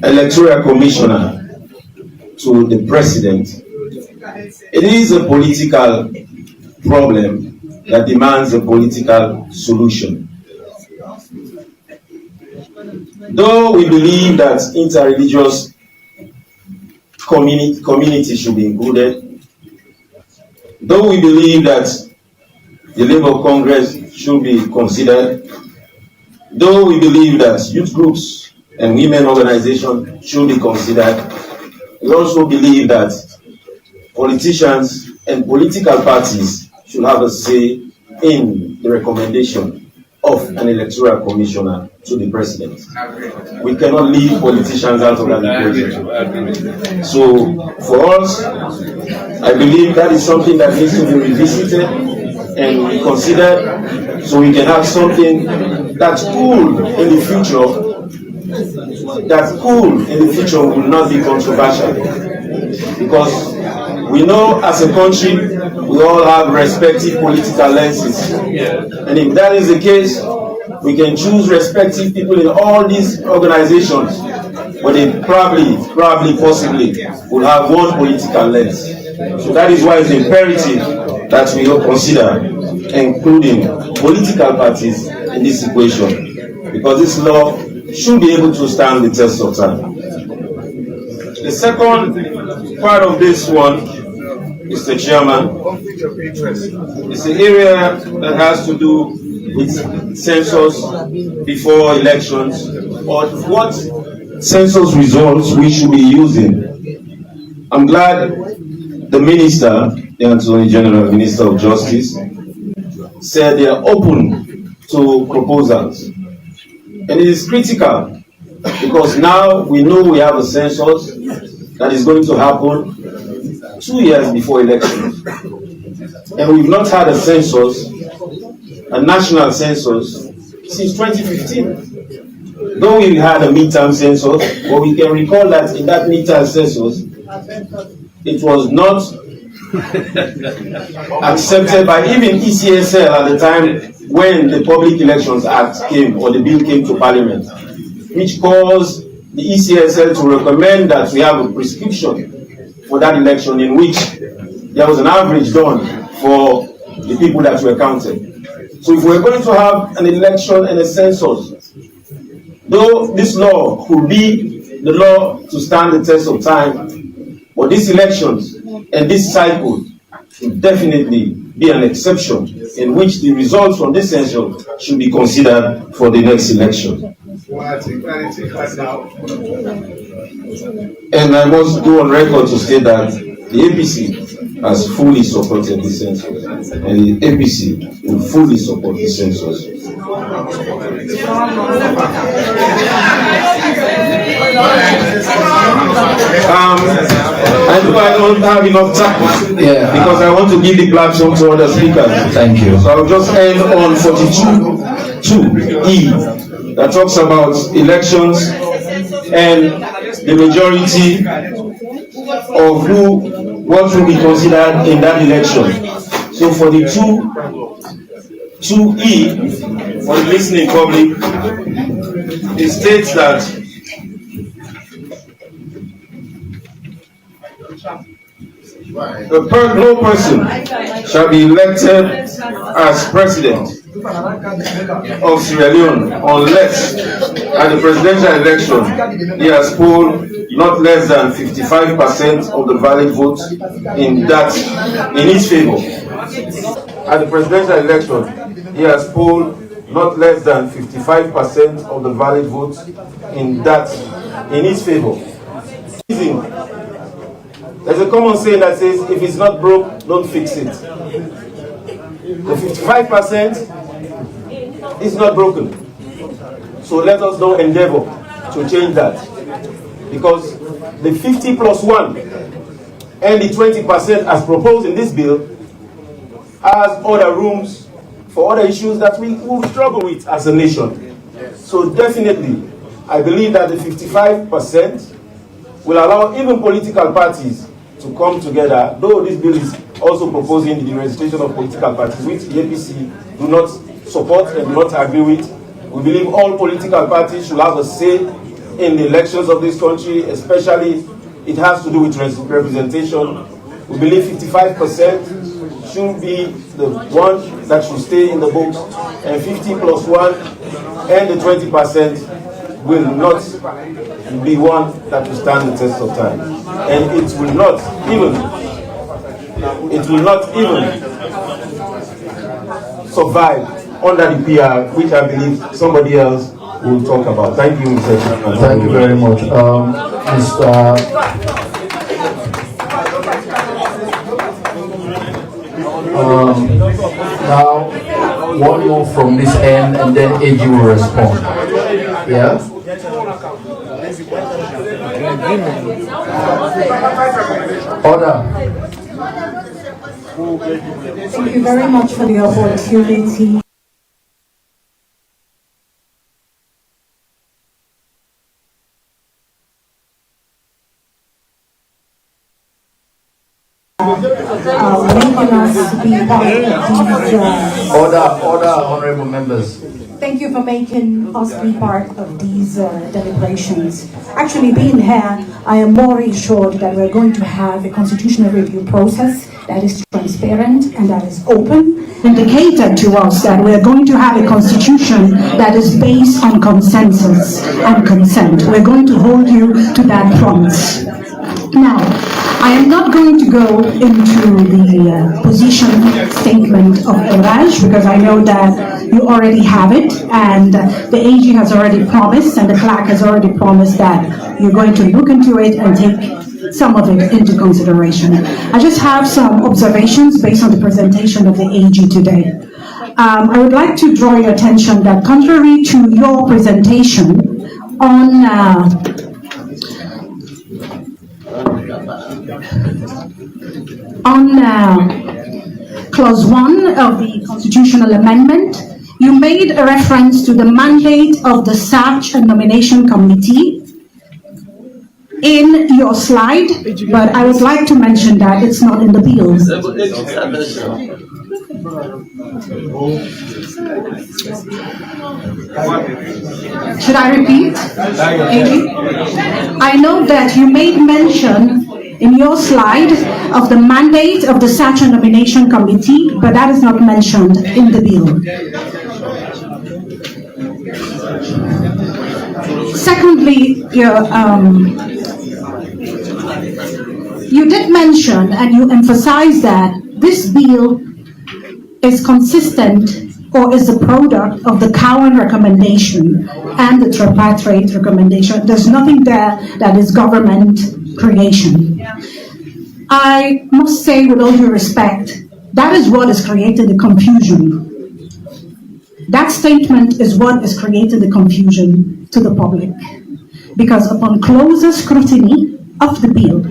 S2: electoral commissioner to the president, it is a political problem that demands a political solution. Though we believe that interreligious community should be included, though we believe that the Labour Congress should be considered, though we believe that youth groups and women organizations should be considered, we also believe that politicians and political parties should have a say in the recommendation
S11: of an electoral commissioner to the president. We cannot leave politicians out of that equation. So for us, I believe that is something that needs to be revisited and reconsidered, so we can have something that's cool in the future. That cool in the future will not be controversial, because we know as a country we all have respective political lenses, and if that is the case, we can choose respective people in all these organizations, but they possibly will have one political lens. So that is why it's imperative that we consider including political parties in this equation, because this law should be able to stand the test of time. The second part of this one, Mr. Chairman, is the area that has to do with census before elections, or what census results we should be using. I'm glad the Minister, the Attorney General, Minister of Justice, said they are open to proposals. And it is critical, because now we know we have a census that is going to happen 2 years before elections. And we've not had a census, a national census, since 2015. Though we had a midterm census, but we can recall that in that midterm census, it was not accepted by even ECSL at the time when the Public Elections Act came, or the bill came to Parliament, which caused the ECSL to recommend that we have a prescription for that election, in which there was an average done for the people that were counted. So if we're going to have an election and a census, though this law could be the law to stand the test of time, but these elections and this cycle should definitely be an exception, in which the results from this census should be considered for the next election. And I must go on record to state that the APC has fully supported the census, and the APC will fully support the census. I know I don't have enough time, because I want to give the platform to other speakers.
S3: Thank you.
S11: So I'll just end on 42(2)(e) that talks about elections and the majority of what will be considered in that election. So for the 2(e), for the listening public, it states that no person shall be elected as president of Sierra Leone unless at the presidential election he has polled not less than 55% of the valid votes in his favor. At the presidential election he has polled not less than 55% of the valid votes in his favor. There's a common saying that says, if it's not broke, don't fix it. The 55% is not broken. So let us now endeavor to change that. Because the 50 plus 1 and the 20% as proposed in this bill has other rooms for other issues that we will struggle with as a nation. So definitely, I believe that the 55% will allow even political parties to come together, though this bill is also proposing the registration of political parties, which the APC do not support and do not agree with. We believe all political parties should have a say in the elections of this country, especially it has to do with representation. We believe 55% should be the one that should stay in the books, and 50 plus 1 and the 20% will not be one that will stand the test of time. And it will not even survive under the PR, which I believe somebody else will talk about. Thank you, Mr. Chairman.
S3: Thank you very much. Now, one more from this end, and then AG will respond. Yeah? Order.
S12: Thank you very much for the opportunity. Making us be part of these.
S3: Order, honorable members.
S12: Thank you for making us be part of these deliberations. Actually, being here, I am more reassured that we're going to have a constitutional review process that is transparent and that is open, indicated to us that we're going to have a constitution that is based on consensus and consent. We're going to hold you to that promise. Now, I am not going to go into the position statement of Iraj because I know that you already have it, and the AG has already promised and the clerk has already promised that you're going to look into it and take some of it into consideration. I just have some observations based on the presentation of the AG today. I would like to draw your attention that contrary to your presentation on clause 1 of the constitutional amendment, you made a reference to the mandate of the Search and Nomination Committee in your slide, but I would like to mention that it's not in the bill. Should I repeat? I know that you made mention in your slide of the mandate of the Search and Nomination Committee, but that is not mentioned in the bill. Secondly, you did mention and you emphasized that this bill is consistent or is a product of the Cowen recommendation and the tripartite recommendation. There's nothing there that is government creation. I must say, with all due respect, that is what has created the confusion. That statement is what has created the confusion to the public. Because upon closer scrutiny of the bill,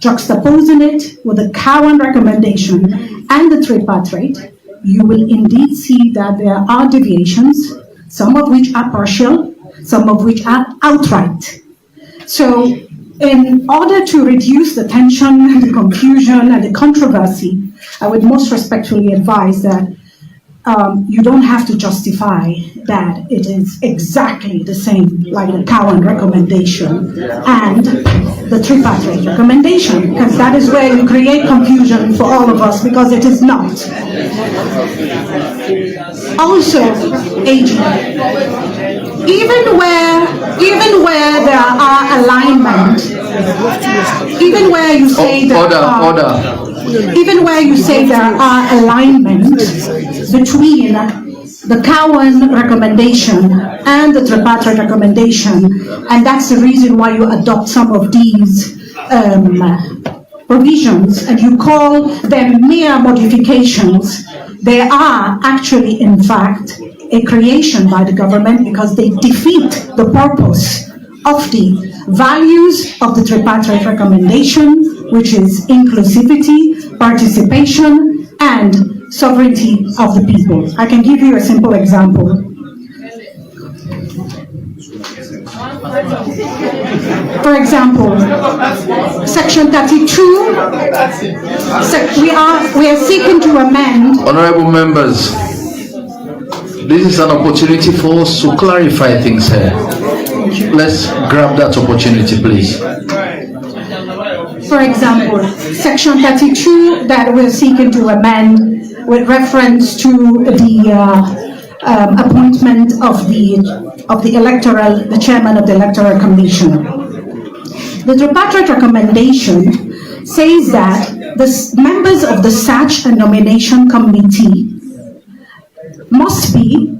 S12: juxtaposing it with the Cowen recommendation and the tripartite, you will indeed see that there are deviations, some of which are partial, some of which are outright. So, in order to reduce the tension, the confusion, and the controversy, I would most respectfully advise that you don't have to justify that it is exactly the same like the Cowen recommendation and the tripartite recommendation, because that is where you create confusion for all of us, because it is not. Also, AG, even where there are alignment, even where you say that even where you say there are alignment between the Cowen recommendation and the tripartite recommendation, and that's the reason why you adopt some of these provisions and you call them mere modifications. They are actually, in fact, a creation by the government because they defeat the purpose of the values of the tripartite recommendation, which is inclusivity, participation, and sovereignty of the people. I can give you a simple example. For example, Section 32, we are seeking to amend.
S3: Honorable members, this is an opportunity for us to clarify things here. Let's grab that opportunity, please.
S12: For example, Section 32 that we're seeking to amend with reference to the appointment of the chairman of the Electoral Commission. The tripartite recommendation says that the members of the Search and Nomination Committee must be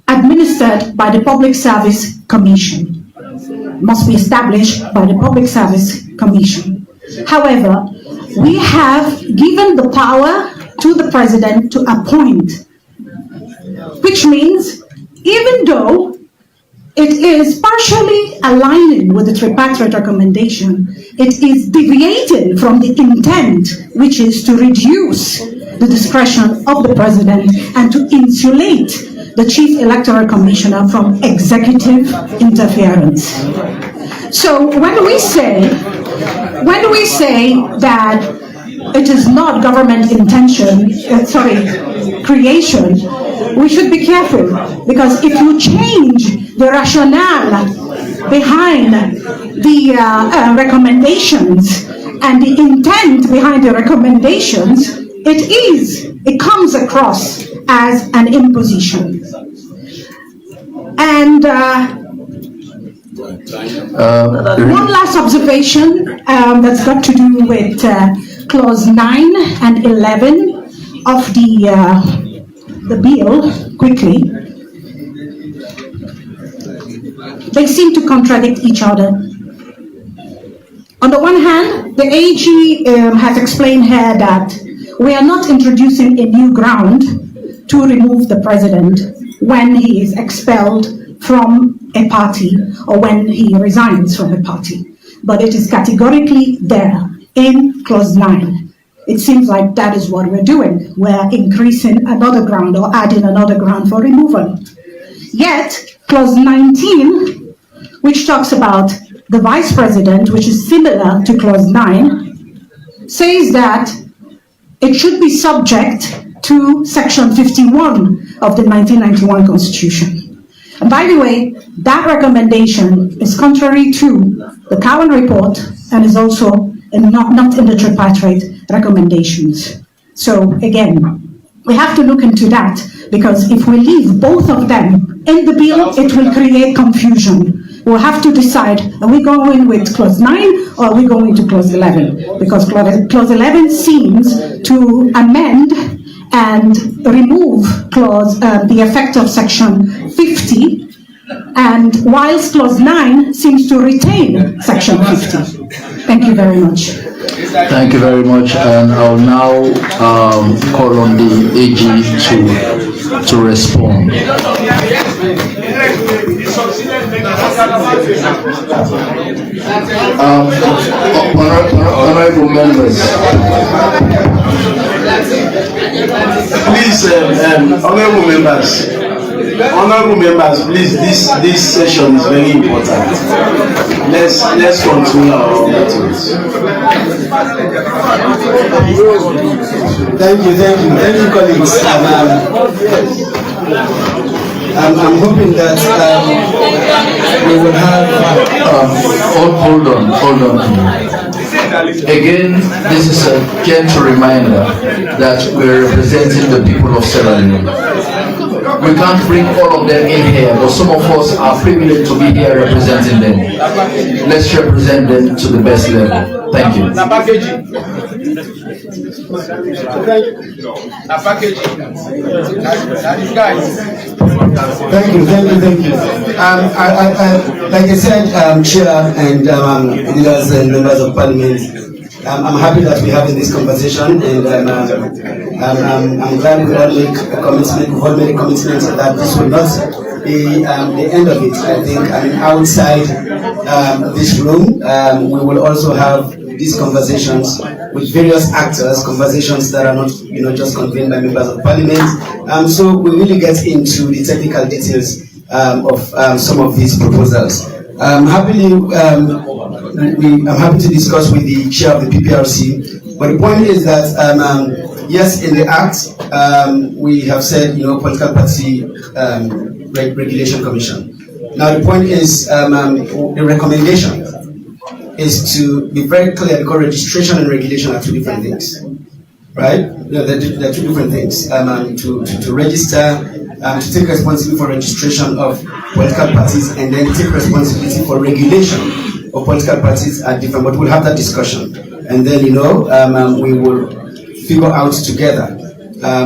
S12: administered by the Public Service Commission, must be established by the Public Service Commission. However, we have given the power to the President to appoint which means even though it is partially aligning with the tripartite recommendation, it is deviating from the intent, which is to reduce the discretion of the president and to insulate the Chief Electoral Commissioner from executive interference. So when we say that it is not government creation, we should be careful, because if you change the rationale behind the recommendations and the intent behind the recommendations, it comes across as an imposition. And one last observation that's got to do with clause 9 and 11 of the bill, quickly. They seem to contradict each other. On the one hand, the AG has explained here that we are not introducing a new ground to remove the president when he is expelled from a party or when he resigns from a party. But it is categorically there in clause 9. It seems like that is what we're doing. We're increasing another ground or adding another ground for removal. Yet, clause 19, which talks about the vice president, which is similar to clause 9, says that it should be subject to section 51 of the 1991 Constitution. And by the way, that recommendation is contrary to the Cowan report and is also not in the tripartite recommendations. So again, we have to look into that, because if we leave both of them in the bill, it will create confusion. We'll have to decide, are we going with clause 9 or are we going to clause 11? Because clause 11 seems to amend and remove the effect of section 50, and whilst clause 9 seems to retain section 50. Thank you very much.
S3: Thank you very much, and I'll now call on the AG to respond. Honorable members.
S1: Please, honorable members, please, this session is very important. Let's continue our meetings.
S5: Thank you, colleagues. I'm hoping that we will have.
S3: Hold on. Again, this is a gentle reminder that we're representing the people of Sierra Leone. We can't bring all of them in here, but some of us are privileged to be here representing them. Let's represent them to the best level. Thank you.
S5: Thank you. Like I said, Chair and leaders and members of Parliament, I'm happy that we're having this conversation, and I'm glad we all make a commitment. We've all made a commitment that this will not be the end of it. I think outside this room, we will also have these conversations with various actors, conversations that are not, just convened by members of Parliament. So we really get into the technical details of some of these proposals. I'm happy to discuss with the chair of the PPRC. But the point is that yes, in the Act we have said political party regulation commission. Now the point is the recommendation is to be very clear, because registration and regulation are two different things, right? They're two different things. To register, to take responsibility for registration of political parties, and then take responsibility for regulation of political parties are different. But we'll have that discussion, and then we will figure out together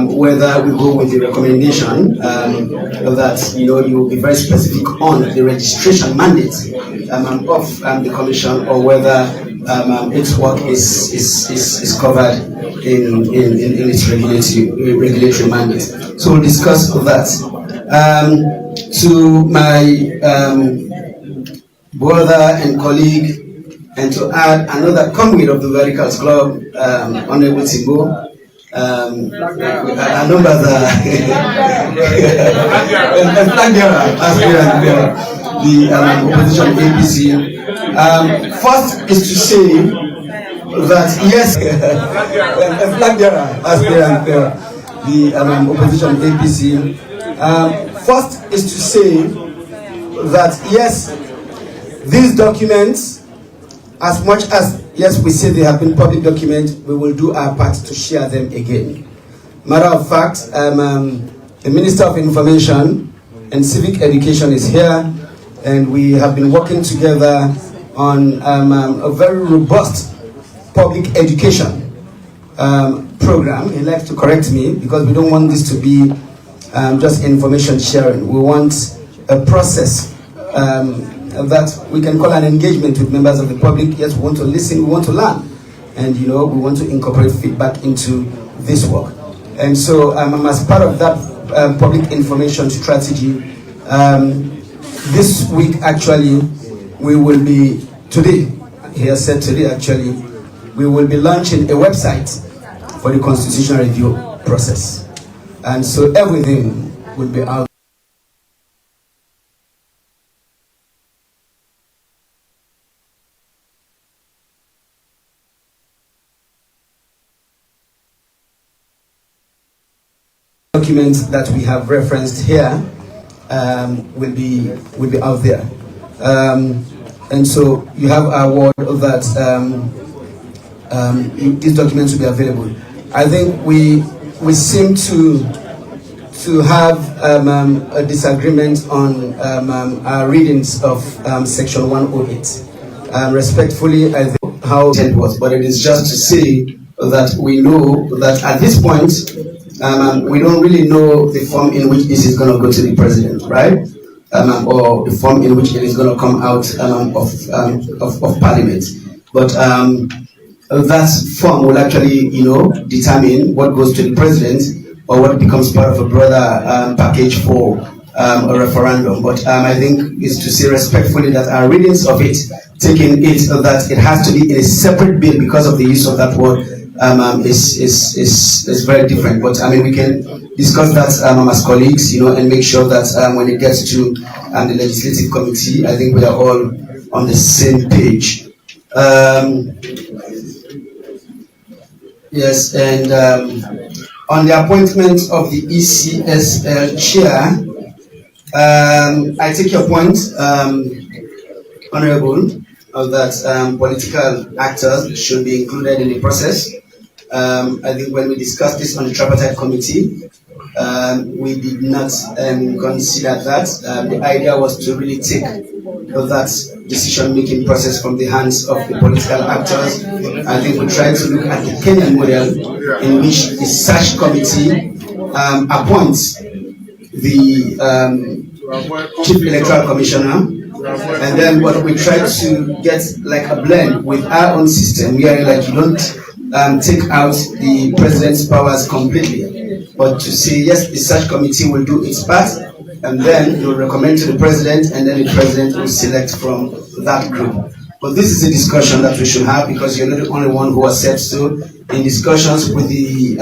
S5: whether we go with the recommendation that you will be very specific on the registration mandate of the commission, or whether its work is covered in its regulatory mandate. So we'll discuss that. To my brother and colleague, and to add another comrade of the Radicals Club, Honorable Timbo. Our numbers are the opposition APC. First is to say that yes, the opposition APC. First is to say that yes, these documents, as much as yes, we say they have been public documents, we will do our part to share them again. Matter of fact, the Minister of Information and Civic Education is here, and we have been working together on a very robust public education program. He likes to correct me because we don't want this to be just information sharing. We want a process that we can call an engagement with members of the public. Yes, we want to listen, we want to learn, and we want to incorporate feedback into this work. And so as part of that public information strategy, this week actually, we will be, today, he has said today actually, we will be launching a website for the constitutional review process. And so everything will be out. Documents that we have referenced here will be out there, and so you have our word that these documents will be available. I think we seem to have a disagreement on our readings of section 108. Respectfully, I think how it was, but it is just to say that we know that at this point. We don't really know the form in which this is going to go to the president, right? Or the form in which it is going to come out of parliament. But that form will actually, determine what goes to the president or what becomes part of a broader package for a referendum. But I think is to say respectfully that our readings of it, taking it that it has to be in a separate bill because of the use of that word. Is very different, but I mean we can discuss that as colleagues, and make sure that when it gets to the legislative committee, I think we are all on the same page. Yes, and on the appointment of the ECSL chair, I take your point, Honorable, that political actors should be included in the process. I think when we discussed this on the tripartite committee, we did not consider that. The idea was to really take that decision-making process from the hands of the political actors. I think we tried to look at the Kenyan model in which the search committee appoints the chief electoral commissioner. And then what we try to get like a blend with our own system, where like you don't take out the president's powers completely, but to say yes, the search committee will do its part, and then you'll recommend to the president, and then the president will select from that group. But this is a discussion that we should have because you're not the only one who has said so. In discussions with the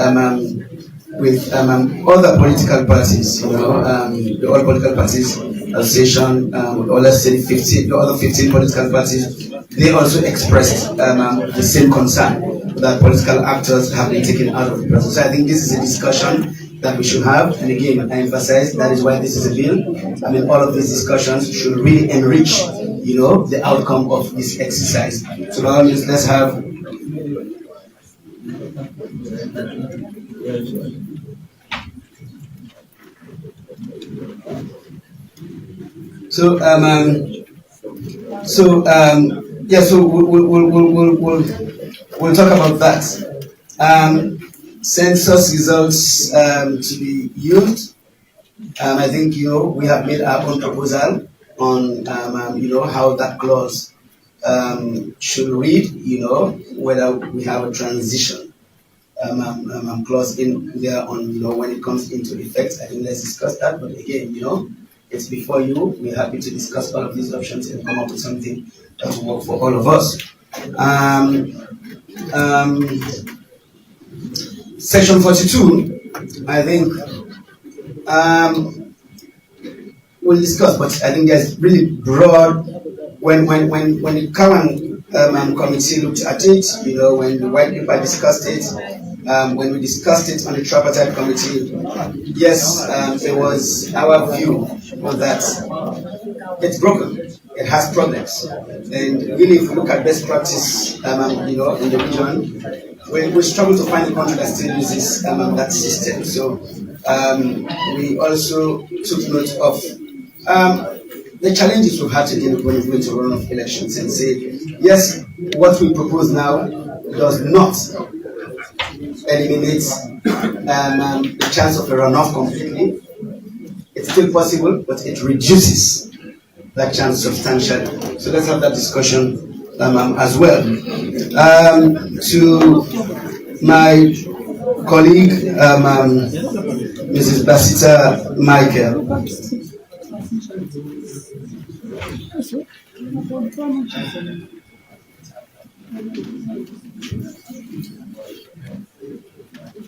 S5: other political parties, the all political parties association, or let's say the other 15 political parties, they also expressed the same concern that political actors have been taken out of the process. So I think this is a discussion that we should have, and again, I emphasize that is why this is a bill. I mean, all of these discussions should really enrich, the outcome of this exercise. So by all means, let's have. So we'll talk about that. Census results to be used. I think we have made our own proposal on how that clause should read. Whether we have a transition clause in there on, when it comes into effect. I think let's discuss that. But again, it's before you. We're happy to discuss all of these options and come up with something that will work for all of us. Section 42, I think we'll discuss, but I think there's really broad. When the current committee looked at it, when the white paper discussed it, when we discussed it on the tripartite committee, yes, it was our view that it's broken. It has problems, and really, if we look at best practice, in the region, we struggle to find a country that still uses that system. So we also took note of the challenges we've had to deal with when we go to runoff elections, and say, yes, what we propose now does not eliminate the chance of a runoff completely. It's still possible, but it reduces that chance substantially. So let's have that discussion as well. To my colleague, Mrs. Basita Michael.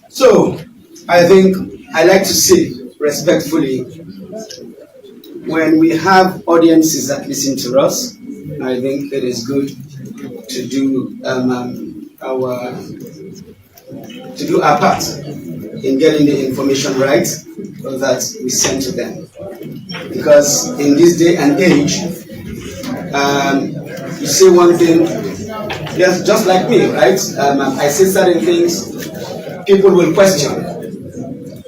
S5: So, I think I like to say respectfully, when we have audiences that listen to us, I think it is good to do our part in getting the information right that we send to them. Because in this day and age, you say one thing, yes, just like me, right? I say certain things, people will question.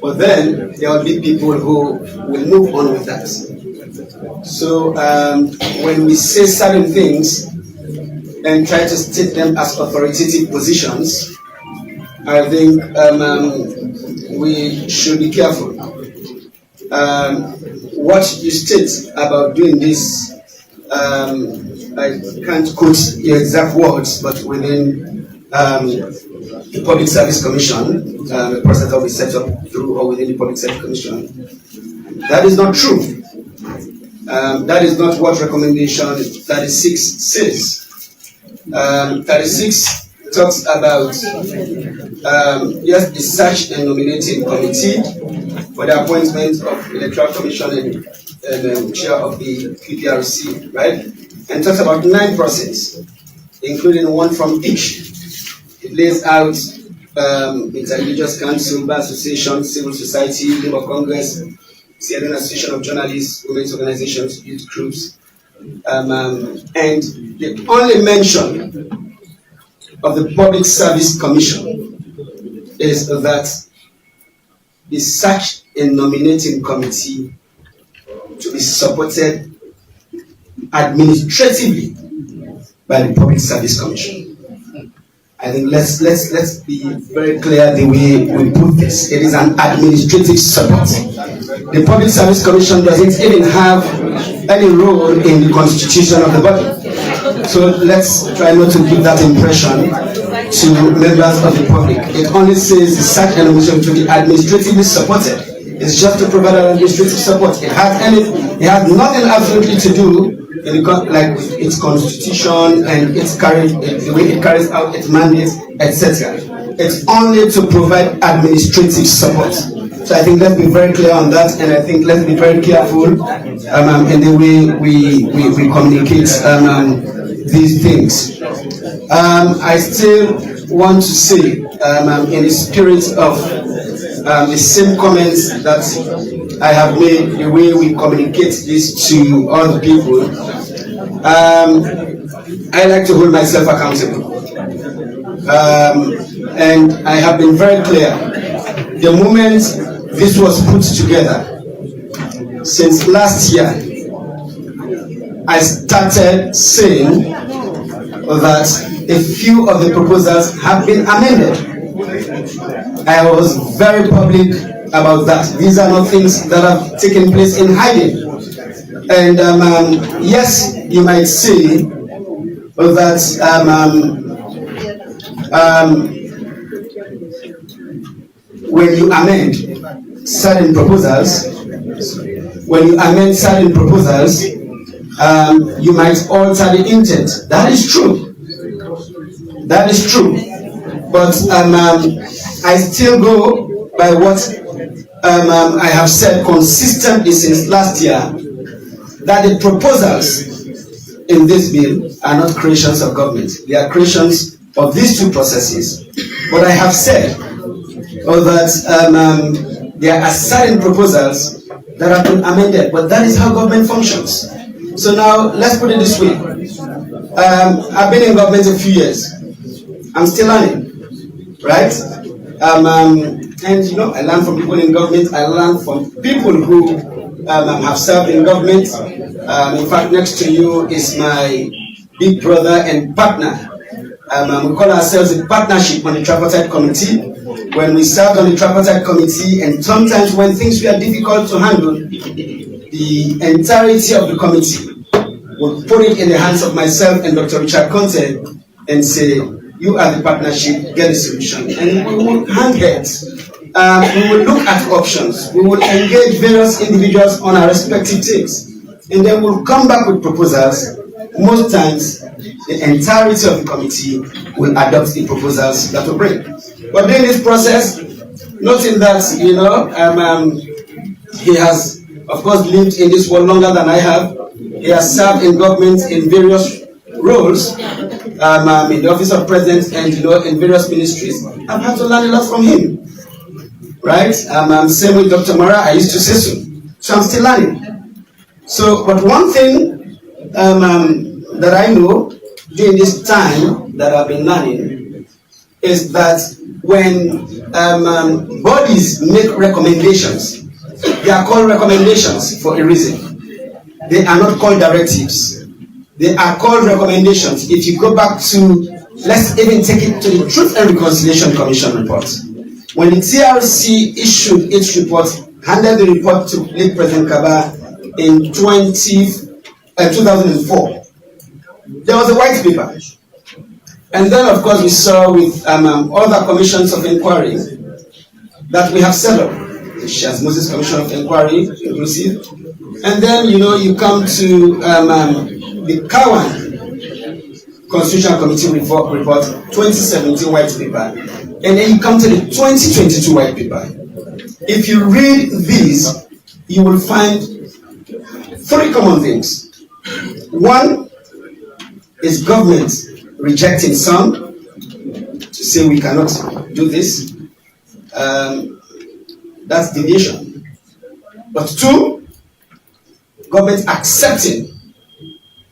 S5: But then there will be people who will move on with that. So when we say certain things and try to state them as authoritative positions, I think we should be careful. What you state about doing this, I can't quote the exact words, but within the Public Service Commission, the process that will be set up through or within the Public Service Commission, that is not true. That is not what recommendation 36 says. 36 talks about yes, the search and nominating committee for the appointment of Electoral Commission and chair of the PPRC, right? And talks about 9 processes, including one from each. It lays out Interreligious Council, Bar Association, Civil Society, Labour Congress, Sierra Association of Journalists, Women's Organizations, Youth Groups, and the only mention of the Public Service Commission is that the search and nominating committee to be supported administratively by the Public Service Commission. I think let's be very clear the way we put this. It is an administrative support. The Public Service Commission doesn't even have any role in the constitution of the body. So let's try not to give that impression to members of the public. It only says the search and nomination to be administratively supported. It's just to provide an administrative support. It has nothing absolutely to do like its constitution and the way it carries out its mandates, etc. It's only to provide administrative support. So I think let's be very clear on that, and I think let's be very careful in the way we communicate these things. I still want to say, in the spirit of the same comments that I have made, the way we communicate this to other people, I like to hold myself accountable. And I have been very clear. The moment this was put together, since last year, I started saying that a few of the proposals have been amended. I was very public about that. These are not things that have taken place in hiding. And yes, you might say that when you amend certain proposals, you might alter the intent. That is true. But I still go by what I have said consistently since last year, that the proposals in this bill are not creations of government. They are creations of these two processes. But I have said that there are certain proposals that have been amended, but that is how government functions. So now, let's put it this way. I've been in government a few years. I'm still learning, right? And you know, I learn from people in government. I learn from people who have served in government. In fact, next to you is my big brother and partner. We call ourselves a partnership on the tripartite committee. When we served on the tripartite committee, and sometimes when things were difficult to handle, the entirety of the committee would put it in the hands of myself and Dr. Richard Conte and say, you are the partnership, get a solution. And we will hand heads. We will look at options. We will engage various individuals on our respective takes. And then we'll come back with proposals. Most times, the entirety of the committee will adopt the proposals that we bring. But during this process, noting that, you know, he has, of course, lived in this world longer than I have. He has served in government in various roles, in the office of president and, you know, in various ministries. I've had to learn a lot from him, right? Same with Dr. Mara, I used to say so. So I'm still learning. So, but one thing that I know during this time that I've been learning is that when bodies make recommendations, they are called recommendations for a reason. They are not called directives. They are called recommendations. If you go back to, let's even take it to the Truth and Reconciliation Commission report. When the TRC issued its report, handed the report to late President Kaba in 2004, there was a white paper. And then, of course, we saw with other commissions of inquiry that we have set up. The Sheikh Moses Commission of Inquiry, inclusive. And then, you know, you come to the Kawan Constitutional Committee report 2017 white paper. And then you come to the 2022 white paper. If you read these, you will find three common things. One is government rejecting some to say we cannot do this. That's deviation. But two, government accepting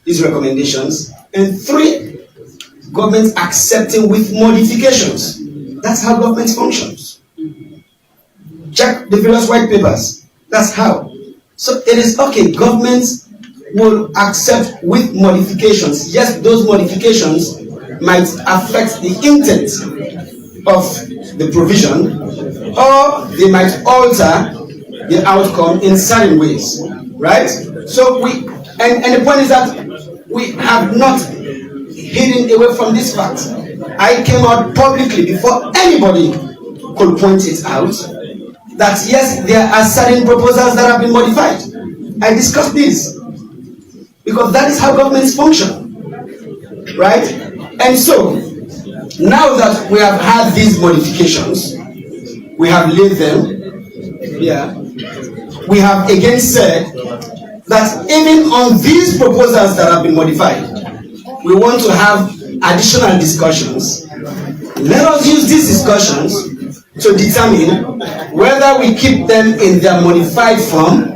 S5: these recommendations. And three, government accepting with modifications. That's how government functions. Check the various white papers. That's how. So it is okay, government will accept with modifications. Yes, those modifications might affect the intent of the provision, or they might alter the outcome in certain ways, right? So and the point is that we have not hidden away from this fact. I came out publicly before anybody could point it out that yes, there are certain proposals that have been modified. I discussed this because that is how governments function, right? And so now that we have had these modifications, we have laid them, we have again said that even on these proposals that have been modified, we want to have additional discussions. Let us use these discussions to determine whether we keep them in their modified form,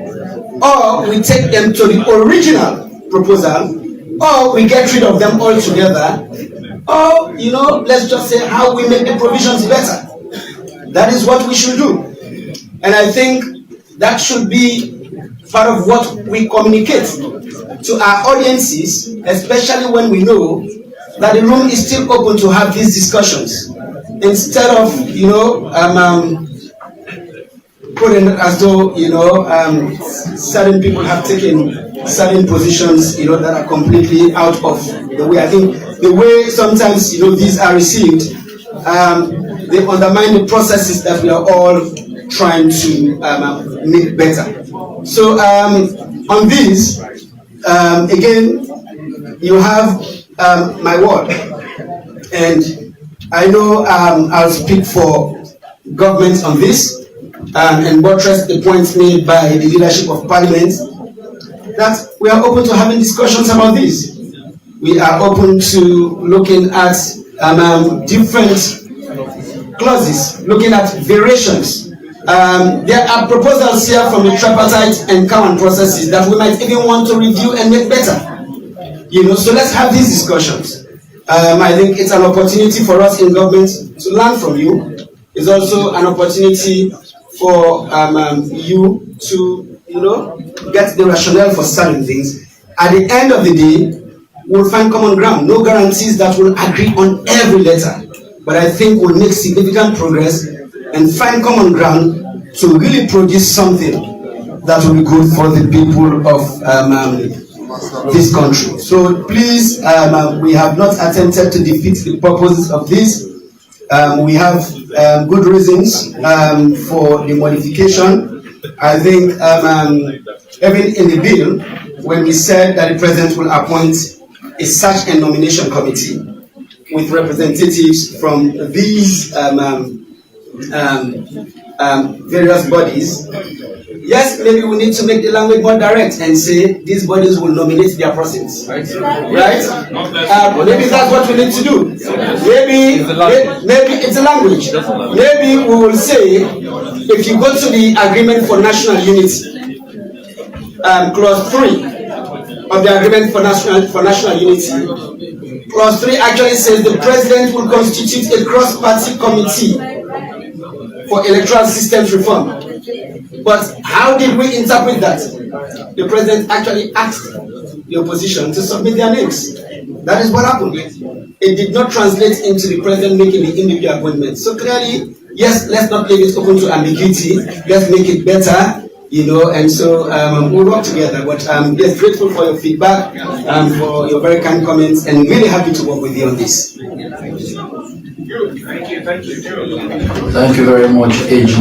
S5: or we take them to the original proposal, or we get rid of them altogether, or, you know, let's just say how we make the provisions better. That is what we should do. And I think that should be part of what we communicate to our audiences, especially when we know that the room is still open to have these discussions, instead of, you know, putting it as though, you know, certain people have taken certain positions, you know, that are completely out of the way. I think the way sometimes, you know, these are received, they undermine the processes that we are all trying to make better. So on this, again, you have my word, and I know I'll speak for government on this and buttress the points made by the leadership of Parliament, that we are open to having discussions about this. We are open to looking at different clauses, looking at variations. There are proposals here from the tripartite and common processes that we might even want to review and make better. So let's have these discussions. I think it's an opportunity for us in government to learn from you. It's also an opportunity for you to, get the rationale for certain things. At the end of the day, we'll find common ground. No guarantees that we'll agree on every letter, but I think we'll make significant progress and find common ground to really produce something that will be good for the people of this country. So please, we have not attempted to defeat the purposes of this. We have good reasons for the modification. I think even in the bill, when we said that the president will appoint a search and nomination committee with representatives from these various bodies, yes, maybe we need to make the language more direct and say these bodies will nominate their persons, right? Maybe that's what we need to do. Maybe it's a language. Maybe we will say, if you go to the Agreement for National Unity, clause 3 of the Agreement for National Unity, clause 3 actually says the president will constitute a cross-party committee for electoral systems reform. But how did we interpret that? The president actually asked the opposition to submit their names. That is what happened. It did not translate into the president making the individual appointment. So clearly, yes, let's not leave it open to ambiguity. Let's make it better, and so we'll work together. But yes, grateful for your feedback, for your very kind comments, and really happy to work with you on this.
S3: Thank you very much, AG.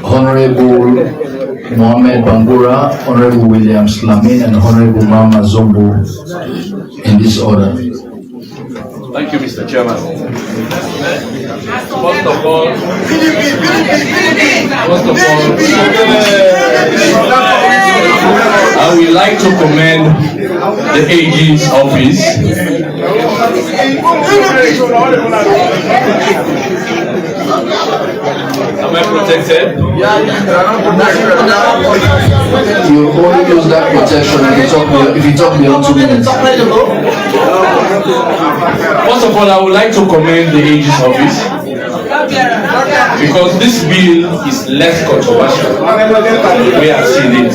S3: Honorable Mohamed Bangura, Honorable William Slamin, and Honorable Mama Zombo in this order.
S4: Thank you, Mr. Chairman. First of all, I would like to commend the AG's office. Am I protected?
S3: You only use that protection if you talk beyond 2 minutes.
S4: First of all, I would like to commend the AG's office because this bill is less controversial. We have seen it.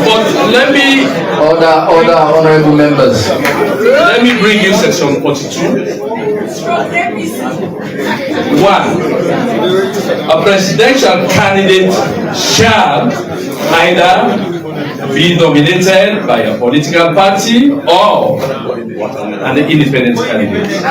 S4: But let me
S3: order honorable members.
S4: Let me bring you section 42. 1. A presidential candidate shall either be nominated by a political party or an independent candidate.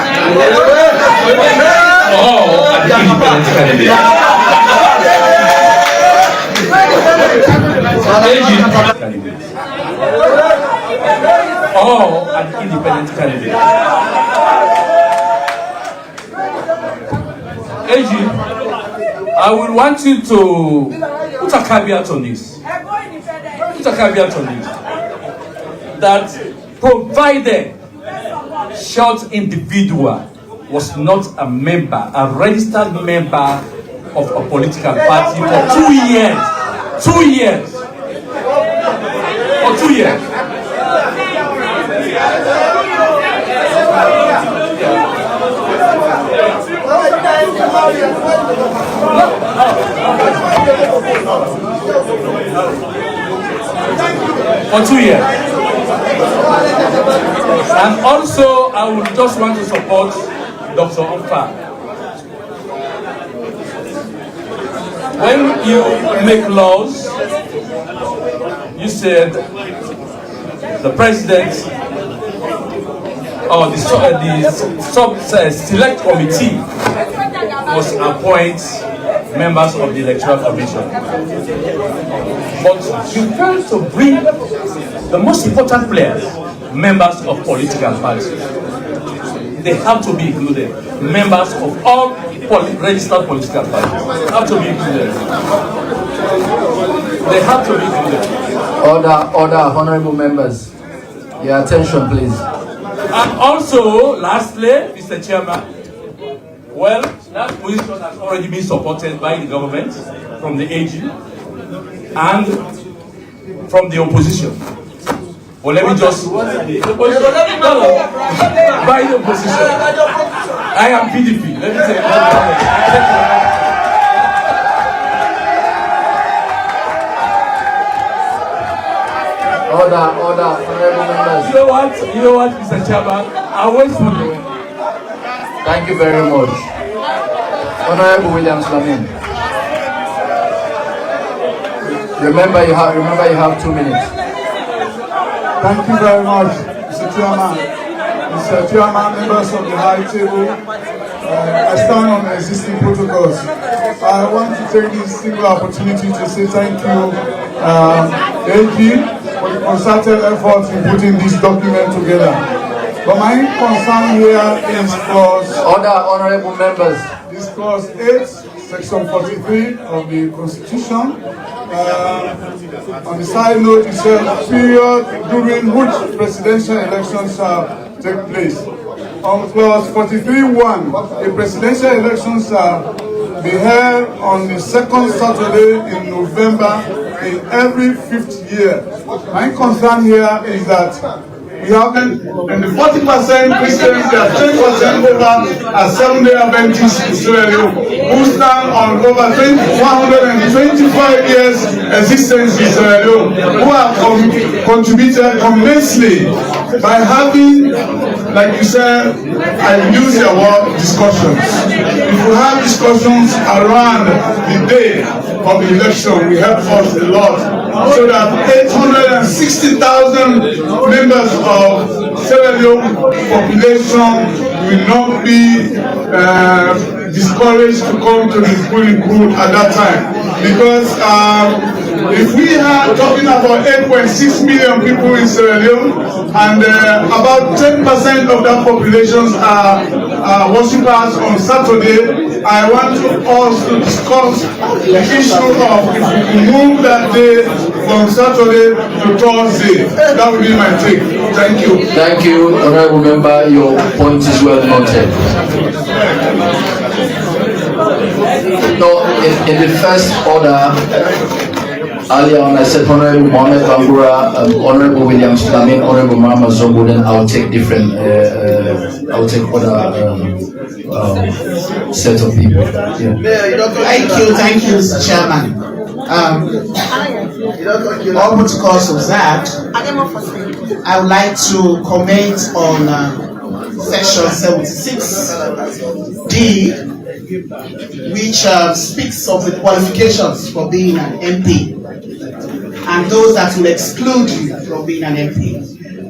S4: Or an independent candidate. AG, I would want you to put a caveat on this. That provided such individual was not a member, a registered member of a political party for 2 years. 2 years. For 2 years. For 2 years. And also, I would just want to support Dr. Omfa. When you make laws, you said the president
S13: or the select committee must appoint members of the electoral commission. But you fail to bring the most important players, members of political parties. They have to be included. Members of all registered political parties have to be included. They have to be included.
S3: Order, honorable members. Your attention, please.
S13: And also, lastly, Mr. Chairman, well, that position has already been supported by the government, from the AG, and from the opposition. Well, let me just... by the opposition. I am PDP. Let me say
S3: Order, honorable members.
S13: You know what, Mr. Chairman? I'll wait for you.
S3: Thank you very much. Honorable Williams Lamin. Remember you have 2 minutes.
S14: Thank you very much, Mr. Chairman. Mr. Chairman, members of the high table, I stand on the existing protocols. I want to take this single opportunity to say thank you, AG, for the concerted effort in putting this document together. But my concern here is clause...
S3: Order, honorable members.
S14: This clause 8, section 43 of the Constitution. On the side note, it says period during which presidential elections shall take place. On clause 43(1), the presidential elections shall be held on the second Saturday in November in every 5th year. My concern here is that we have and the 40% Christians, they are 10% over as Seventh-day Adventists in Sierra Leone, who stand on over 125 years existence in Sierra Leone, who have contributed immensely by having, like you said, I use your word, discussions. If we have discussions around the day of the election, we help us a lot, so that 860,000 members of Sierra Leone population will not be discouraged to come to the polling booth at that time. Because if we are talking about 8.6 million people in Sierra Leone, and about 10% of that population are worshippers on Saturday, I want us to discuss the issue of if we move that day from Saturday to Thursday. That will be my take. Thank you.
S3: Thank you, honorable member. Your point is well noted. No, in the first order, earlier on I said Honorable Mohamed Bangura, Honorable Williams Lamin, Honorable Mama Zombo, then I'll take different, I'll take other set of people. Yeah.
S15: Thank you, Mr. Chairman. All protocols observed, I would like to comment on section 76D, which speaks of the qualifications for being an MP and those that will exclude you from being an MP.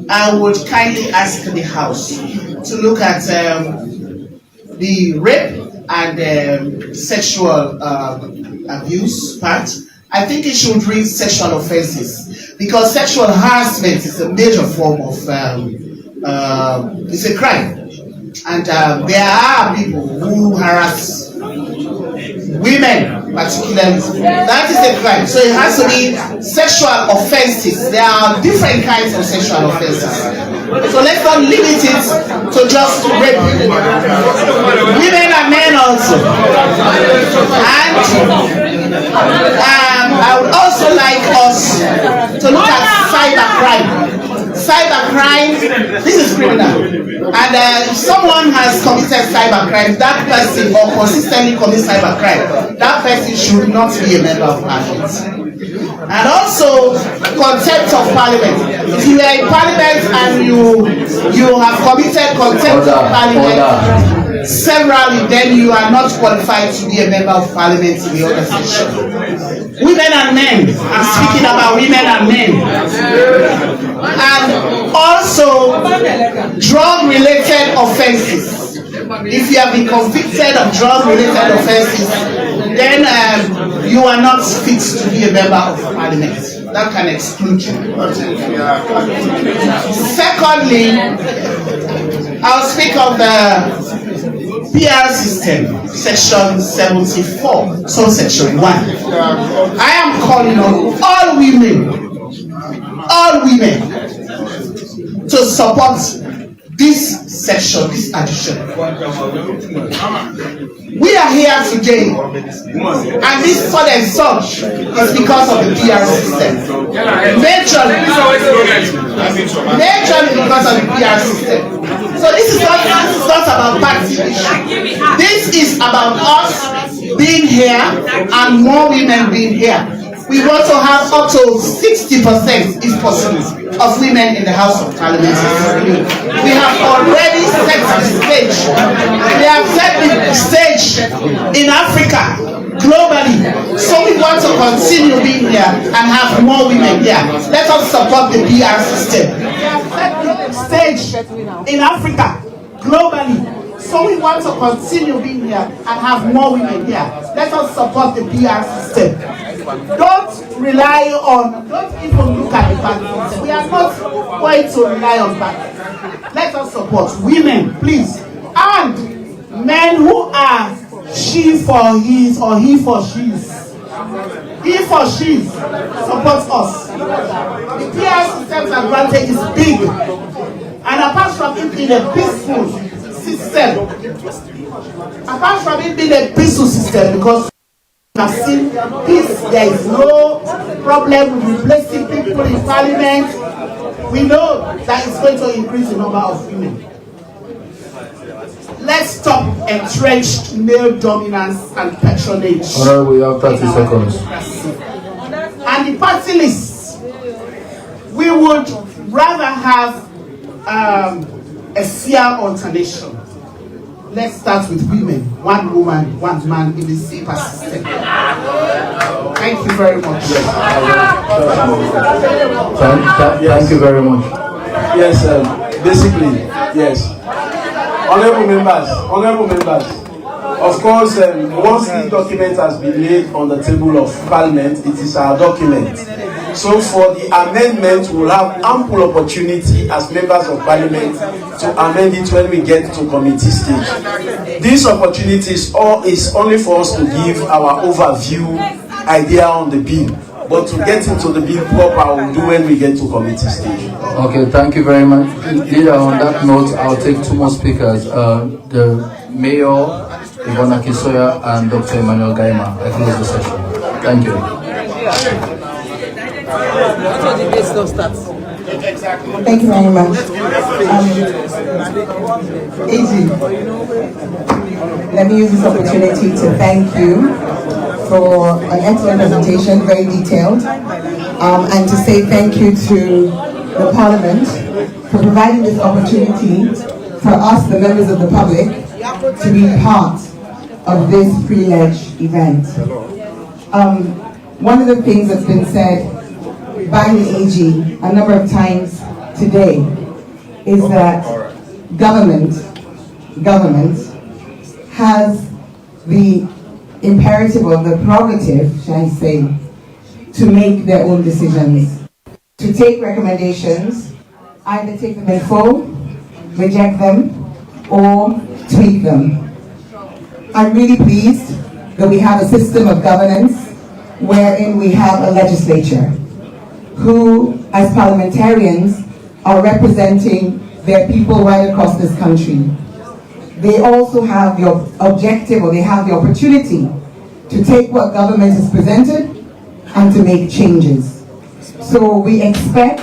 S15: I would kindly ask the House to look at the rape and sexual abuse part. I think it should read sexual offenses, because sexual harassment is a major form of, it's a crime. And there are people who harass women, particularly. That is a crime. So it has to be sexual offenses. There are different kinds of sexual offenses. So let's not limit it to just rape. Women and men also. And I would also like us to look at cybercrime. Cybercrime, this is criminal. And if someone has committed cybercrime, that person or consistently commits cybercrime, that person should not be a member of parliament. And also, contempt of parliament. If you are in parliament and you have committed contempt of parliament severally, then you are not qualified to be a member of parliament in the other section. Women and men. I'm speaking about women and men. And Also, drug-related offenses. If you have been convicted of drug-related offenses, then you are not fit to be a member of parliament. That can exclude you. Secondly, I'll speak of the PR system, section 74, subsection 1. I am calling on all women to support this section, this addition. We are here today, and this sudden surge is because of the PR system. Majorly because of the PR system. So this is not about party issue. This is about us being here and more women being here. We want to have up to 60%, if possible, of women in the House of Parliament. We have already set the stage. We have set the stage in Africa, globally. So we want to continue being here and have more women here. Let us support the PR system. We have set the stage in Africa, globally. So we want to continue being here and have more women here. Let us support the PR system. Don't even look at the back. We are not going to rely on back. Let us support women, please. And men who are she for his or he for she's. He for she's supports us. The PR system's advantage is big. And apart from it being a peaceful system, because we have seen peace, there is no problem with replacing people in parliament. We know that it's going to increase the number of women. Let's stop entrenched male dominance and patronage.
S3: Honorable, we have 30 seconds.
S15: And the party list, we would rather have a fair alternation. Let's start with women. One woman, one man in the safer system. Thank you very much.
S3: Thank you very much.
S1: Yes, basically, yes. Honorable members, of course, once this document has been laid on the table of Parliament, it is our document. So for the amendment, we'll have ample opportunity as members of Parliament to amend it when we get to committee stage. This opportunity is only for us to give our overview idea on the bill. But to get into the bill proper, we'll do when we get to committee stage.
S3: Okay, thank you very much. Leader, on that note, I'll take two more speakers. The Mayor, Yvonne Akinsoya, and Dr. Emmanuel Gaima. I close the session. Thank you.
S16: Thank you very much. AG, let me use this opportunity to thank you for an excellent presentation, very detailed, and to say thank you to the Parliament for providing this opportunity for us, the members of the public, to be part of this pre-ledge event. One of the things that's been said by the AG a number of times today is that government has the imperative or the prerogative, shall I say, to make their own decisions, to take recommendations, either take them in full, reject them, or tweak them. I'm really pleased that we have a system of governance wherein we have a legislature who, as parliamentarians, are representing their people right across this country. They also have the objective, or they have the opportunity to take what government has presented and to make changes. So we expect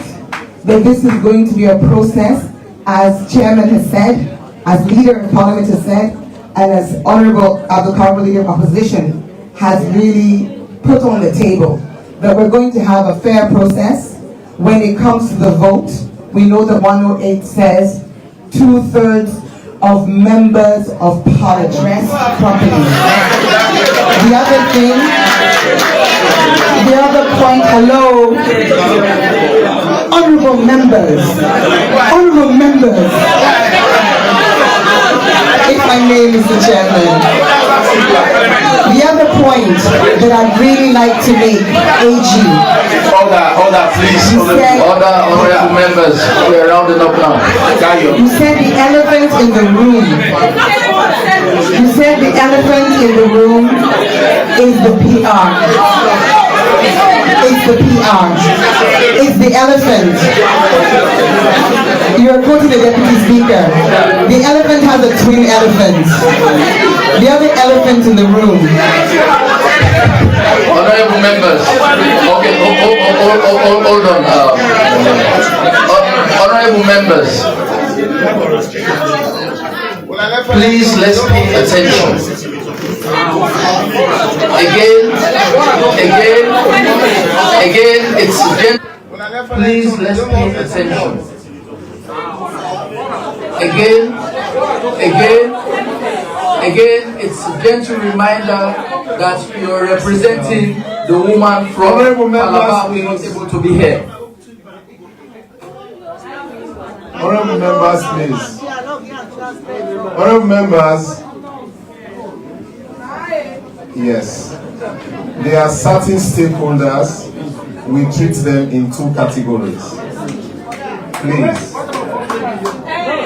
S16: that this is going to be a process, as Chairman has said, as Leader of Parliament has said, and as Honourable Abdul Karim, Leader of Opposition, has really put on the table, that we're going to have a fair process. When it comes to the vote, we know that 108 says 2/3 of members of Parliament dressed properly. The other thing, the other point, hello, Honourable Honorable members, if I may, Mr. Chairman, the other point that I'd really like to make, AG.
S1: Order, please.
S3: Order, honorable members, we are rounding up now.
S16: You said the elephant in the room. You said the elephant in the room is the PR. It's the PR. It's the elephant. You're quoting the Deputy Speaker. The elephant has a twin elephant. The other elephant in the room.
S3: Honorable members, okay, hold on. Honorable members, please let's pay attention. Again, it's please let's pay attention. Again, it's a gentle reminder that you're representing the woman from Calabar who is not able to be here.
S2: Honorable members, please. Honorable members, yes, there are certain stakeholders, we treat them in two categories. Please.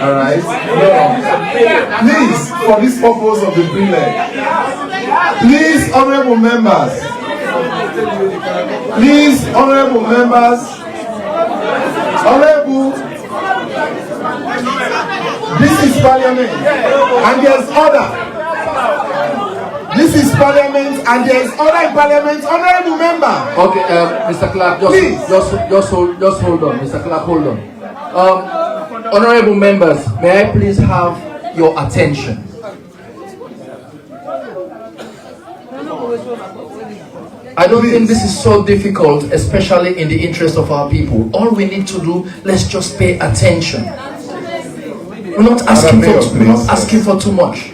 S2: Alright? Please, for this purpose of the prelate. Please, honorable members. Please, honorable members. Honorable. This is parliament. And there's order. This is parliament and there is order in parliament. Honorable member.
S3: Okay, Mr. Clark, just hold on. Mr. Clark, hold on. Honorable members, may I please have your attention? I don't think this is so difficult, especially in the interest of our people. All we need to do, let's just pay attention. We're not asking for too much.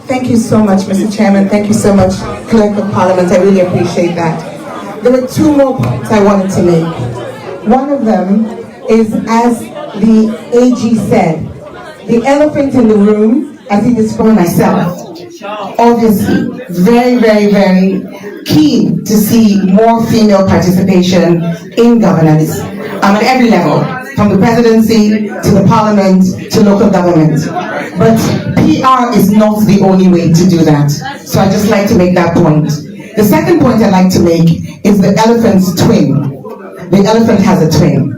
S16: Thank you so much, Mr. Chairman. Thank you so much, Clerk of Parliament. I really appreciate that. There were two more points I wanted to make. One of them is, as the AG said, the elephant in the room, as he described myself, obviously very, very, very keen to see more female participation in governance at every level, from the presidency to the parliament to local government. But PR is not the only way to do that. So I'd just like to make that point. The second point I'd like to make is the elephant's twin. The elephant has a twin.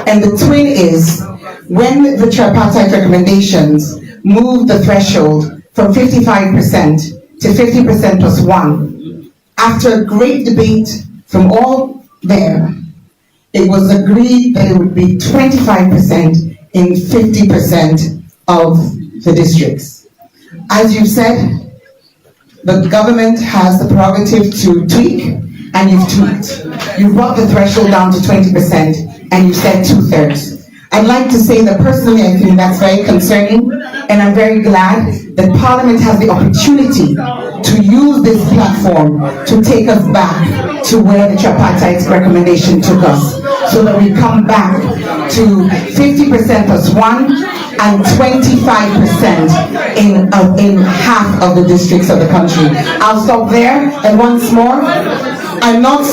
S16: And the twin is when the tripartite recommendations moved the threshold from 55% to 50% plus one. After a great debate from all there, it was agreed that it would be 25% in 50% of the districts. As you said, the government has the prerogative to tweak, and you've tweaked. You brought the threshold down to 20%, and you said 2/3. I'd like to say that personally I think that's very concerning, and I'm very glad that Parliament has the opportunity to use this platform to take us back to where the tripartite recommendation took us, so that we come back to 50% plus one and 25% in half of the districts of the country. I'll stop there, and once more, I'm not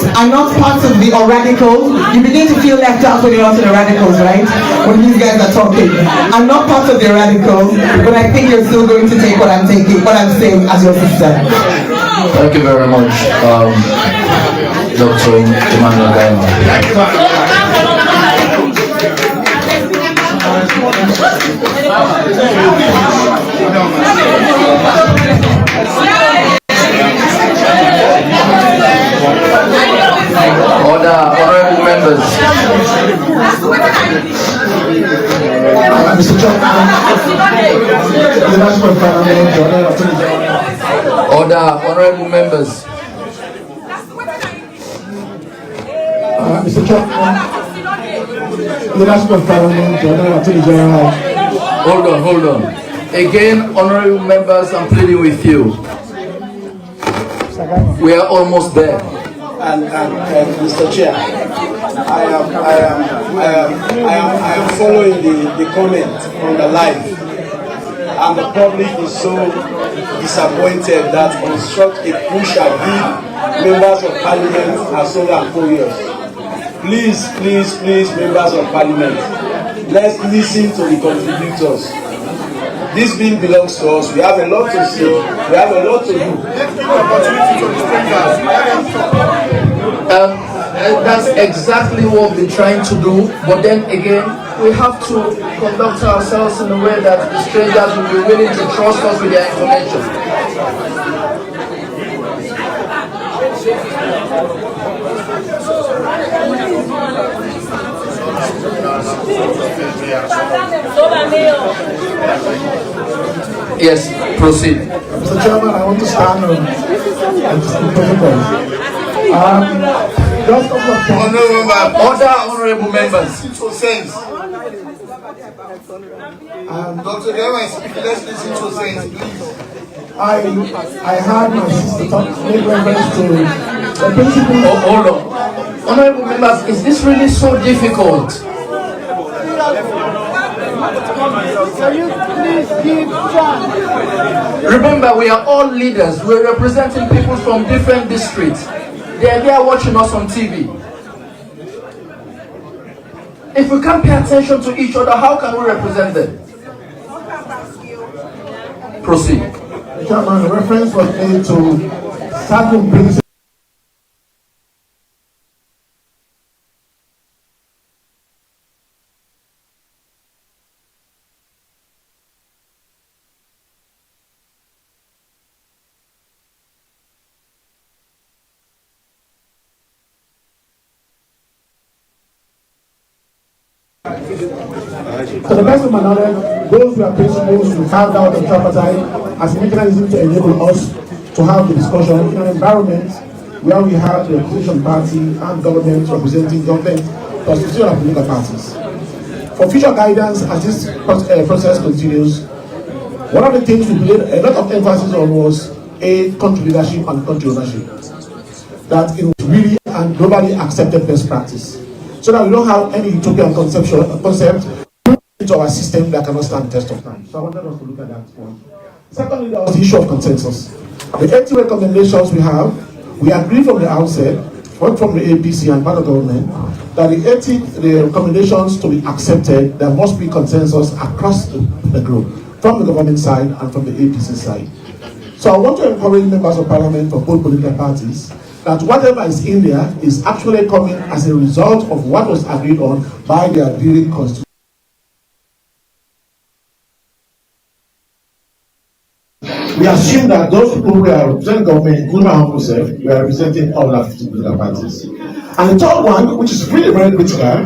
S16: part of the radicals. You begin to feel left out when you're not in the radicals, right? When these guys are talking. I'm not part of the radicals, but I think you're still going to take what I'm saying as your sister.
S3: Thank you very much, Dr. Emmanuel Gaima. Honorable members.
S5: Mr. Chairman, the National Parliament,
S3: Honorable members.
S5: Mr. Chairman, the National Parliament, Attorney General.
S3: Hold on. Again, honorable members, I'm pleading with you. We are almost there.
S1: And Mr. Chair, I am following the comment on the live, and the public is so disappointed that on such a crucial bill, members of parliament are so laborious. Please, members of parliament, let's listen to the contributors. This bill belongs to us. We have a lot to say. We have a lot to do.
S3: That's exactly what we're trying to do. But then again, we have to conduct ourselves in a way that the strangers will be willing to trust us with their information. Yes, proceed.
S17: Mr. Chairman, I want to stand on the protocol. Just a couple of
S3: honorable members.
S17: Dr. Dewa is speaking. Let's listen to sense, please. I heard my sister make reference to the principle.
S3: Hold on. Honorable members, is this really so difficult? Remember, we are all leaders. We're representing people from different districts. They are watching us on TV. If we can't pay attention to each other, how can we represent them? Proceed.
S17: Chairman, reference was made to certain principles. To the best of my knowledge, those were principles we carved out of tripartite as a mechanism to enable us to have the discussion in an environment where we have the opposition party and government representing government, constitution of political parties. For future guidance as this process continues, one of the things we laid a lot of emphasis on was country leadership and country ownership. That it was really and globally accepted best practice, so that we don't have any utopian concept into our system that cannot stand the test of time. So I wanted us to look at that point. Secondly, there was the issue of consensus. The 80 recommendations we have, we agree from the outset, from the APC and part of government, that the recommendations to be accepted, there must be consensus across the group, from the government side and from the APC side. So I want to encourage members of parliament from both political parties that whatever is in there is actually coming as a result of what was agreed on by the adhering constitution. We assume that those people who are representing government, including my humble self, we are representing all our 50 political parties. And the third one, which is really very critical,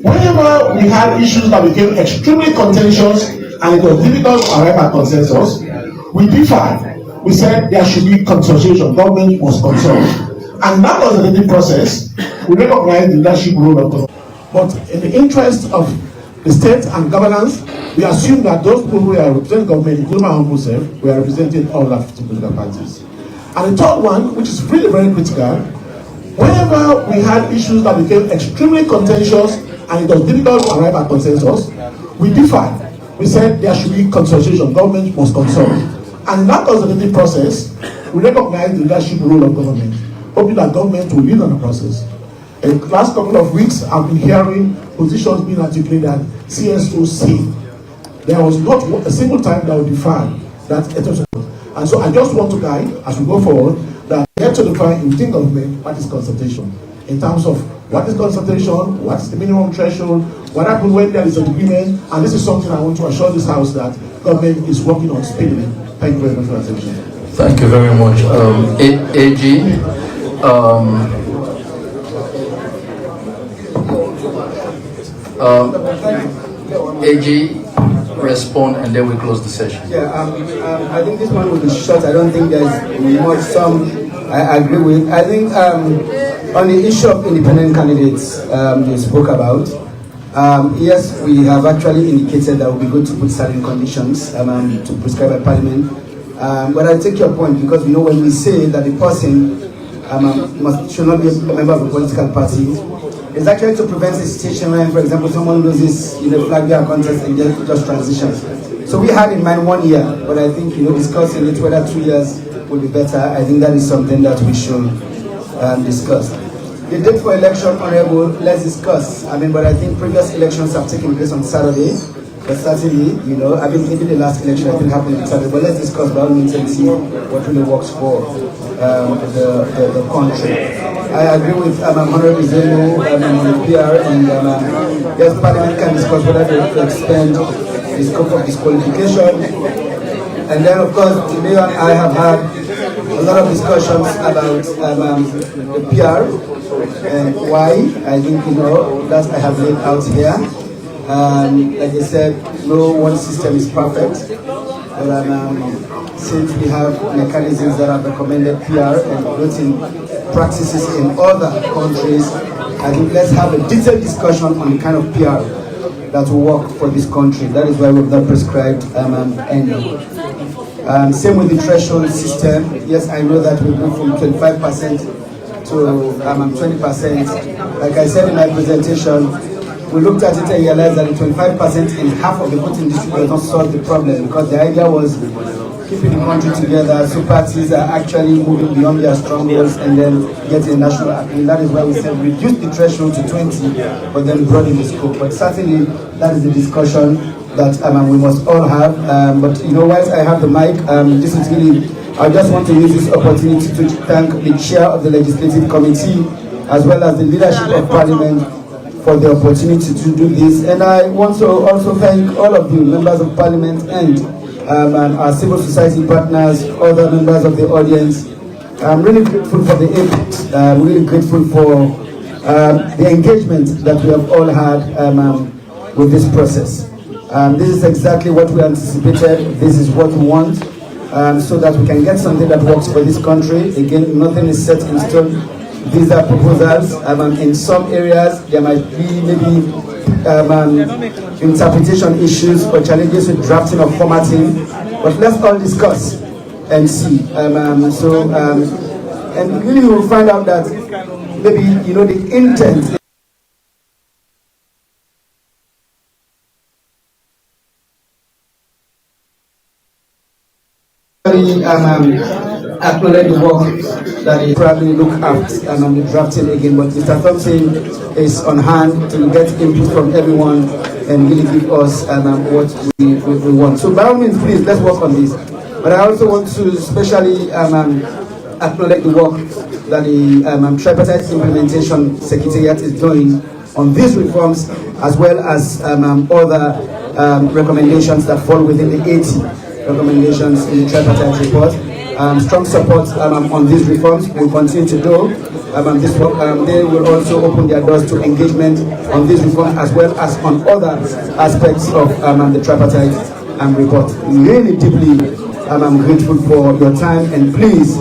S17: whenever we had issues that became extremely contentious and it was difficult to arrive at consensus, we differed. We said there should be consultation, government was consulted. And that was the leading process. We recognize the leadership role of government. But in the interest of the state and governance, we assume that those people who are representing government, including my humble self, we are representing all our 50 political parties. And the third one, which is really very critical, whenever we had issues that became extremely contentious and it was difficult to arrive at consensus, we differed. We said there should be consultation, government must consult. And that was the leading process. We recognize the leadership role of government, hoping that government will lead on the process. In the last couple of weeks, I've been hearing positions being articulated that CSOC. There was not a single time that would define that. And so I just want to guide, as we go forward, that we have to define within government what is consultation. In terms of what is consultation, what is the minimum threshold, what happens when there is an agreement, and this is something I want to assure this House that government is working on speedily. Thank you very much for your attention.
S3: Thank you very much. AG, AG, respond and then we close the session.
S18: Yeah, I think this one will be short. I don't think there's much I agree with. I think on the issue of independent candidates you spoke about, yes, we have actually indicated that it would be good to put certain conditions to prescribe by Parliament. But I take your point because we know when we say that the person should not be a member of a political party, It's actually to prevent a situation where, for example, someone loses in the flag bearer contest and just transitions. So we had in mind 1 year, but I think, discussing it whether 2 years will be better, I think that is something that we should discuss. The date for election, Honorable, let's discuss. But I think previous elections have taken place on Saturday. But certainly, maybe the last election I think happened on Saturday. But let's discuss by all means and see what really works for the country. I agree with Honorable Zeno on the PR, and yes, Parliament can discuss whether they expand the scope of disqualification. And then, of course, today I have had a lot of discussions about the PR and why. I think, that I have laid out here. Like I said, no one system is perfect. But since we have mechanisms that have recommended PR and routine practices in other countries, I think let's have a detailed discussion on the kind of PR that will work for this country. That is why we've not prescribed any. Same with the threshold system. Yes, I know that we moved from 25% to 20%. Like I said in my presentation, we looked at it and realized that the 25% in half of the voting district does not solve the problem, because the idea was keeping the country together, so parties are actually moving beyond their strongholds and then getting a national appeal. That is why we said reduce the threshold to 20, but then broaden the scope. But certainly that is the discussion that we must all have. But whilst I have the mic, this is really, I just want to use this opportunity to thank the chair of the Legislative Committee as well as the leadership of Parliament for the opportunity to do this. And I want to also thank all of you, members of Parliament and our civil society partners, other members of the audience. I'm really grateful for the input. I'm really grateful for the engagement that we have all had with this process. This is exactly what we anticipated. This is what we want, so that we can get something that works for this country. Again, nothing is set in stone. These are proposals. In some areas, there might be maybe interpretation issues or challenges with drafting or formatting, but let's all discuss and see. And really we'll find out that maybe, the intent acknowledge the work that he probably look at the drafting again, but Mr. Thompson is on hand to get input from everyone and really give us what we want. So by all means, please, let's work on this. But I also want to especially acknowledge the work that the Tripartite Implementation Secretariat is doing on these reforms, as well as other recommendations that fall within the 80 recommendations in the Tripartite report. Strong support on these reforms. We'll continue to do this work. They will also open their doors to engagement on this reform, as well as on other aspects of the Tripartite report. Really deeply I'm grateful for your time, and please,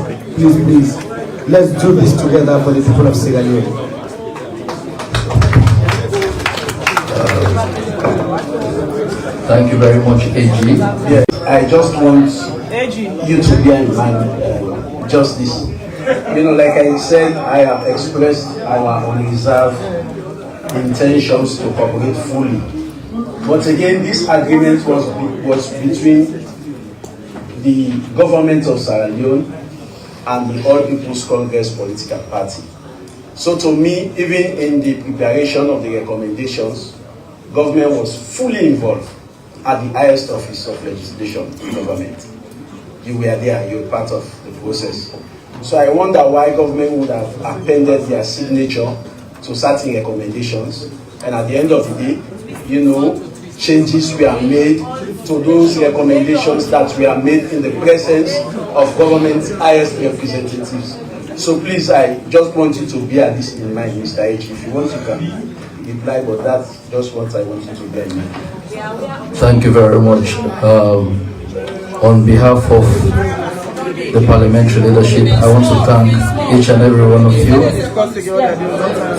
S18: let's do this together for the people of Sierra Leone.
S3: Thank you very much, AG.
S17: Yeah, I just want you to bear in mind just this. Like I said, I have expressed our unreserved intentions to cooperate fully. But again, this agreement was between the government of Sierra Leone and the All People's Congress political party. So to me, even in the preparation of the recommendations, government was fully involved at the highest office of legislation in government. You were there, you were part of the process. So I wonder why government would have appended their signature to certain recommendations, and at the end of the day, changes were made to those recommendations that were made in the presence of government's highest representatives. So please, I just want you to bear this in mind, Mr. H. If you want, you can reply, but that's just what I want you to bear in mind.
S3: Thank you very much. On behalf of the parliamentary leadership, I want to thank each and every one of you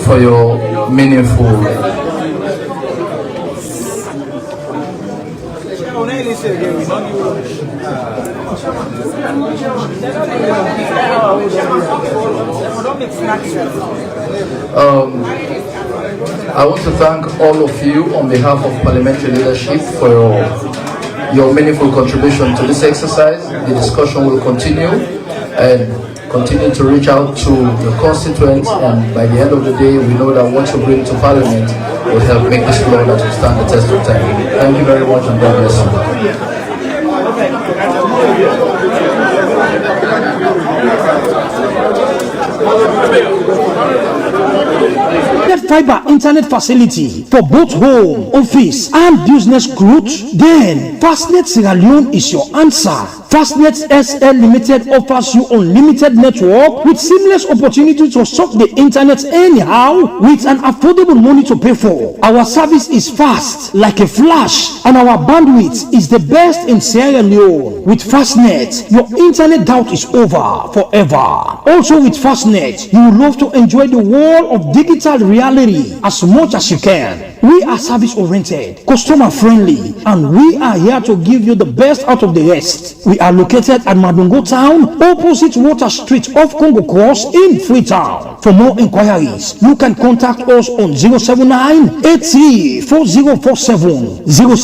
S3: for your meaningful I want to thank all of you on behalf of parliamentary leadership for your meaningful contribution to this exercise. The discussion will continue and continue to reach out to the constituents, and by the end of the day, we know that what you bring to Parliament will help make this law that will stand the test of time. Thank you very much, and God bless you.
S8: Fiber internet facility for both home, office, and business growth? Then Fastnet Sierra Leone is your answer. Fastnet SL Limited offers you unlimited network with seamless opportunity to surf the internet anyhow with an affordable money to pay for. Our service is fast like a flash, and our bandwidth is the best in Sierra Leone. With Fastnet, your internet doubt is over forever. Also with Fastnet, you will love to enjoy the world of digital reality as much as you can. We are service oriented, customer friendly, and we are here to give you the best out of the rest. We are located at Mabungo Town, opposite Water Street off Congo Cross in Freetown. For more inquiries, you can contact us on 079 83 4047 07